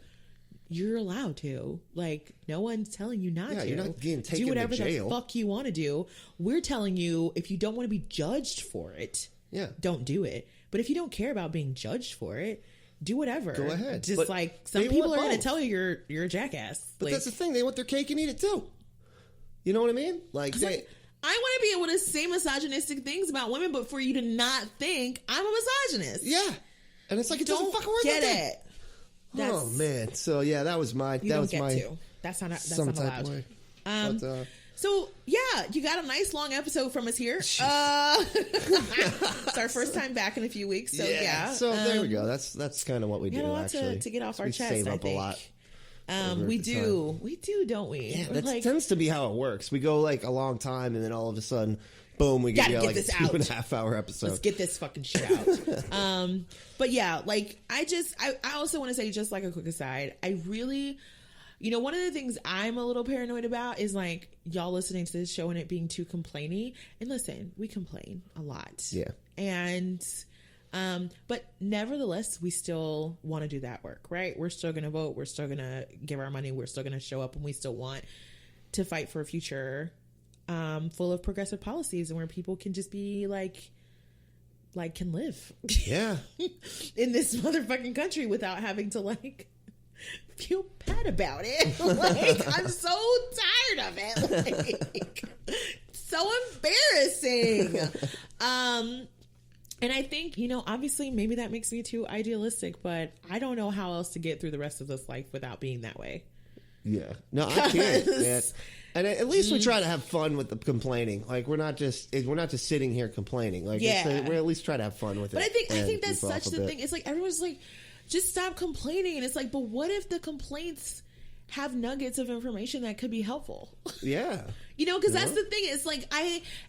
you're allowed to. Like, no one's telling you not to. You're not getting taken do whatever to jail. The fuck you want to do. We're telling you, if you don't want to be judged for it, don't do it. But if you don't care about being judged for it, do whatever. Go ahead. Just but like some people are going to tell you you're a jackass. But like, that's the thing. They want their cake and eat it too. You know what I mean? Like I want to be able to say misogynistic things about women, but for you to not think I'm a misogynist. Yeah. And it's like, it doesn't fucking work get like it. that. Oh man. So yeah, that was my. That's not allowed. So yeah, you got a nice long episode from us here. It's our first time back in a few weeks, so yeah. So there we go. That's kind of what we do. A lot actually, to get off our chest. Save up a lot. We do, don't we? Yeah, that tends to be how it works. We go like a long time, and then all of a sudden, boom, we get like a 2.5 hour episode. Let's get this fucking shit out. But yeah, like I also want to say, just like a quick aside, I really. One of the things I'm a little paranoid about is like y'all listening to this show and it being too complainy. And listen, we complain a lot. Yeah. And, but nevertheless, we still want to do that work, right? We're still going to vote. We're still going to give our money. We're still going to show up, and we still want to fight for a future, full of progressive policies and where people can just be like can live. Yeah. in this motherfucking country without having to like feel bad about it. Like, I'm so tired of it. Like, so embarrassing. And I think, obviously maybe that makes me too idealistic, but I don't know how else to get through the rest of this life without being that way. Yeah. No, I can't. Man. And at least we try to have fun with the complaining. Like, we're not just sitting here complaining. Like, we at least try to have fun with it. But I think that's such the thing. It's like everyone's like, just stop complaining. And it's like, but what if the complaints have nuggets of information that could be helpful? Yeah. Because that's the thing. It's like,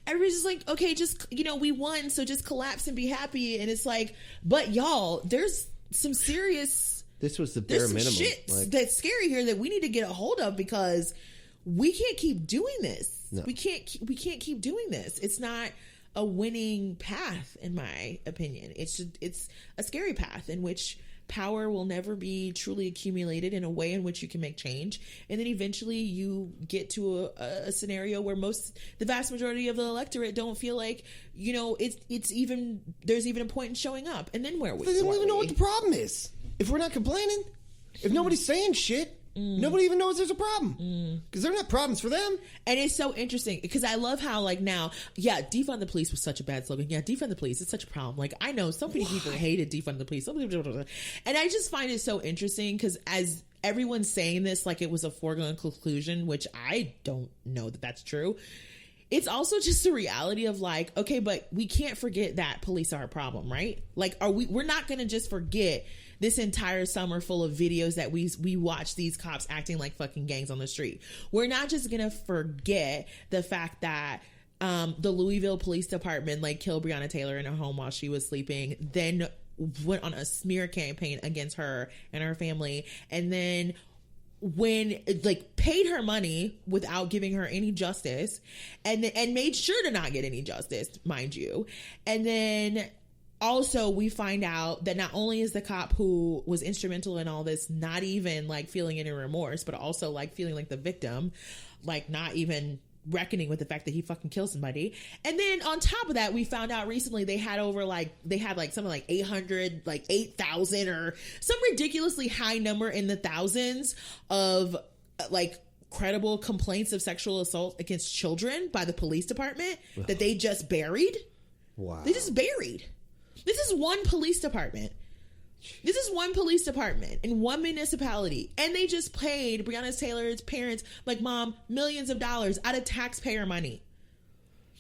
everybody's just like, okay, just, we won, so just collapse and be happy. And it's like, but y'all, there's some serious... This was the bare minimum. Shit that's scary here that we need to get a hold of, because we can't keep doing this. No. We can't keep doing this. It's not a winning path, in my opinion. It's a scary path in which power will never be truly accumulated in a way in which you can make change. And then eventually you get to a scenario where the vast majority of the electorate don't feel like, you know, there's even a point in showing up. And then where we? They don't even know what the problem is. If we're not complaining, if nobody's saying shit, nobody even knows there's a problem because they're not problems for them. And it's so interesting because I love how, like, now, defund the police was such a bad slogan. Defund the police, it's such a problem. Like, I know so many people hated defund the police, and I just find it so interesting because as everyone's saying this like it was a foregone conclusion, which I don't know that that's true. It's also just the reality of, like, okay, but we can't forget that police are a problem, right? Like, we're not going to just forget this entire summer full of videos that we watch these cops acting like fucking gangs on the street. We're not just going to forget the fact that the Louisville Police Department, like, killed Breonna Taylor in her home while she was sleeping, then went on a smear campaign against her and her family, and then when, like, paid her money without giving her any justice, and made sure to not get any justice, mind you. And then also we find out that not only is the cop who was instrumental in all this not even, like, feeling any remorse, but also, like, feeling like the victim, like, not even reckoning with the fact that he fucking killed somebody. And then on top of that, we found out recently they had something like 800, like 8,000 or some ridiculously high number in the thousands of, like, credible complaints of sexual assault against children by the police department that they just buried. Wow. They just buried. This is one police department. This is one police department in one municipality, and they just paid Breonna Taylor's parents, like, mom, millions of dollars out of taxpayer money.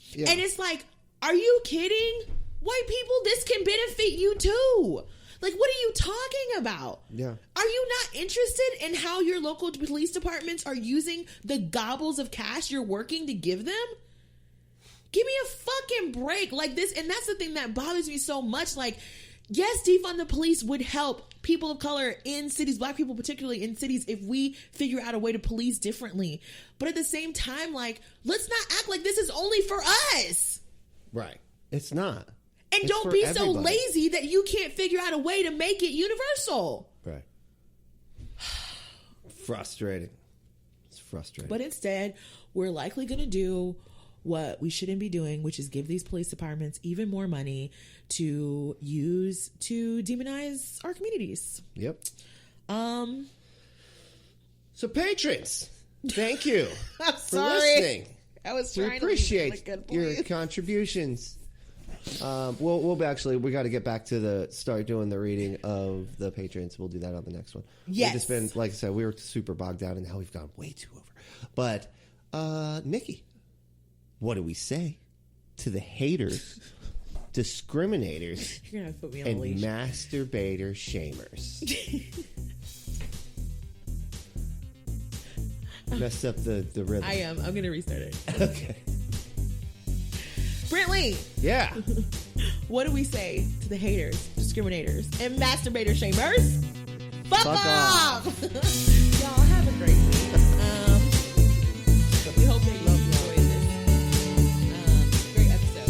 Yeah. And it's like, are you kidding? White people, this can benefit you too. Like, what are you talking about? Yeah. Are you not interested in how your local police departments are using the gobbles of cash you're working to give them? Give me a fucking break. Like, this, and that's the thing that bothers me so much. Like, yes, defund the police would help people of color in cities, black people particularly in cities, if we figure out a way to police differently. But at the same time, like, let's not act like this is only for us. Right. It's not. And it's don't be so lazy that you can't figure out a way to make it universal. Right. Frustrating. It's frustrating. But instead, we're likely going to do what we shouldn't be doing, which is give these police departments even more money to use to demonize our communities. Yep. So patrons, thank you for listening. I was trying to appreciate your contributions. We got to get back to start doing the reading of the patrons. We'll do that on the next one. Yes. We've just been, like I said, we were super bogged down, and now we've gone way too over. But Nikki, what do we say to the haters, discriminators, You're gonna put me on and a leash. masturbator shamers? Messed up the rhythm. I am. I'm gonna restart it. Okay. Brently. Yeah. What do we say to the haters, discriminators, and masturbator shamers? Fuck off! Y'all have a great week. We hope that you enjoyed this great episode.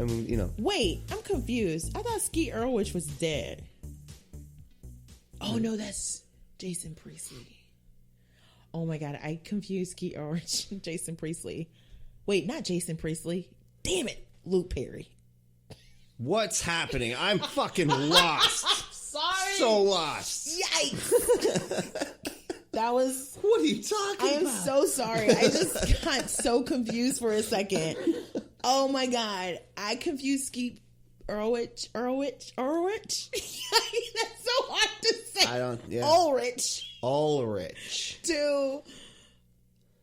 I mean, you know. Wait, I'm confused. I thought Skeet Ulrich was dead. Oh, no, that's Jason Priestley. Oh, my God. I confused Skeet Ulrich and Jason Priestley. Wait, not Jason Priestley. Damn it. Luke Perry. What's happening? I'm fucking lost. Sorry. So lost. Yikes. That was... What are you talking about? I am so sorry. I just got so confused for a second. Oh my God. I confused Skeet Ulrich. That's so hard to say. I don't, yeah. Ulrich. Ulrich. To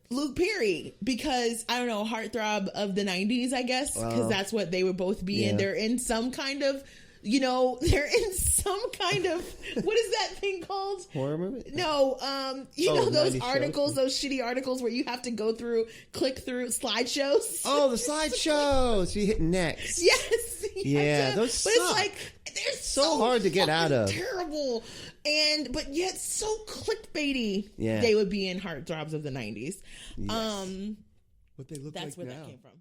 Luke Perry, because I don't know, heartthrob of the 90s, I guess, because that's what they would both be in. They're in some kind of, they're in some kind of, what is that thing called? Horror movie? No, those articles, shows? those shitty articles where you have to click through slideshows. Oh, the slideshows! You hit next. Yes. Yeah, those suck. But it's like, they're so hard to get out of. Terrible. But yet so clickbaity. Yeah. They would be in Heartthrobs of the 90s. Yes. What they look That's like where now. that came from.